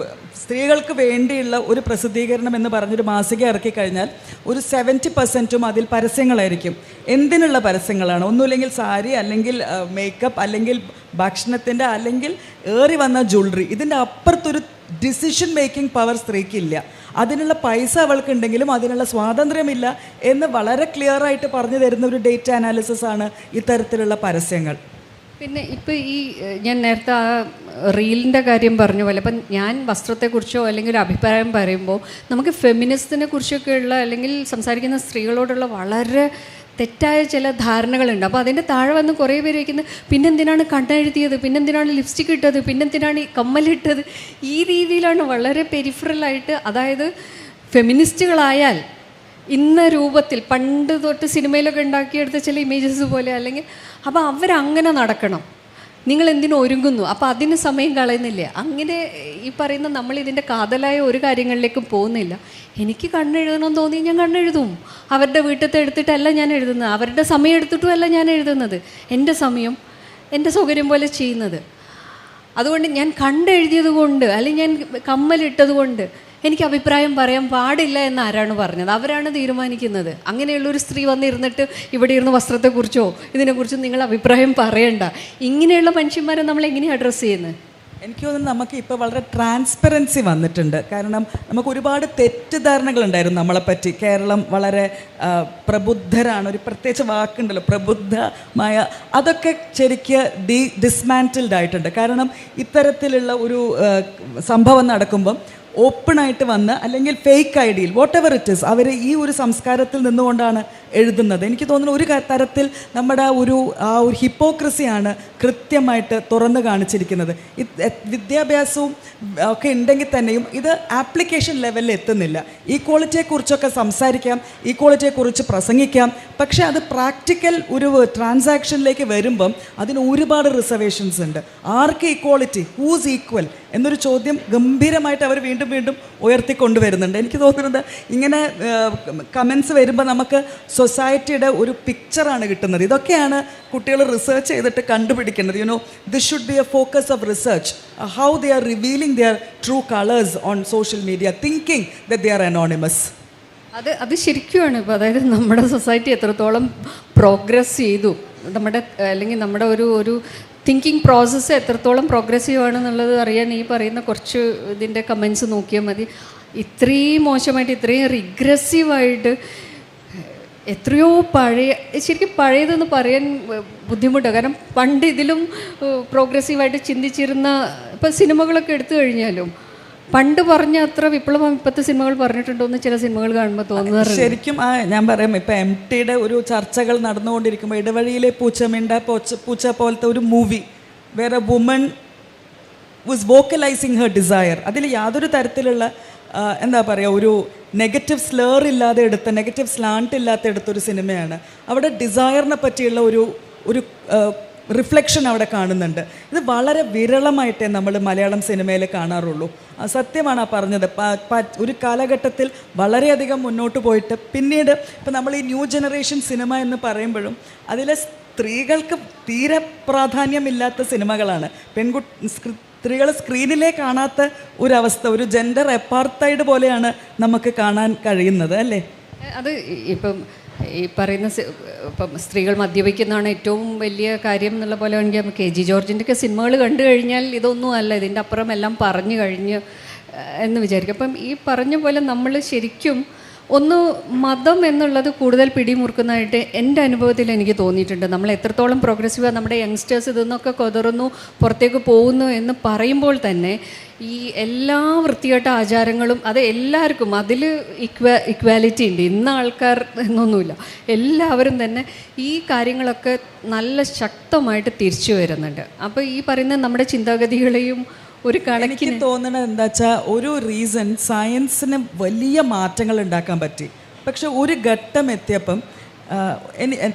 സ്ത്രീകൾക്ക് വേണ്ടിയുള്ള ഒരു പ്രസിദ്ധീകരണം എന്ന് പറഞ്ഞൊരു മാസിക ഇറക്കി കഴിഞ്ഞാൽ ഒരു 70% അതിൽ പരസ്യങ്ങളായിരിക്കും. എന്തിനുള്ള പരസ്യങ്ങളാണ്? ഒന്നുമില്ലെങ്കിൽ സാരി, അല്ലെങ്കിൽ മേക്കപ്പ്, അല്ലെങ്കിൽ ഭക്ഷണത്തിൻ്റെ, അല്ലെങ്കിൽ ഏറി വന്ന ജ്വല്ലറി. ഇതിൻ്റെ അപ്പുറത്തൊരു ഡിസിഷൻ മേക്കിംഗ് പവർ സ്ത്രീക്കില്ല. അതിനുള്ള പൈസ അവൾക്കുണ്ടെങ്കിലും അതിനുള്ള സ്വാതന്ത്ര്യമില്ല എന്ന് വളരെ ക്ലിയർ ആയിട്ട് പറഞ്ഞു തരുന്ന ഒരു ഡേറ്റ അനാലിസിസ് ആണ് ഇത്തരത്തിലുള്ള പരസ്യങ്ങൾ. പിന്നെ ഇപ്പോൾ ഈ ഞാൻ നേരത്തെ ആ റീലിൻ്റെ കാര്യം പറഞ്ഞ പോലെ, അപ്പം ഞാൻ വസ്ത്രത്തെക്കുറിച്ചോ അല്ലെങ്കിൽ ഒരു അഭിപ്രായം പറയുമ്പോൾ നമുക്ക് ഫെമിനിസത്തിനെ കുറിച്ചൊക്കെയുള്ള അല്ലെങ്കിൽ സംസാരിക്കുന്ന സ്ത്രീകളോടുള്ള വളരെ തെറ്റായ ചില ധാരണകളുണ്ട്. അപ്പോൾ അതിൻ്റെ താഴെ വന്ന് കുറേ പേര് വയ്ക്കുന്നത് പിന്നെന്തിനാണ് കണ്ണെഴുതിയത്, പിന്നെന്തിനാണ് ലിപ്സ്റ്റിക് ഇട്ടത്, പിന്നെന്തിനാണ് ഈ കമ്മലിട്ടത്, ഈ രീതിയിലാണ് വളരെ പെരിഫറലായിട്ട്. അതായത് ഫെമിനിസ്റ്റുകളായാൽ ഇന്ന രൂപത്തിൽ പണ്ട് തൊട്ട് സിനിമയിലൊക്കെ ഉണ്ടാക്കിയെടുത്ത ചില ഇമേജസ് പോലെ, അല്ലെങ്കിൽ അപ്പോൾ അവരങ്ങനെ നടക്കണം, നിങ്ങൾ എന്തിനും ഒരുങ്ങുന്നു, അപ്പോൾ അതിന് സമയം കളയുന്നില്ല. അങ്ങനെ ഈ പറയുന്ന നമ്മൾ ഇതിൻ്റെ കാതലായ ഒരു കാര്യങ്ങളിലേക്കും പോകുന്നില്ല. എനിക്ക് കണ്ണെഴുതണമെന്ന് തോന്നി ഞാൻ കണ്ണെഴുതും. അവരുടെ വീട്ടിലത്തെ എടുത്തിട്ടല്ല ഞാൻ എഴുതുന്നത്, അവരുടെ സമയം എടുത്തിട്ടുമല്ല ഞാൻ എഴുതുന്നത്, എൻ്റെ സമയം എൻ്റെ സൗകര്യം പോലെ ചെയ്യുന്നത്. അതുകൊണ്ട് ഞാൻ കണ്ടെഴുതിയത് കൊണ്ട് അല്ലെങ്കിൽ ഞാൻ കമ്മലിട്ടത് കൊണ്ട് എനിക്ക് അഭിപ്രായം പറയാൻ പാടില്ല എന്ന് ആരാണ് പറഞ്ഞത്? അവരാണ് തീരുമാനിക്കുന്നത്. അങ്ങനെയുള്ളൊരു സ്ത്രീ വന്നിരുന്നിട്ട് ഇവിടെ ഇരുന്ന് വസ്ത്രത്തെക്കുറിച്ചോ ഇതിനെക്കുറിച്ചോ നിങ്ങൾ അഭിപ്രായം പറയണ്ട. ഇങ്ങനെയുള്ള മനുഷ്യന്മാരെ നമ്മൾ എങ്ങനെയാണ് അഡ്രസ്സ് ചെയ്യുന്നത്? എനിക്ക് തോന്നുന്നു നമുക്ക് ഇപ്പോൾ വളരെ ട്രാൻസ്പെറൻസി വന്നിട്ടുണ്ട്. കാരണം നമുക്ക് ഒരുപാട് തെറ്റിദ്ധാരണകളുണ്ടായിരുന്നു നമ്മളെപ്പറ്റി. കേരളം വളരെ പ്രബുദ്ധരാണ്, ഒരു പ്രത്യേകിച്ച് വാക്കുണ്ടല്ലോ പ്രബുദ്ധമായ, അതൊക്കെ ശരിക്ക് ഡിസ്മാൻറ്റിൽഡ് ആയിട്ടുണ്ട്. കാരണം ഇത്തരത്തിലുള്ള ഒരു സംഭവം നടക്കുമ്പം ഓപ്പണായിട്ട് വന്ന് അല്ലെങ്കിൽ ഫേക്ക് ഐഡിയിൽ വാട്ട് എവർ ഇറ്റ് ഈസ് അവർ ഈ ഒരു സംസ്കാരത്തിൽ നിന്നുകൊണ്ടാണ് എഴുതുന്നത്. എനിക്ക് തോന്നുന്നു ഒരു തരത്തിൽ നമ്മുടെ ആ ഒരു ഹിപ്പോക്രസിയാണ് കൃത്യമായിട്ട് തുറന്നു കാണിച്ചിരിക്കുന്നത്. വിദ്യാഭ്യാസവും ഒക്കെ ഉണ്ടെങ്കിൽ തന്നെയും ഇത് ആപ്ലിക്കേഷൻ ലെവലിൽ എത്തുന്നില്ല. ഈക്വാളിറ്റിയെക്കുറിച്ചൊക്കെ സംസാരിക്കാം, ഈക്വാളിറ്റിയെക്കുറിച്ച് പ്രസംഗിക്കാം, പക്ഷേ അത് പ്രാക്ടിക്കൽ ഒരു ട്രാൻസാക്ഷനിലേക്ക് വരുമ്പം അതിന് ഒരുപാട് റിസർവേഷൻസ് ഉണ്ട്. ആർക്ക് ഈക്വാളിറ്റി, ഹൂസ് ഈക്വൽ എന്നൊരു ചോദ്യം ഗംഭീരമായിട്ട് അവർ വീണ്ടും ഉയർത്തിക്കൊണ്ടുവരുന്നുണ്ട്. എനിക്ക് തോന്നുന്നത് ഇങ്ങനെ കമൻസ് വരുമ്പോൾ നമുക്ക് സൊസൈറ്റിയുടെ ഒരു പിക്ചറാണ് കിട്ടുന്നത്. ഇതൊക്കെയാണ് കുട്ടികൾ റിസർച്ച് ചെയ്തിട്ട് കണ്ടുപിടിക്കേണ്ടത്. This should be a focus of research, how they are revealing their true colours on social media, thinking that they are anonymous. അത് ശരിക്കുമാണ്. ഇപ്പോൾ അതായത് നമ്മുടെ സൊസൈറ്റി എത്രത്തോളം പ്രോഗ്രസ് ചെയ്തു, നമ്മുടെ അല്ലെങ്കിൽ നമ്മുടെ ഒരു തിങ്കിങ് പ്രോസസ്സ് എത്രത്തോളം പ്രോഗ്രസീവ് ആണെന്നുള്ളത് അറിയാൻ ഈ പറയുന്ന കുറച്ച് ഇതിൻ്റെ കമൻസ് നോക്കിയാൽ മതി. ഇത്രയും മോശമായിട്ട്, ഇത്രയും റിഗ്രസീവായിട്ട്, എത്രയോ ശരിക്കും പഴയതെന്ന് പറയാൻ ബുദ്ധിമുട്ടാണ്. കാരണം പണ്ട് ഇതിലും പ്രോഗ്രസീവായിട്ട് ചിന്തിച്ചിരുന്ന ഇപ്പോൾ സിനിമകളൊക്കെ എടുത്തു കഴിഞ്ഞാലും പണ്ട് പറഞ്ഞ അത്ര വിപ്ലവം ഇപ്പോഴത്തെ സിനിമകൾ പറഞ്ഞിട്ടുണ്ടോയെന്ന് ചില സിനിമകൾ കാണുമ്പോൾ തോന്നുന്നത്. ശരിക്കും ഞാൻ പറയാം, ഇപ്പം MTയുടെ ഒരു ചർച്ചകൾ നടന്നുകൊണ്ടിരിക്കുമ്പോൾ ഇടവഴിയിലെ പൂച്ച പോലത്തെ ഒരു മൂവി വേറെ വുമൺ വാസ് വോക്കലൈസിങ് ഹെർ ഡിസയർ. അതിൽ യാതൊരു തരത്തിലുള്ള എന്താ പറയുക, ഒരു നെഗറ്റീവ് സ്ലേർ ഇല്ലാതെ എടുത്ത, നെഗറ്റീവ് സ്ലാണ്ട് ഇല്ലാത്ത എടുത്തൊരു സിനിമയാണ്. അവിടെ ഡിസയറിനെ പറ്റിയുള്ള ഒരു റിഫ്ലക്ഷൻ അവിടെ കാണുന്നുണ്ട്. ഇത് വളരെ വിരളമായിട്ടേ നമ്മൾ മലയാളം സിനിമയിൽ കാണാറുള്ളൂ. സത്യമാണ് ആ പറഞ്ഞത്. ഒരു കാലഘട്ടത്തിൽ വളരെയധികം മുന്നോട്ട് പോയിട്ട് പിന്നീട് ഇപ്പം നമ്മൾ ഈ ന്യൂ ജനറേഷൻ സിനിമ എന്ന് പറയുമ്പോഴും അതിലെ സ്ത്രീകൾക്ക് തീരെ പ്രാധാന്യമില്ലാത്ത സിനിമകളാണ്. സ്ത്രീകൾ സ്ക്രീനിലേ കാണാത്ത ഒരവസ്ഥ, ഒരു ജെൻഡർ എപ്പാർത്തൈഡ് പോലെയാണ് നമുക്ക് കാണാൻ കഴിയുന്നത്, അല്ലേ? അത് ഇപ്പം ഈ പറയുന്ന ഇപ്പം സ്ത്രീകൾ മദ്യപിക്കുന്നതാണ് ഏറ്റവും വലിയ കാര്യം എന്നുള്ള പോലെ വേണമെങ്കിൽ KG ജോർജിൻ്റെയൊക്കെ സിനിമകൾ കണ്ടു കഴിഞ്ഞാൽ ഇതൊന്നും അല്ല, ഇതിൻ്റെ അപ്പുറം എല്ലാം പറഞ്ഞു കഴിഞ്ഞ് എന്ന് വിചാരിക്കും. അപ്പം ഈ പറഞ്ഞ പോലെ നമ്മൾ ശരിക്കും ഒന്ന് മതം എന്നുള്ളത് കൂടുതൽ പിടിമുറുക്കുന്നതായിട്ട് എൻ്റെ അനുഭവത്തിൽ എനിക്ക് തോന്നിയിട്ടുണ്ട്. നമ്മൾ എത്രത്തോളം പ്രോഗ്രസീവാണ്, നമ്മുടെ യങ്സ്റ്റേഴ്സ് ഇതൊന്നൊക്കെ കൊതറുന്നു, പുറത്തേക്ക് പോകുന്നു എന്ന് പറയുമ്പോൾ തന്നെ ഈ എല്ലാ വൃത്തികെട്ട ആചാരങ്ങളും അത് എല്ലാവർക്കും അതിൽ ഇക്വാലിറ്റി ഉണ്ട്. ഇന്ന ആൾക്കാർ എന്നൊന്നുമില്ല, എല്ലാവരും തന്നെ ഈ കാര്യങ്ങളൊക്കെ നല്ല ശക്തമായിട്ട് തിരിച്ചു വരുന്നുണ്ട്. അപ്പോൾ ഈ പറയുന്ന നമ്മുടെ ചിന്താഗതികളെയും ഒരു കണക്കിന് തോന്നണത് എന്താ വെച്ചാൽ, ഒരു റീസൺ സയൻസിന് വലിയ മാറ്റങ്ങൾ ഉണ്ടാക്കാൻ പറ്റി. പക്ഷെ ഒരു ഘട്ടം എത്തിയപ്പം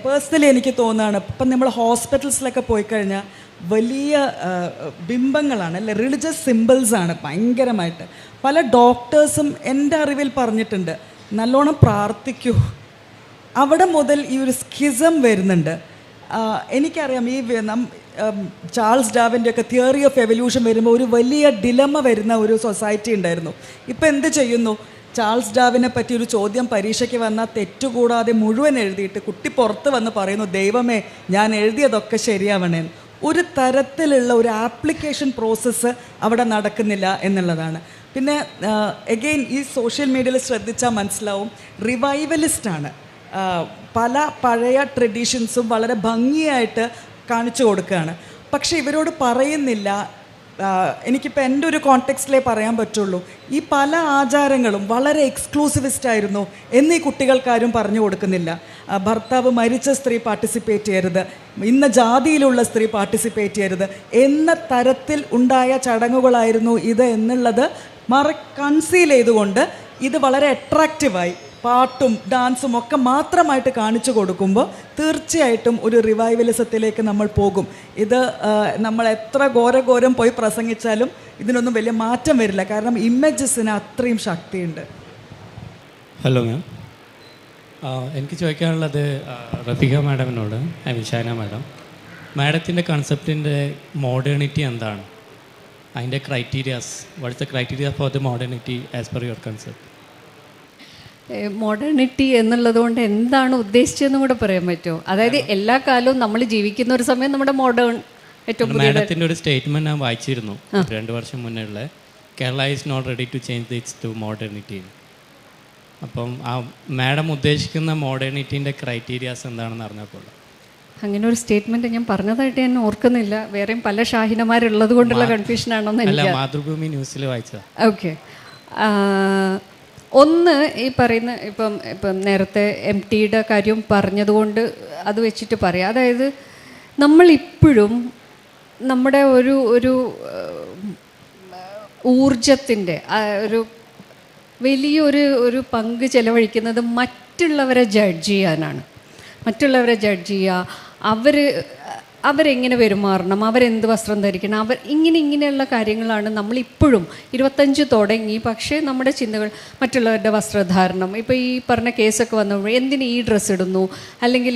പേഴ്സണലി എനിക്ക് തോന്നുകയാണ്, ഇപ്പം നമ്മൾ ഹോസ്പിറ്റൽസിലൊക്കെ പോയി കഴിഞ്ഞാൽ വലിയ ബിംബങ്ങളാണ്, അല്ലെ, റിലിജിയസ് സിമ്പിൾസാണ് ഭയങ്കരമായിട്ട്. പല ഡോക്ടേഴ്സും എൻ്റെ അറിവിൽ പറഞ്ഞിട്ടുണ്ട്, നല്ലോണം പ്രാർത്ഥിക്കൂ. അവിടെ മുതൽ ഈ ഒരു സ്കിസം വരുന്നുണ്ട്. എനിക്കറിയാം, ഈ ചാൾസ് ഡാർവിൻ്റെയൊക്കെ തിയറി ഓഫ് എവല്യൂഷൻ വരുമ്പോൾ ഒരു വലിയ ഡിലമ വരുന്ന ഒരു സൊസൈറ്റി ഉണ്ടായിരുന്നു. ഇപ്പം എന്ത് ചെയ്യുന്നു? ചാൾസ് ഡാർവിനെ പറ്റി ഒരു ചോദ്യം പരീക്ഷയ്ക്ക് വന്നാൽ തെറ്റുകൂടാതെ മുഴുവൻ എഴുതിയിട്ട് കുട്ടി പുറത്ത് വന്ന് പറയുന്നു, ദൈവമേ ഞാൻ എഴുതിയതൊക്കെ ശരിയാവണേ. ഒരു തരത്തിലുള്ള ഒരു ആപ്ലിക്കേഷൻ പ്രോസസ്സ് അവിടെ നടക്കുന്നില്ല എന്നുള്ളതാണ്. പിന്നെ എഗെയിൻ ഈ സോഷ്യൽ മീഡിയയിൽ ശ്രദ്ധിച്ചാൽ മനസ്സിലാവും, റിവൈവലിസ്റ്റാണ്. പല പഴയ ട്രഡീഷൻസും വളരെ ഭംഗിയായിട്ട് കാണിച്ചു കൊടുക്കുകയാണ്. പക്ഷെ ഇവരോട് പറയുന്നില്ല. എനിക്കിപ്പോൾ എൻ്റെ ഒരു കോണ്ടെക്സ്റ്റിലേ പറയാൻ പറ്റുള്ളൂ, ഈ പല ആചാരങ്ങളും വളരെ എക്സ്ക്ലൂസിവിസ്റ്റ് ആയിരുന്നു എന്നീ കുട്ടികൾക്കാരും പറഞ്ഞു കൊടുക്കുന്നില്ല. ഭർത്താവ് മരിച്ച സ്ത്രീ പാർട്ടിസിപ്പേറ്റ് ചെയ്യരുത്, ഇന്ന ജാതിയിലുള്ള സ്ത്രീ പാർട്ടിസിപ്പേറ്റ് ചെയ്യരുത് എന്ന തരത്തിൽ ഉണ്ടായ ചടങ്ങുകളായിരുന്നു ഇത് എന്നുള്ളത് കൺസീൽ ചെയ്തുകൊണ്ട് ഇത് വളരെ അട്രാക്റ്റീവായി പാട്ടും ഡാൻസും ഒക്കെ മാത്രമായിട്ട് കാണിച്ചു കൊടുക്കുമ്പോൾ തീർച്ചയായിട്ടും ഒരു റിവൈവലിസത്തിലേക്ക് നമ്മൾ പോകും. ഇത് നമ്മൾ എത്ര ഘോരം പോയി പ്രസംഗിച്ചാലും ഇതിനൊന്നും വലിയ മാറ്റം വരില്ല. കാരണം ഇമേജസിന് അത്രയും ശക്തിയുണ്ട്. ഹലോ മാം, എനിക്ക് ചോദിക്കാനുള്ളത് റഫീഖ മാഡമിനോട്, ഷൈന മാഡം, മാഡത്തിൻ്റെ കൺസെപ്റ്റിൻ്റെ മോഡേണിറ്റി എന്താണ്? അതിൻ്റെ criterias, what's the criteria for the modernity as per your concept? Modernity എന്നുള്ളത് കൊണ്ട് എന്താണ് ഉദ്ദേശിച്ചതെന്നും കൂടെ പറയാൻ പറ്റുമോ? അതായത് എല്ലാ കാലവും നമ്മൾ ജീവിക്കുന്ന ഒരു സമയം നമ്മുടെ മോഡേൺ ഏറ്റവും മാഡത്തിൻ്റെ ഒരു സ്റ്റേറ്റ്മെൻറ്റ് ഞാൻ വായിച്ചിരുന്നു 2 വർഷം മുന്നേ ഉള്ള, Kerala is not ready to change its to modernity. അപ്പം ആ മാഡം ഉദ്ദേശിക്കുന്ന മോഡേണിറ്റീൻ്റെ ക്രൈറ്റീരിയാസ് എന്താണെന്ന് അറിഞ്ഞപ്പോൾ. അങ്ങനെ ഒരു സ്റ്റേറ്റ്മെൻറ്റ് ഞാൻ പറഞ്ഞതായിട്ട് ഞാൻ ഓർക്കുന്നില്ല. വേറെയും പല ഷാഹിനമാരുള്ളത് കൊണ്ടുള്ള കൺഫ്യൂഷനാണോന്ന് അല്ല, മാതൃഭൂമി ന്യൂസിൽ വായിച്ചത്. ഓക്കെ. ഒന്ന് ഈ പറയുന്ന ഇപ്പം നേരത്തെ MTയുടെ കാര്യം പറഞ്ഞതുകൊണ്ട് അത് വെച്ചിട്ട് പറയാം. അതായത് നമ്മളിപ്പോഴും നമ്മുടെ ഒരു ഊർജത്തിൻ്റെ ഒരു വലിയൊരു പങ്ക് ചെലവഴിക്കുന്നത് മറ്റുള്ളവരെ ജഡ്ജ് ചെയ്യാനാണ്. മറ്റുള്ളവരെ ജഡ്ജ് ചെയ്യുക, അവരെങ്ങനെ പെരുമാറണം, അവരെന്ത് വസ്ത്രം ധരിക്കണം, ഇങ്ങനെയുള്ള കാര്യങ്ങളാണ് നമ്മളിപ്പോഴും 25 തുടങ്ങി. പക്ഷേ നമ്മുടെ ചിന്തകൾ മറ്റുള്ളവരുടെ വസ്ത്രധാരണം, ഇപ്പോൾ ഈ പറഞ്ഞ കേസൊക്കെ വന്നപ്പോൾ എന്തിന് ഈ ഡ്രസ്സ് ഇടുന്നു, അല്ലെങ്കിൽ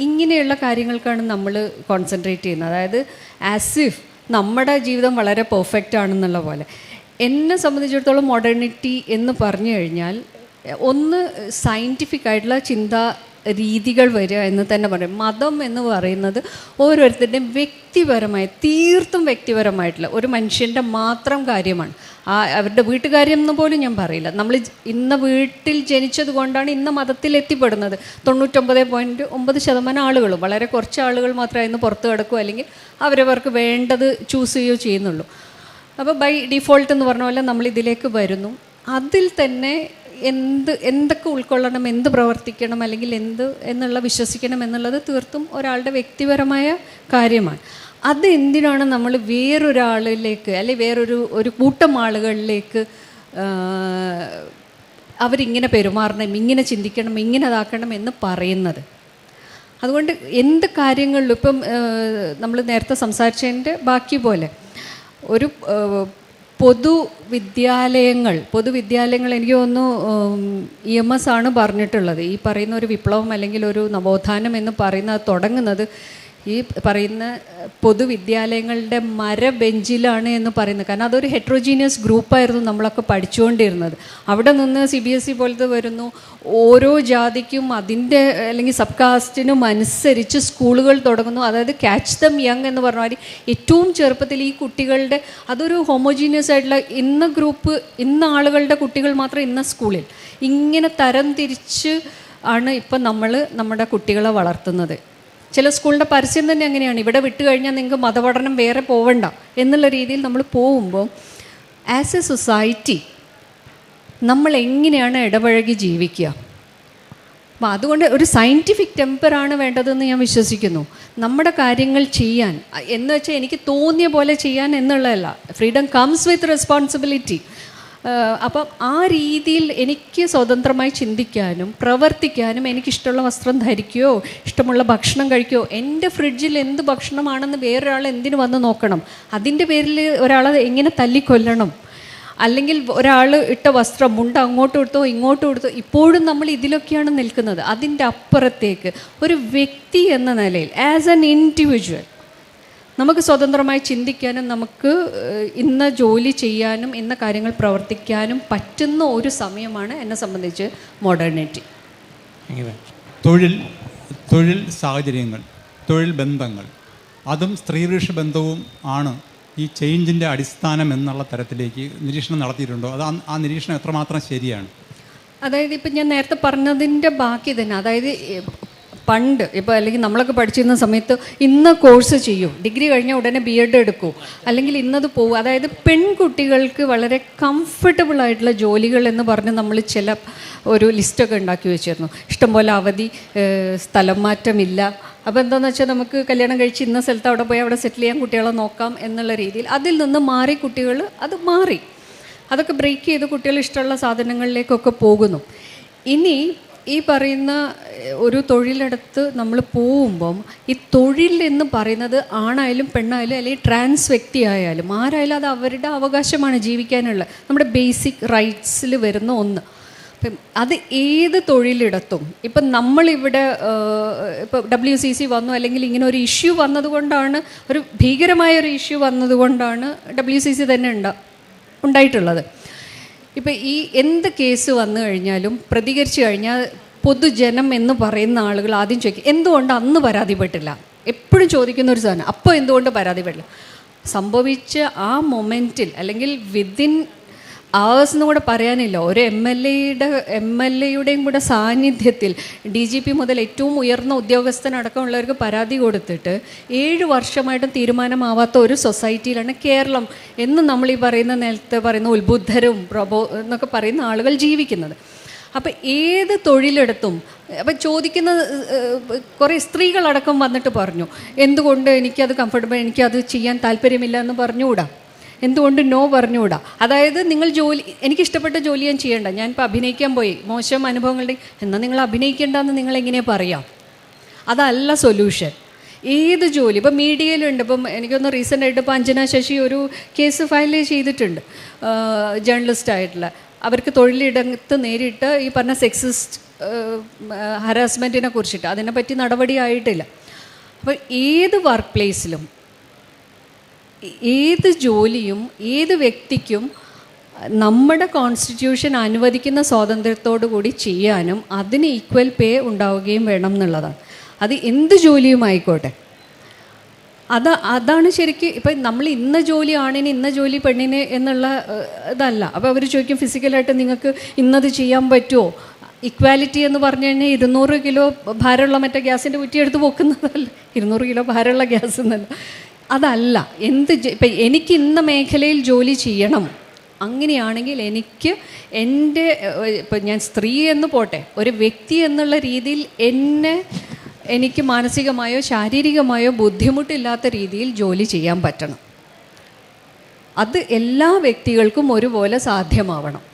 ഇങ്ങനെയുള്ള കാര്യങ്ങൾക്കാണ് നമ്മൾ കോൺസെൻട്രേറ്റ് ചെയ്യുന്നത്. അതായത് ആസ് ഇഫ് നമ്മുടെ ജീവിതം വളരെ പെർഫെക്റ്റ് ആണെന്നുള്ള പോലെ. എന്നെ സംബന്ധിച്ചിടത്തോളം മോഡേണിറ്റി എന്ന് പറഞ്ഞു കഴിഞ്ഞാൽ ഒന്ന് സയൻറ്റിഫിക് ആയിട്ടുള്ള ചിന്താ രീതികൾ വരിക എന്ന് തന്നെ പറയും. മതം എന്ന് പറയുന്നത് ഓരോരുത്തരുടെയും തീർത്തും വ്യക്തിപരമായിട്ടുള്ള ഒരു മനുഷ്യൻ്റെ മാത്രം കാര്യമാണ്. അവരുടെ വീട്ടുകാര്യം എന്ന് പോലും ഞാൻ പറയില്ല. നമ്മൾ ഇന്ന വീട്ടിൽ ജനിച്ചത് കൊണ്ടാണ് ഇന്ന മതത്തിൽ എത്തിപ്പെടുന്നത്. 99.9% ആളുകളും, വളരെ കുറച്ച് ആളുകൾ മാത്രമേ ഇന്ന് പുറത്ത് കിടക്കുകയോ അല്ലെങ്കിൽ അവരവർക്ക് വേണ്ടത് ചൂസ് ചെയ്യുകയോ ചെയ്യുന്നുള്ളൂ. അപ്പോൾ ബൈ ഡിഫോൾട്ട് എന്ന് പറഞ്ഞ പോലെ നമ്മൾ ഇതിലേക്ക് വരുന്നു. അതിൽ തന്നെ എന്തൊക്കെ ഉൾക്കൊള്ളണം, എന്ത് പ്രവർത്തിക്കണം, അല്ലെങ്കിൽ എന്നുള്ള വിശ്വസിക്കണം എന്നുള്ളത് തീർത്തും ഒരാളുടെ വ്യക്തിപരമായ കാര്യമാണ്. അത് എന്തിനാണ് നമ്മൾ വേറൊരാളിലേക്ക് അല്ലെങ്കിൽ വേറൊരു കൂട്ടം ആളുകളിലേക്ക് അവരിങ്ങനെ പെരുമാറണം, ഇങ്ങനെ ചിന്തിക്കണം, ഇങ്ങനെ ഇതാക്കണം എന്ന് പറയുന്നത്? അതുകൊണ്ട് എന്ത് കാര്യങ്ങളിലും ഇപ്പം നമ്മൾ നേരത്തെ സംസാരിച്ചതിൻ്റെ ബാക്കി പോലെ ഒരു പൊതുവിദ്യാലയങ്ങൾ എനിക്ക് തോന്നുന്നു EMS ആണ് പറഞ്ഞിട്ടുള്ളത്. ഈ പറയുന്ന ഒരു വിപ്ലവം അല്ലെങ്കിൽ ഒരു നവോത്ഥാനം എന്ന് പറയുന്നത് തുടങ്ങുന്നത് ഈ പറയുന്ന പൊതുവിദ്യാലയങ്ങളുടെ മരബെഞ്ചിലാണ് എന്ന് പറയുന്നത്. കാരണം അതൊരു ഹെട്രോജീനിയസ് ഗ്രൂപ്പായിരുന്നു നമ്മളൊക്കെ പഠിച്ചുകൊണ്ടിരുന്നത്. അവിടെ നിന്ന് CBSE പോലത്തെ വരുന്നു, ഓരോ ജാതിക്കും അതിൻ്റെ അല്ലെങ്കിൽ സബ് കാസ്റ്റിനും അനുസരിച്ച് സ്കൂളുകൾ തുടങ്ങുന്നു. അതായത് ക്യാച്ച് ദം യങ് എന്ന് പറഞ്ഞാൽ ഏറ്റവും ചെറുപ്പത്തിൽ ഈ കുട്ടികളുടെ അതൊരു ഹോമോജീനിയസ് ആയിട്ടുള്ള ഇന്ന ഗ്രൂപ്പ്, ഇന്ന ആളുകളുടെ കുട്ടികൾ മാത്രം ഇന്ന സ്കൂളിൽ, ഇങ്ങനെ തരം തിരിച്ച് ആണ് ഇപ്പം നമ്മൾ നമ്മുടെ കുട്ടികളെ വളർത്തുന്നത്. ചില സ്കൂളിൻ്റെ പരസ്യം തന്നെ അങ്ങനെയാണ്, ഇവിടെ വിട്ട് കഴിഞ്ഞാൽ നിങ്ങൾക്ക് മതപഠനം വേറെ പോവണ്ട എന്നുള്ള രീതിയിൽ നമ്മൾ പോകുമ്പോൾ ആസ് എ സൊസൈറ്റി നമ്മൾ എങ്ങനെയാണ് ഇടപഴകി ജീവിക്കുക? അപ്പം അതുകൊണ്ട് ഒരു സയൻറ്റിഫിക് ടെമ്പറാണ് വേണ്ടതെന്ന് ഞാൻ വിശ്വസിക്കുന്നു. നമ്മുടെ കാര്യങ്ങൾ ചെയ്യാൻ എന്ന് വെച്ചാൽ എനിക്ക് തോന്നിയ പോലെ ചെയ്യാൻ എന്നുള്ളതല്ല. Freedom comes with responsibility. അപ്പം ആ രീതിയിൽ എനിക്ക് സ്വതന്ത്രമായി ചിന്തിക്കാനും പ്രവർത്തിക്കാനും, എനിക്കിഷ്ടമുള്ള വസ്ത്രം ധരിക്കുകയോ ഇഷ്ടമുള്ള ഭക്ഷണം കഴിക്കുകയോ, എൻ്റെ ഫ്രിഡ്ജിൽ എന്ത് ഭക്ഷണമാണെന്ന് വേറൊരാൾ എന്തിനു വന്ന് നോക്കണം, അതിൻ്റെ പേരിൽ ഒരാളെ എങ്ങനെ തല്ലിക്കൊല്ലണം, അല്ലെങ്കിൽ ഒരാൾ ഇട്ട വസ്ത്രം മുണ്ട് അങ്ങോട്ടും എടുത്തോ ഇങ്ങോട്ടും എടുത്തോ, ഇപ്പോഴും നമ്മൾ ഇതിലൊക്കെയാണ് നിൽക്കുന്നത്. അതിൻ്റെ അപ്പുറത്തേക്ക് ഒരു വ്യക്തി എന്ന നിലയിൽ ആസ് ആൻ ഇൻഡിവിജ്വൽ നമുക്ക് സ്വതന്ത്രമായി ചിന്തിക്കാനും നമുക്ക് ഇന്ന ജോലി ചെയ്യാനും ഇന്ന കാര്യങ്ങൾ പ്രവർത്തിക്കാനും പറ്റുന്ന ഒരു സമയമാണ് എന്നെ സംബന്ധിച്ച് മോഡേണിറ്റി. തൊഴിൽ സാഹചര്യങ്ങൾ, തൊഴിൽ ബന്ധങ്ങൾ, അതും സ്ത്രീ പുരുഷ ബന്ധവും ആണ് ഈ ചേഞ്ചിൻ്റെ അടിസ്ഥാനം എന്നുള്ള തരത്തിലേക്ക് നിരീക്ഷണം നടത്തിയിട്ടുണ്ടോ? അത് ആ നിരീക്ഷണം എത്രമാത്രം ശരിയാണ്? അതായത് ഇപ്പം ഞാൻ നേരത്തെ പറഞ്ഞതിൻ്റെ ബാക്കി തന്നെ, അതായത് പണ്ട് ഇപ്പോൾ അല്ലെങ്കിൽ നമ്മളൊക്കെ പഠിച്ചിരുന്ന സമയത്ത് ഇന്ന കോഴ്സ് ചെയ്യൂ, ഡിഗ്രി കഴിഞ്ഞാൽ ഉടനെ BEd എടുക്കൂ, അല്ലെങ്കിൽ ഇന്നത് പോവും. അതായത് പെൺകുട്ടികൾക്ക് വളരെ കംഫർട്ടബിൾ ആയിട്ടുള്ള ജോലികൾ എന്ന് പറഞ്ഞ് നമ്മൾ ചില ഒരു ലിസ്റ്റൊക്കെ ഉണ്ടാക്കി വെച്ചിരുന്നു. ഇഷ്ടംപോലെ അവധി, സ്ഥലം മാറ്റമില്ല. അപ്പോൾ എന്താണെന്ന് വെച്ചാൽ നമുക്ക് കല്യാണം കഴിച്ച് ഇന്ന സ്ഥലത്ത് അവിടെ പോയി അവിടെ സെറ്റിൽ ചെയ്യാൻ കുട്ടികളെ നോക്കാം എന്നുള്ള രീതിയിൽ അതിൽ നിന്ന് മാറി കുട്ടികൾ അത് മാറി അതൊക്കെ ബ്രേക്ക് ചെയ്ത് കുട്ടികൾ ഇഷ്ടമുള്ള സാധനങ്ങളിലേക്കൊക്കെ പോകുന്നു. ഇനി ഈ പറയുന്ന ഒരു തൊഴിലെടുത്ത് നമ്മൾ പോകുമ്പം ഈ തൊഴിൽ എന്ന് പറയുന്നത് ആണായാലും പെണ്ണായാലും അല്ലെങ്കിൽ ട്രാൻസ് വ്യക്തി ആയാലും ആരായാലും അത് അവരുടെ അവകാശമാണ് ജീവിക്കാനുള്ള, നമ്മുടെ ബേസിക് റൈറ്റ്സിൽ വരുന്ന ഒന്ന്. അപ്പം അത് ഏത് തൊഴിലിടത്തും ഇപ്പം നമ്മളിവിടെ ഇപ്പോൾ WCC വന്നു അല്ലെങ്കിൽ ഇങ്ങനെ ഒരു ഇഷ്യൂ വന്നതുകൊണ്ടാണ്, ഒരു ഭീകരമായ ഒരു ഇഷ്യൂ വന്നതുകൊണ്ടാണ് WCC തന്നെ ഉണ്ടായിട്ടുള്ളത്. ഇപ്പം ഈ എന്ത് കേസ് വന്നു കഴിഞ്ഞാലും പ്രതികരിച്ചു കഴിഞ്ഞാൽ പൊതുജനം എന്ന് പറയുന്ന ആളുകൾ ആദ്യം ചോദിക്കും എന്തുകൊണ്ട് അന്ന് പരാതിപ്പെട്ടില്ല, എപ്പോഴും ചോദിക്കുന്ന ഒരു സാധനം. അപ്പോൾ എന്തുകൊണ്ട് പരാതിപ്പെട്ടില്ല? സംഭവിച്ച ആ മൊമെൻറ്റിൽ അല്ലെങ്കിൽ വിത്തിൻ അവേഴ്സ് എന്ന് കൂടെ പറയാനില്ല, ഒരു MLA-യുടെയും കൂടെ സാന്നിധ്യത്തിൽ DGP മുതൽ ഏറ്റവും ഉയർന്ന ഉദ്യോഗസ്ഥനടക്കമുള്ളവർക്ക് പരാതി കൊടുത്തിട്ട് 7 വർഷമായിട്ടും തീരുമാനമാവാത്ത ഒരു സൊസൈറ്റിയിലാണ് കേരളം എന്ന് നമ്മൾ ഈ പറയുന്ന നേരത്തെ പറയുന്ന ഉത്ബുദ്ധരും എന്നൊക്കെ പറയുന്ന ആളുകൾ ജീവിക്കുന്നത്. അപ്പം ഏത് തൊഴിലെടുത്തും അപ്പം ചോദിക്കുന്ന കുറേ സ്ത്രീകളടക്കം വന്നിട്ട് പറഞ്ഞു എന്തുകൊണ്ട് എനിക്കത് കംഫർട്ടബിൾ, എനിക്കത് ചെയ്യാൻ താല്പര്യമില്ല എന്ന് പറഞ്ഞുകൂടാ, എന്തുകൊണ്ട് നോ പറഞ്ഞുകൂടാ. അതായത് നിങ്ങൾ ജോലി, എനിക്കിഷ്ടപ്പെട്ട ജോലി ഞാൻ ചെയ്യേണ്ട, ഞാനിപ്പോൾ അഭിനയിക്കാൻ പോയി മോശം അനുഭവങ്ങളുടെ, എന്നാൽ നിങ്ങൾ അഭിനയിക്കേണ്ടെന്ന് നിങ്ങളെങ്ങനെ പറയാം? അതല്ല സൊല്യൂഷൻ. ഏത് ജോലി ഇപ്പം മീഡിയയിലുണ്ട്. ഇപ്പം എനിക്കൊന്ന് റീസെൻ്റായിട്ട് ഇപ്പോൾ അഞ്ജന ശശി ഒരു കേസ് ഫയൽ ചെയ്തിട്ടുണ്ട്, ജേർണലിസ്റ്റായിട്ടുള്ള. അവർക്ക് തൊഴിലിടത്ത് നേരിട്ട് ഈ പറഞ്ഞ സെക്സിസ്റ്റ് ഹരാസ്മെൻറ്റിനെ കുറിച്ചിട്ട് അതിനെപ്പറ്റി നടപടി ആയിട്ടില്ല. അപ്പോൾ ഏത് വർക്ക് പ്ലേസിലും ഏത് ജോലിയും ഏത് വ്യക്തിക്കും നമ്മുടെ കോൺസ്റ്റിറ്റ്യൂഷൻ അനുവദിക്കുന്ന സ്വാതന്ത്ര്യത്തോടു കൂടി ചെയ്യാനും അതിന് ഈക്വൽ പേ ഉണ്ടാവുകയും വേണം എന്നുള്ളതാണ്. അത് എന്ത് ജോലിയും ആയിക്കോട്ടെ. അതാണ് ശരിക്കും ഇപ്പം നമ്മൾ ഇന്ന ജോലി ആണിന് ഇന്ന ജോലി പെണ്ണിന് എന്നുള്ള ഇതല്ല. അപ്പോൾ അവർ ചോദിക്കും ഫിസിക്കലായിട്ട് നിങ്ങൾക്ക് ഇന്നത് ചെയ്യാൻ പറ്റുമോ? ഇക്വാലിറ്റി എന്ന് പറഞ്ഞു കഴിഞ്ഞാൽ 200 കിലോ ഭാരമുള്ള മറ്റേ ഗ്യാസിൻ്റെ കുറ്റിയെടുത്ത് പൊക്കുന്നതല്ല, 200 കിലോ ഭാരമുള്ള ഗ്യാസ് എന്നല്ല, അതല്ല. ഇപ്പം എനിക്ക് ഇന്ന മേഖലയിൽ ജോലി ചെയ്യണം, അങ്ങനെയാണെങ്കിൽ എനിക്ക് എൻ്റെ ഇപ്പം ഞാൻ സ്ത്രീ എന്ന് പോട്ടെ, ഒരു വ്യക്തി എന്നുള്ള രീതിയിൽ എനിക്ക് മാനസികമായോ ശാരീരികമായോ ബുദ്ധിമുട്ടില്ലാത്ത രീതിയിൽ ജോലി ചെയ്യാൻ പറ്റണം. അത് എല്ലാ വ്യക്തികൾക്കും ഒരുപോലെ സാധ്യമാവണം.